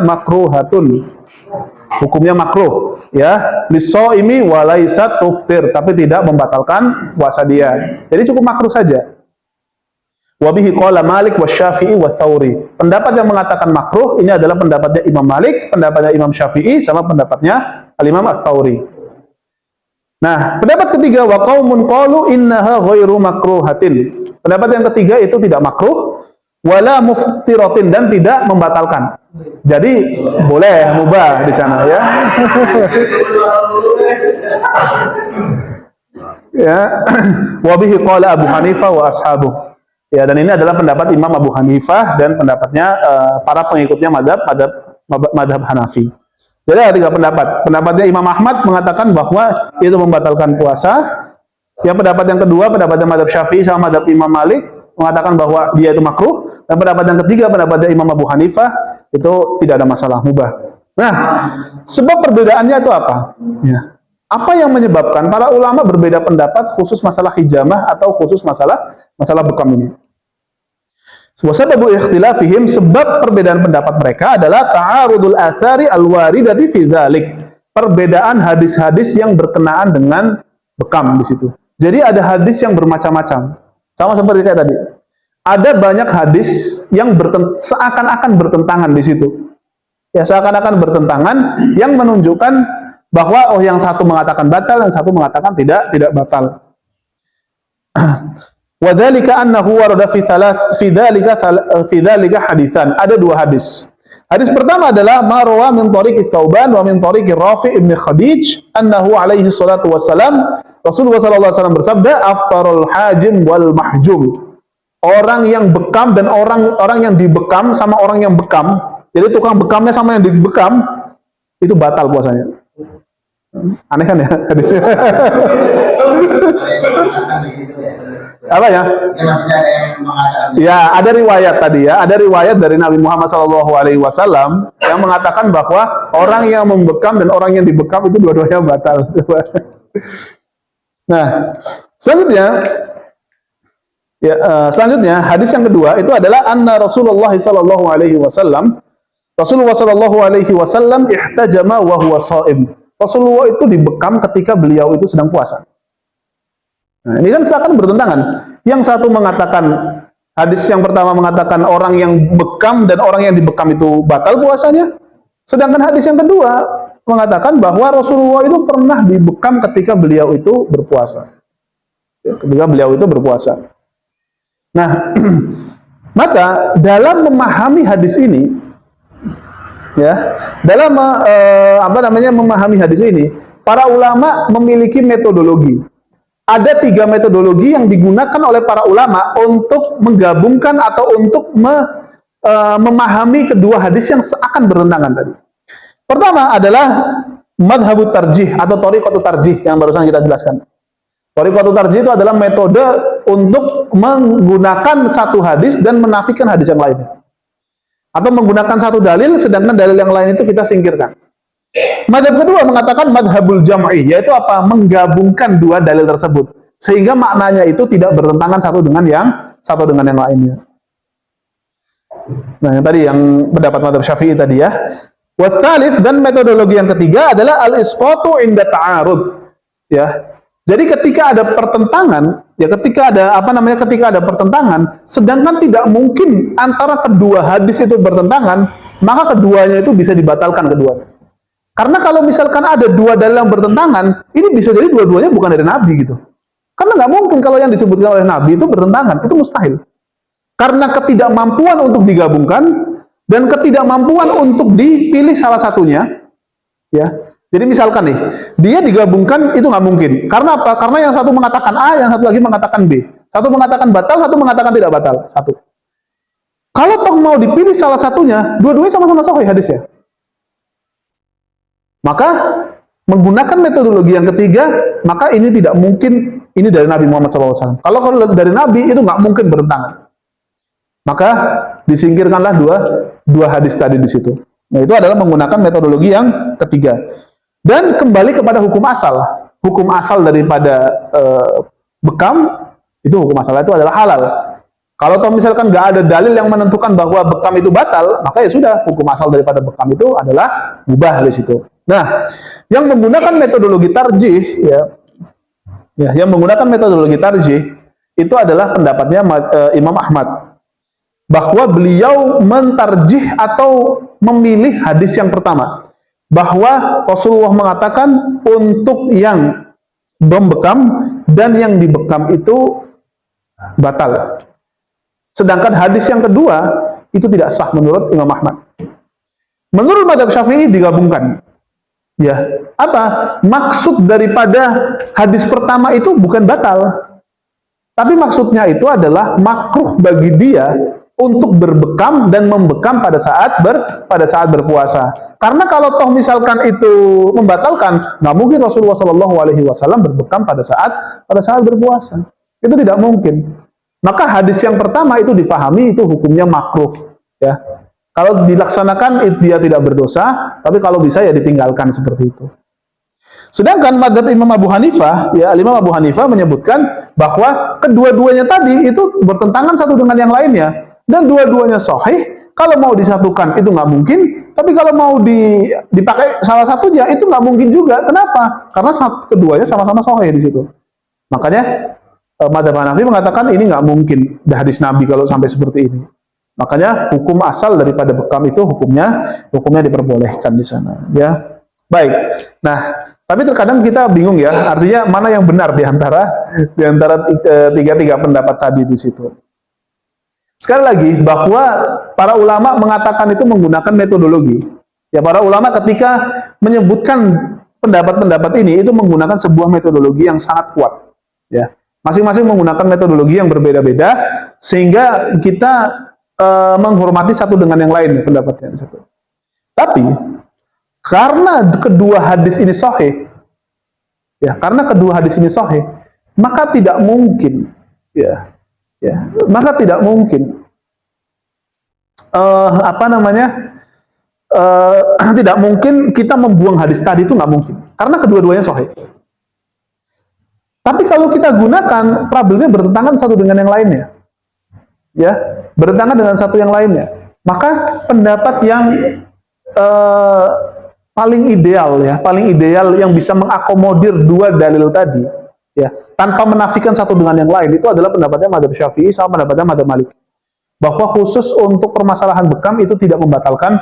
makruhatun. Hukumnya makruh, ya. Lis-shaimi wa laysat tuftir, tapi tidak membatalkan puasa dia. Jadi cukup makruh saja. Wa bihi qala Malik wa Syafi'i wa Tsauri. Pendapat yang mengatakan makruh ini adalah pendapatnya Imam Malik, pendapatnya Imam Syafi'i, sama pendapatnya Al-Imam Ats-Tsauri. Nah, pendapat ketiga, wa qaumun qalu innaha ghairu makruhatin. Pendapat yang ketiga itu tidak makruh, wala muftiratin, dan tidak membatalkan. Jadi boleh mubah di sana ya. Ya. Wa bihi qala Abu Hanifah wa ashabuh. Ya, dan ini adalah pendapat Imam Abu Hanifah dan pendapatnya para pengikutnya madhab Hanafi. Jadi ada 3 pendapat. Pendapatnya Imam Ahmad mengatakan bahwa itu membatalkan puasa. Yang pendapat yang kedua, pendapatnya madhab Syafi'i sama madhab Imam Malik, mengatakan bahwa dia itu makruh. Dan pendapat yang ketiga, pendapatnya Imam Abu Hanifah, itu tidak ada masalah, mubah. Nah, sebab perbedaannya itu apa? Ya. Apa yang menyebabkan para ulama berbeda pendapat khusus masalah hijamah atau khusus masalah bekam ini? Sababu ikhtilafihim, sebab perbedaan pendapat mereka adalah ta'arudul athari al-waridati fi dzalik. Perbedaan hadis-hadis yang berkenaan dengan bekam di situ. Jadi ada hadis yang bermacam-macam. Sama seperti kayak tadi. Ada banyak hadis yang seakan-akan bertentangan di situ. Ya, seakan-akan bertentangan yang menunjukkan bahwa yang satu mengatakan batal, yang satu mengatakan tidak batal. Wadzalika annahu warada fi dzalika haditsan. Ada 2 hadis. Hadis pertama adalah marwa min tariqi Tsauban wa min tariqi Rafi' ibn Khadij annahu alaihi salatu wassalam, Rasulullah sallallahu alaihi wasallam bersabda, aftarul hajim wal mahjum. Orang yang bekam dan orang yang dibekam sama orang yang bekam. Jadi tukang bekamnya sama yang dibekam itu batal puasanya. Aneh kan ya hadisnya? Apa ya? Ya, ada riwayat tadi ya, ada riwayat dari Nabi Muhammad SAW yang mengatakan bahwa orang yang membekam dan orang yang dibekam itu dua-duanya batal. Nah, selanjutnya hadis yang kedua itu adalah anna Rasulullah SAW ihtajama wa huwa shaim. Rasulullah itu dibekam ketika beliau itu sedang puasa. Nah, ini kan seakan bertentangan. Yang satu mengatakan Hadis yang pertama mengatakan orang yang bekam dan orang yang dibekam itu batal puasanya. Sedangkan hadis yang kedua mengatakan bahwa Rasulullah itu pernah dibekam ketika beliau itu berpuasa. Ketika beliau itu berpuasa. Nah, maka dalam memahami hadis ini, ya, dalam memahami hadis ini, para ulama memiliki metodologi. Ada 3 metodologi yang digunakan oleh para ulama untuk menggabungkan atau untuk memahami kedua hadis yang seakan bertentangan tadi. Pertama adalah madhabut tarjih atau thariqatut tarjih yang barusan kita jelaskan. Thariqatut tarjih itu adalah metode untuk menggunakan satu hadis dan menafikan hadis yang lainnya. Atau menggunakan satu dalil sedangkan dalil yang lain itu kita singkirkan. Madhab kedua mengatakan madhabul jam'i, yaitu apa? Menggabungkan dua dalil tersebut sehingga maknanya itu tidak bertentangan satu dengan yang lainnya. Nah, yang tadi yang pendapat madhab Syafi'i tadi ya. Watsalits, dan metodologi yang ketiga adalah al-isqatu inda ta'arud. Ya. Jadi ketika ada pertentangan, ya ketika ada pertentangan, sedangkan tidak mungkin antara kedua hadis itu bertentangan, maka keduanya itu bisa dibatalkan keduanya. Karena kalau misalkan ada dua dalil yang bertentangan, ini bisa jadi dua-duanya bukan dari Nabi gitu. Karena nggak mungkin kalau yang disebutkan oleh Nabi itu bertentangan, itu mustahil. Karena ketidakmampuan untuk digabungkan dan ketidakmampuan untuk dipilih salah satunya, ya. Jadi misalkan nih, dia digabungkan itu nggak mungkin. Karena apa? Karena yang satu mengatakan A, yang satu lagi mengatakan B. Satu mengatakan batal, satu mengatakan tidak batal. Satu. Kalau toh mau dipilih salah satunya, dua-duanya sama-sama sahih hadisnya. Maka menggunakan metodologi yang ketiga, maka ini tidak mungkin ini dari Nabi Muhammad SAW. Kalau dari Nabi itu nggak mungkin bertentangan. Maka disingkirkanlah dua hadis tadi di situ. Nah, itu adalah menggunakan metodologi yang ketiga. Dan kembali kepada hukum asal. Hukum asal daripada bekam, itu hukum asalnya itu adalah halal. Kalau misalkan nggak ada dalil yang menentukan bahwa bekam itu batal, maka ya sudah, hukum asal daripada bekam itu adalah mubah di situ. Nah, yang menggunakan metodologi tarjih, yang menggunakan metodologi tarjih itu adalah pendapatnya Imam Ahmad, bahwa beliau mentarjih atau memilih hadis yang pertama, bahwa Rasulullah mengatakan untuk yang membekam dan yang dibekam itu batal. Sedangkan hadis yang kedua itu tidak sah menurut Imam Ahmad. Menurut mazhab Syafi'i digabungkan. Ya, apa? Maksud daripada hadis pertama itu bukan batal. Tapi maksudnya itu adalah makruh bagi dia untuk berbekam dan membekam pada saat berpuasa. Karena kalau toh misalkan itu membatalkan, nggak mungkin Rasulullah SAW berbekam pada saat berpuasa. Itu tidak mungkin. Maka hadis yang pertama itu difahami itu hukumnya makruh, ya. Kalau dilaksanakan dia tidak berdosa, tapi kalau bisa ya ditinggalkan seperti itu. Sedangkan mazhab Imam Abu Hanifah, ya, Imam Abu Hanifah menyebutkan bahwa kedua-duanya tadi itu bertentangan satu dengan yang lainnya dan dua-duanya sahih. Kalau mau disatukan itu nggak mungkin, tapi kalau mau dipakai salah satunya itu nggak mungkin juga. Kenapa? Karena keduanya sama-sama sahih di situ. Makanya mazhab Hanafi mengatakan ini nggak mungkin hadis Nabi kalau sampai seperti ini. Makanya hukum asal daripada bekam itu hukumnya diperbolehkan di sana, ya. Baik. Nah, tapi terkadang kita bingung ya, artinya mana yang benar di antara tiga pendapat tadi di situ. Sekali lagi bahwa para ulama mengatakan itu menggunakan metodologi. Ya, para ulama ketika menyebutkan pendapat-pendapat ini itu menggunakan sebuah metodologi yang sangat kuat, ya. Masing-masing menggunakan metodologi yang berbeda-beda sehingga kita menghormati satu dengan yang lain pendapatnya satu. Tapi karena kedua hadis ini sahih, maka tidak mungkin, maka tidak mungkin tidak mungkin kita membuang hadis tadi, itu nggak mungkin karena kedua-duanya sahih. Tapi kalau kita gunakan, problemnya bertentangan satu dengan yang lainnya. Ya, bertentangan dengan satu yang lainnya. Maka pendapat yang paling ideal yang bisa mengakomodir dua dalil tadi, ya, tanpa menafikan satu dengan yang lain, itu adalah pendapatnya mazhab Syafi'i sama pendapatnya mazhab Malik. bahwa khusus untuk permasalahan bekam itu tidak membatalkan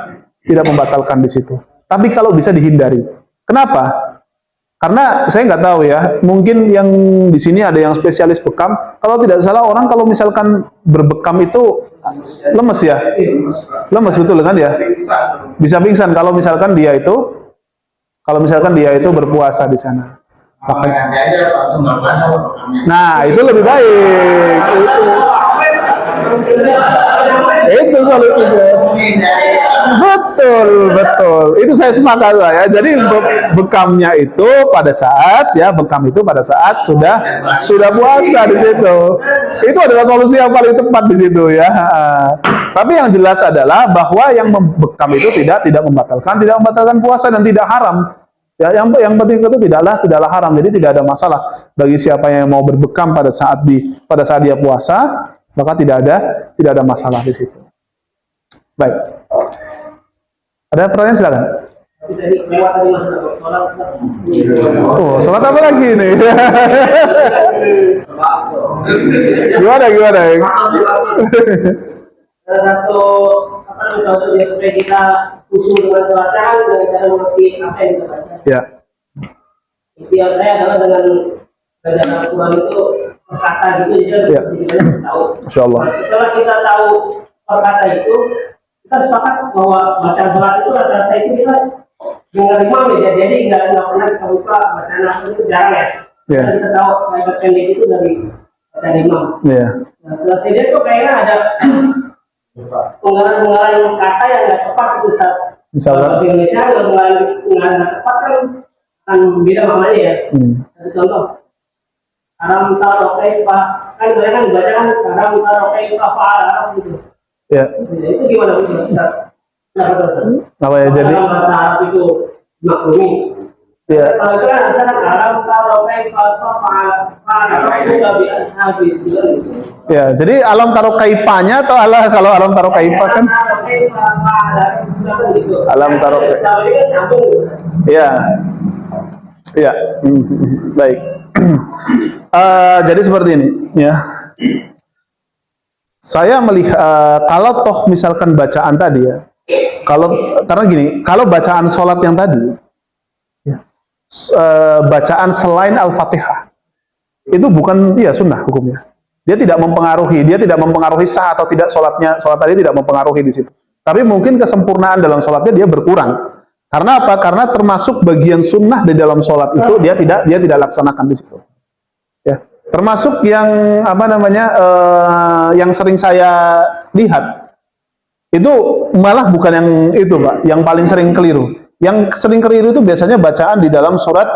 di situ. Tapi kalau bisa dihindari. Kenapa? Karena saya nggak tahu ya, mungkin yang di sini ada yang spesialis bekam. Kalau tidak salah orang kalau misalkan berbekam itu lemes ya, lemes betul kan ya, bisa pingsan kalau misalkan dia itu berpuasa di sana. Nanti aja waktu nggak puasa, Nah itu lebih baik. Itu solusinya. Betul. Itu saya sepakat lah ya. Jadi bekamnya itu pada saat sudah puasa di situ. Itu adalah solusi yang paling tepat di situ ya. Tapi yang jelas adalah bahwa yang membekam itu tidak membatalkan puasa dan tidak haram. Ya, yang penting itu tidaklah haram. Jadi tidak ada masalah bagi siapa yang mau berbekam pada saat dia puasa, maka tidak ada masalah di situ. Baik. Ada pertanyaan silakan. Oh, sholat apa lagi nih? Gimana? Satu contoh ya supaya kita usul dengan bacaan dengan cara mengerti apa yang kita baca. Ya. Ikhtiar saya adalah dengan bacaan Al-Quran itu perkata gitu, jadi Ya. kita tahu. Insya Allah. Setelah kita tahu perkata itu, kita sepakat bahwa bacaan sholat itu rata-rata itu kita dengar imam ya, jadi nggak pernah kita buka bacaan Al-Quran itu jarang ya. Ya. Kita tahu kayak pendek itu dari bacaan imam. Ya. Nah, setelah saya itu kayaknya ada penggalan kata yang nggak tepat itu Ustaz. Misalkan? Bahasa Indonesia penggalan nggak tepat kan beda maknanya ya. Satu contoh, haram tarokai pak, kan saya kan dibaca kan haram tarokai pak gitu. Ya. Itu gimana Ustaz? Apa ya jadi? Dalam bahasa Arab itu makrumi. Ya. Kalau itu kan ada haram tarokai pak itu nggak biasa gitu. Ya, jadi alam taruh kaipanya atau kalau alam taruh kaipa kan? Alam taruh ya, ya, baik. Jadi seperti ini, ya. Saya melihat kalau toh misalkan bacaan tadi ya, karena gini, kalau bacaan sholat yang tadi, ya, bacaan selain Al-Fatihah itu bukan sunnah hukumnya. Dia tidak mempengaruhi sah atau tidak sholat tadi tidak mempengaruhi di situ. Tapi mungkin kesempurnaan dalam sholatnya dia berkurang. Karena apa? Karena termasuk bagian sunnah di dalam sholat itu dia tidak laksanakan di situ. Ya, termasuk yang yang sering saya lihat itu malah bukan yang itu, Pak, yang paling sering keliru. Yang sering keliru itu biasanya bacaan di dalam surat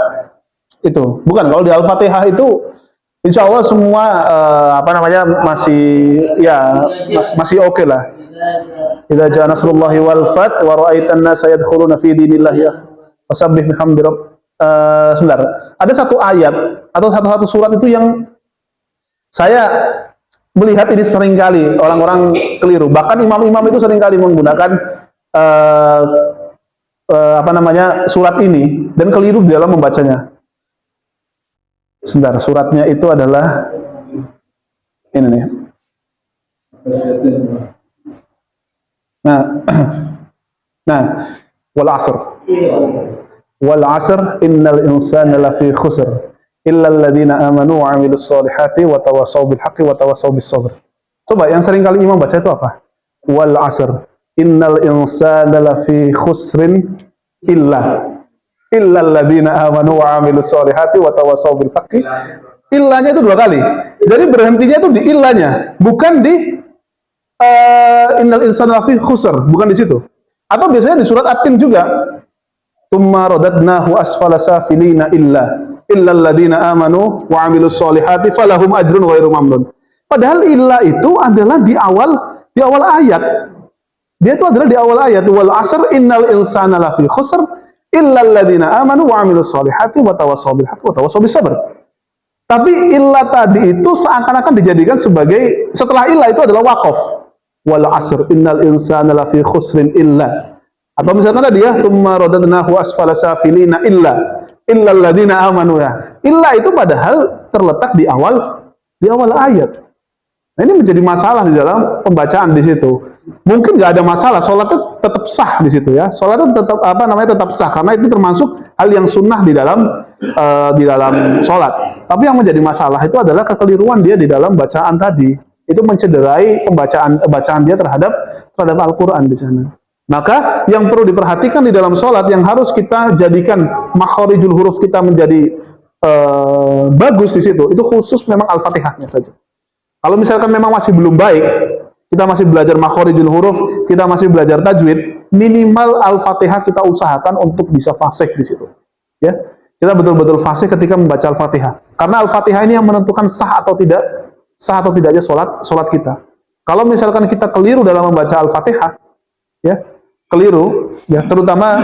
itu. Bukan, kalau di Al-Fatihah itu insya Allah semua masih oke lah. Idza jaa nasrullahi wal fath wa ra'aitan nasa yadkhuluna fi dinillahi fasabbih bihamdi sebentar. Ada satu ayat atau satu surat itu yang saya melihat ini seringkali orang-orang keliru. Bahkan imam-imam itu seringkali menggunakan surat ini dan keliru di dalam membacanya. Sebentar, suratnya itu adalah ini nih. Nah, wal asr innal insana lafi khusr illa alladziina amanu wa 'amilus shalihati wa tawassaw bil haqqi wa tawassaw bis sabr. Coba yang sering kali imam baca itu apa? Wal asr innal insana lafi khusrin illa alladziina amanu wa 'amilus shalihati wa tawassaw bil haqqi. Illanya itu 2 kali. Jadi berhentinya itu di illanya, bukan di innal insana lafi khusr, bukan di situ. Atau biasanya di surat At-Tin juga. Tsumma radadnahu asfala safilina illa alladziina amanu wa 'amilus shalihati falahum ajrun ghairu mamnun. Padahal illa itu adalah di awal ayat. Dia itu adalah di awal ayat. Wal 'asr innal insana lafi khusr illa alladziina amanu wa 'amilus shalihati wa tawassaw bil haqqi wa tawassaw bis sabr. Tapi illa tadi itu seakan-akan dijadikan sebagai, setelah illa itu adalah waqaf. Wal 'asr innal insana lafi khusrin illa. Atau misalkan tadi ya, tsumma radadnahu asfala safilina illa alladziina amanu ya. Illa itu padahal terletak di awal ayat. Nah, ini menjadi masalah di dalam pembacaan di situ. Mungkin nggak ada masalah, sholat itu tetap sah di situ ya. Sholat itu tetap tetap sah karena itu termasuk hal yang sunnah di dalam sholat. Tapi yang menjadi masalah itu adalah kekeliruan dia di dalam bacaan tadi. Itu mencederai bacaan dia terhadap Al-Quran di sana. Maka yang perlu diperhatikan di dalam sholat yang harus kita jadikan makhorijul huruf kita menjadi bagus di situ, itu khusus memang Al-Fatihahnya saja. Kalau misalkan memang masih belum baik, kita masih belajar makhorijul huruf, kita masih belajar tajwid, minimal Al-Fatihah kita usahakan untuk bisa fasih di situ. Ya, kita betul-betul fasih ketika membaca Al-Fatihah. Karena Al-Fatihah ini yang menentukan sah atau tidaknya sholat kita. Kalau misalkan kita keliru dalam membaca Al-Fatihah, ya, keliru, ya, terutama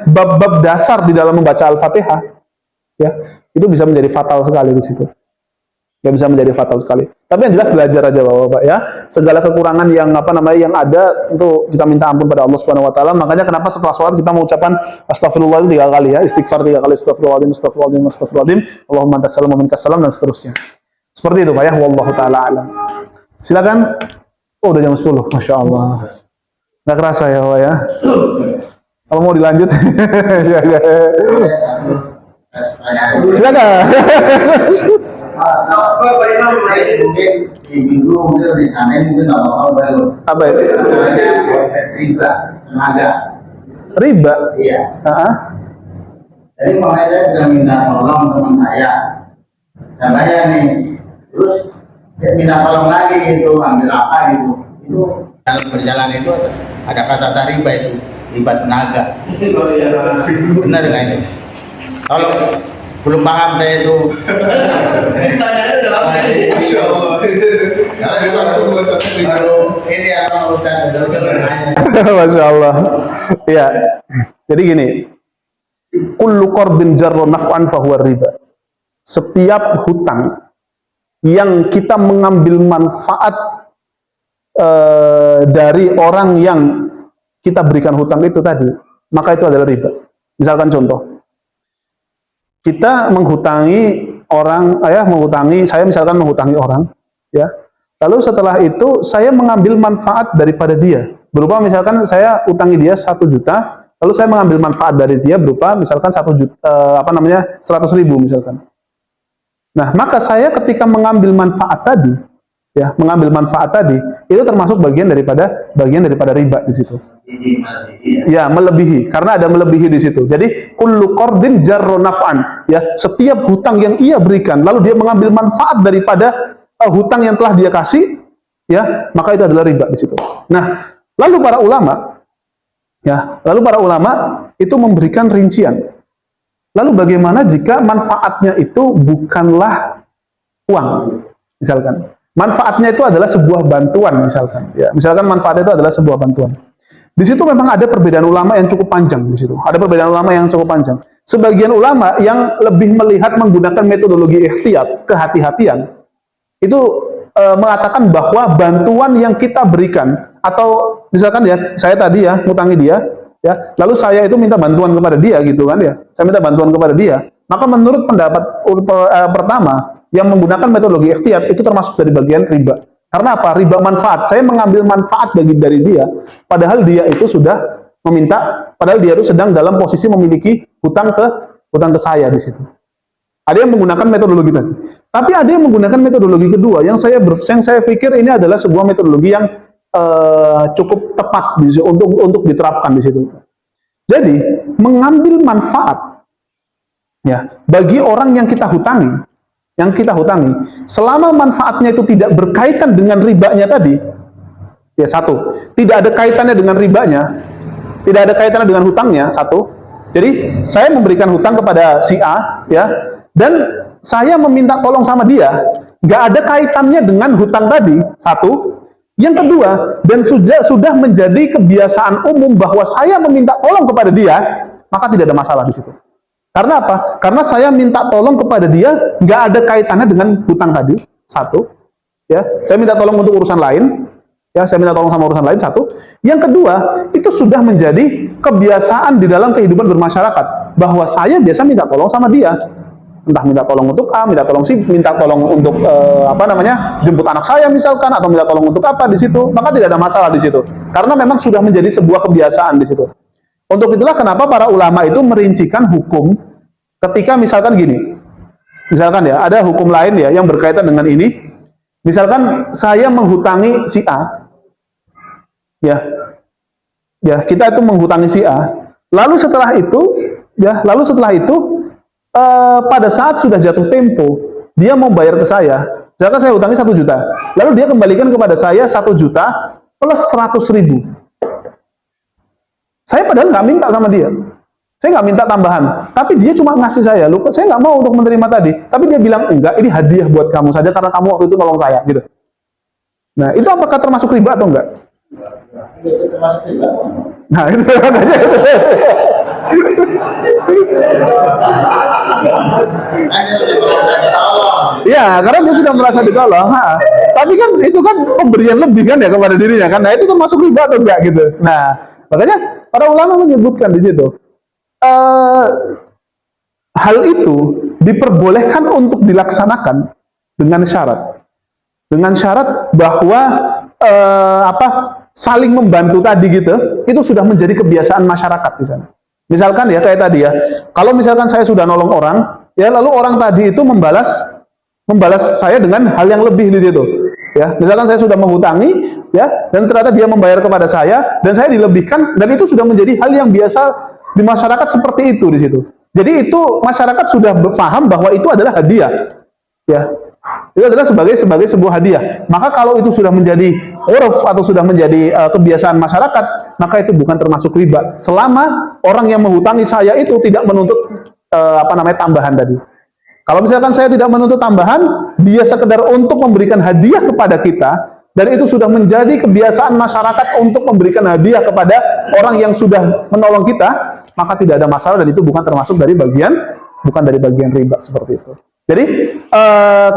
bab-bab dasar di dalam membaca Al-Fatihah, ya, itu bisa menjadi fatal sekali di situ. Ya, bisa menjadi fatal sekali. Tapi yang jelas belajar aja Bapak-bapak ya. Segala kekurangan yang yang ada untuk kita minta ampun pada Allah Subhanahu wa taala. Makanya kenapa setelah sholat kita mengucapkan astagfirullah 3 kali ya, istighfar 3 kali, astagfirullahaladzim, Allahumma antas salam wa minkas salam dan seterusnya. Seperti itu Pak ya, wallahu taala alam. Silakan. Oh, udah jam 10. Masya Allah. Nggak kerasa ya Pak ya. Kalau mau dilanjut. Silakan. Mungkin di minggu mungkin di sana mungkin nggak mau baru. Apa itu? Riba, tenaga. Riba? Iya. Jadi makanya saya sudah minta tolong teman saya bayar nih, terus saya minta tolong lagi gitu, ambil apa gitu. Itu dalam perjalanan itu ada kata riba itu, riba tenaga. Benar nggak itu? Tolong. Belum paham saya itu. Tanya udah lama nih. Masya Allah. Karena itu baru ini apa Ustaz? Masya Allah. Iya. Jadi gini, kullu qardin jarra naf'an fahuwa riba. Setiap hutang yang kita mengambil manfaat dari orang yang kita berikan hutang itu tadi, maka itu adalah riba. Misalkan contoh, kita menghutangi orang, saya misalkan menghutangi orang, ya. Lalu setelah itu saya mengambil manfaat daripada dia, berupa misalkan saya utangi dia 1 juta, lalu saya mengambil manfaat dari dia berupa misalkan 100.000 misalkan. Nah, maka saya ketika mengambil manfaat tadi, ya, itu termasuk bagian daripada riba di situ. Ya, melebihi, karena ada melebihi di situ. Jadi kullu qardin jarra naf'an, ya, setiap hutang yang ia berikan lalu dia mengambil manfaat daripada hutang yang telah dia kasih, ya, maka itu adalah riba di situ. Nah, lalu para ulama itu memberikan rincian. Lalu bagaimana jika manfaatnya itu bukanlah uang, misalkan. Manfaatnya itu adalah sebuah bantuan, misalkan. Ya, misalkan manfaatnya itu adalah sebuah bantuan. Di situ memang ada perbedaan ulama yang cukup panjang di situ. Ada perbedaan ulama yang cukup panjang. Sebagian ulama yang lebih melihat menggunakan metodologi ikhtiyat, kehati-hatian, itu mengatakan bahwa bantuan yang kita berikan, atau misalkan ya, saya tadi ya ngutangi dia, ya, lalu saya itu minta bantuan kepada dia gitu kan ya. Saya minta bantuan kepada dia. Maka menurut pendapat pertama yang menggunakan metodologi ikhtiyat itu termasuk dari bagian riba. Karena apa? Riba manfaat. Saya mengambil manfaat dari dia, padahal dia itu sudah meminta, padahal dia itu sedang dalam posisi memiliki hutang ke saya di situ. Ada yang menggunakan metodologi tadi. Tapi ada yang menggunakan metodologi kedua yang saya pikir ini adalah sebuah metodologi yang cukup tepat untuk diterapkan di situ. Jadi, mengambil manfaat ya bagi orang yang kita hutangi, selama manfaatnya itu tidak berkaitan dengan ribanya tadi, ya, satu, tidak ada kaitannya dengan ribanya, tidak ada kaitannya dengan hutangnya, satu. Jadi saya memberikan hutang kepada si A, ya, dan saya meminta tolong sama dia, nggak ada kaitannya dengan hutang tadi, satu. Yang kedua, dan sudah menjadi kebiasaan umum bahwa saya meminta tolong kepada dia, maka tidak ada masalah di situ. Karena apa? Karena saya minta tolong kepada dia, nggak ada kaitannya dengan hutang tadi, satu. Ya, saya minta tolong untuk urusan lain, ya, saya minta tolong sama urusan lain, satu. Yang kedua, itu sudah menjadi kebiasaan di dalam kehidupan bermasyarakat, bahwa saya biasa minta tolong sama dia. Entah minta tolong untuk A, minta tolong minta tolong untuk jemput anak saya misalkan, atau minta tolong untuk apa di situ, maka tidak ada masalah di situ. Karena memang sudah menjadi sebuah kebiasaan di situ. Untuk itulah kenapa para ulama itu merincikan hukum ketika misalkan gini. Misalkan ya, ada hukum lain ya yang berkaitan dengan ini. Misalkan saya menghutangi si A. Ya, kita itu menghutangi si A. Lalu setelah itu pada saat sudah jatuh tempo, dia mau bayar ke saya. Misalkan saya hutangi 1 juta, lalu dia kembalikan kepada saya 1 juta plus 100.000. Saya padahal nggak minta sama dia, saya nggak minta tambahan, tapi dia cuma ngasih saya. Lupa, saya nggak mau untuk menerima tadi, tapi dia bilang enggak, ini hadiah buat kamu saja karena kamu waktu itu nolong saya, gitu. Nah, itu apakah termasuk riba atau enggak? Itu termasuk riba. Nah, itu makanya itu. Ya, karena dia sudah merasa ditolong. Tapi kan itu kan pemberian lebih kan ya kepada dirinya kan. Nah, itu termasuk riba atau enggak gitu. Nah, makanya para ulama menyebutkan di situ hal itu diperbolehkan untuk dilaksanakan dengan syarat bahwa saling membantu tadi gitu, itu sudah menjadi kebiasaan masyarakat di sana. Misalkan ya kayak tadi ya, kalau misalkan saya sudah nolong orang, ya lalu orang tadi itu membalas saya dengan hal yang lebih di situ. Ya, misalkan saya sudah menghutangi, ya, dan ternyata dia membayar kepada saya dan saya dilebihkan, dan itu sudah menjadi hal yang biasa di masyarakat seperti itu di situ. Jadi itu masyarakat sudah paham bahwa itu adalah hadiah. Ya. Itu adalah sebagai sebuah hadiah. Maka kalau itu sudah menjadi uruf atau sudah menjadi kebiasaan masyarakat, maka itu bukan termasuk riba. Selama orang yang menghutangi saya itu tidak menuntut tambahan tadi. Kalau misalkan saya tidak menuntut tambahan, dia sekedar untuk memberikan hadiah kepada kita, dan itu sudah menjadi kebiasaan masyarakat untuk memberikan hadiah kepada orang yang sudah menolong kita, maka tidak ada masalah, dan itu bukan termasuk dari bagian riba seperti itu. Jadi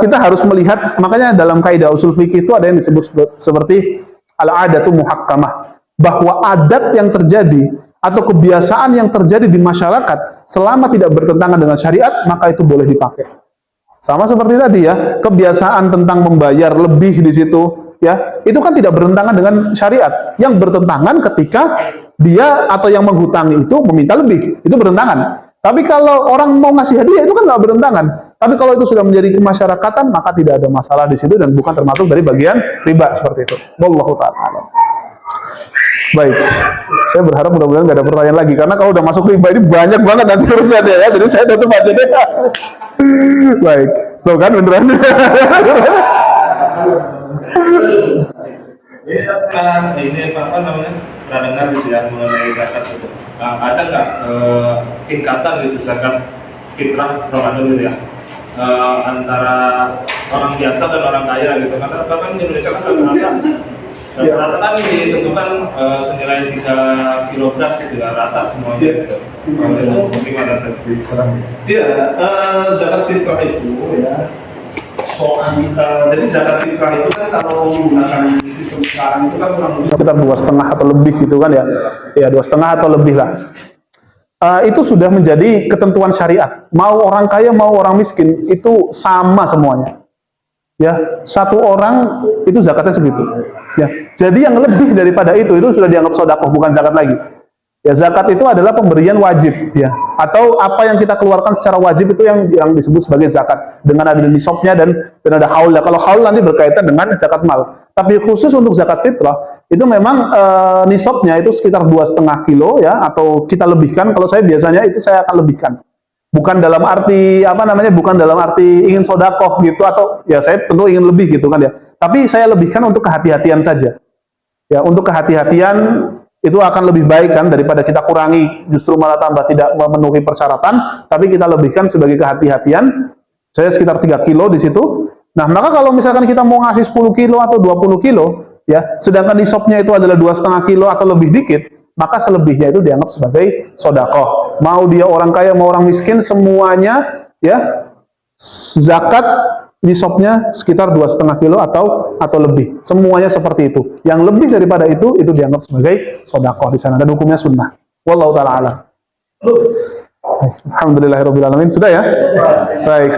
kita harus melihat, makanya dalam kaidah usul fikih itu ada yang disebut seperti al-adatu muhakkamah, bahwa adat yang terjadi atau kebiasaan yang terjadi di masyarakat selama tidak bertentangan dengan syariat, maka itu boleh dipakai. Sama seperti tadi ya, kebiasaan tentang membayar lebih di situ, ya, itu kan tidak bertentangan dengan syariat. Yang bertentangan ketika dia atau yang menghutangi itu meminta lebih, itu bertentangan. Tapi kalau orang mau ngasih hadiah itu kan nggak bertentangan. Tapi kalau itu sudah menjadi kemasyarakatan, maka tidak ada masalah di situ dan bukan termasuk dari bagian riba seperti itu. Wallahu ta'ala. Baik, saya berharap mudah-mudahan nggak ada pertanyaan lagi, karena kalau udah masuk riba ini banyak banget nanti urusannya ya. Jadi saya tutup aja deh. Baik, tuh kan beneran. Ini apa namanya, pernah dengar gitu ya mengenai zakat itu. Ada nggak tingkatan gitu zakat fitrah Ramadan gitu ya, antara orang biasa dan orang kaya gitu? Karena di Indonesia kan rata-rata kan ditentukan senilai 3 kilo beras gitu ya, rata semuanya gitu. Bagaimana tadi? Iya, zakat fitrah itu ya, jadi zakat fitrah itu kan kalau menggunakan sistem sekarang itu kan kurang lebih Sekitar 2,5 atau lebih gitu kan ya. Ya 2,5 atau lebih lah. Itu sudah menjadi ketentuan syariat. Mau orang kaya mau orang miskin itu sama semuanya. Ya, satu orang itu zakatnya segitu. Ya, jadi yang lebih daripada itu sudah dianggap sedekah, bukan zakat lagi. Ya, zakat itu adalah pemberian wajib, ya, atau apa yang kita keluarkan secara wajib itu yang disebut sebagai zakat, dengan ada nisabnya dan ada haul. Kalau haul nanti berkaitan dengan zakat mal. Tapi khusus untuk zakat fitrah itu memang nisabnya itu sekitar 2,5 kilo ya, atau kita lebihkan. Kalau saya biasanya itu saya akan lebihkan. Bukan dalam arti bukan dalam arti ingin sodakoh gitu, atau ya saya tentu ingin lebih gitu kan ya. Tapi saya lebihkan untuk kehati-hatian saja. Ya, untuk kehati-hatian itu akan lebih baik kan daripada kita kurangi, justru malah tambah tidak memenuhi persyaratan, tapi kita lebihkan sebagai kehati-hatian. Saya sekitar 3 kilo di situ. Nah, maka kalau misalkan kita mau ngasih 10 kilo atau 20 kilo, ya, sedangkan nisabnya itu adalah 2,5 kilo atau lebih dikit, maka selebihnya itu dianggap sebagai sodakoh. Mau dia orang kaya, mau orang miskin, semuanya ya zakat nisabnya sekitar 2,5 kilo atau lebih. Semuanya seperti itu. Yang lebih daripada itu dianggap sebagai sodakoh di sana, dan hukumnya sunnah. Wallahu ta'ala a'lam. Alhamdulillahirobbilalamin. Sudah ya? Baik.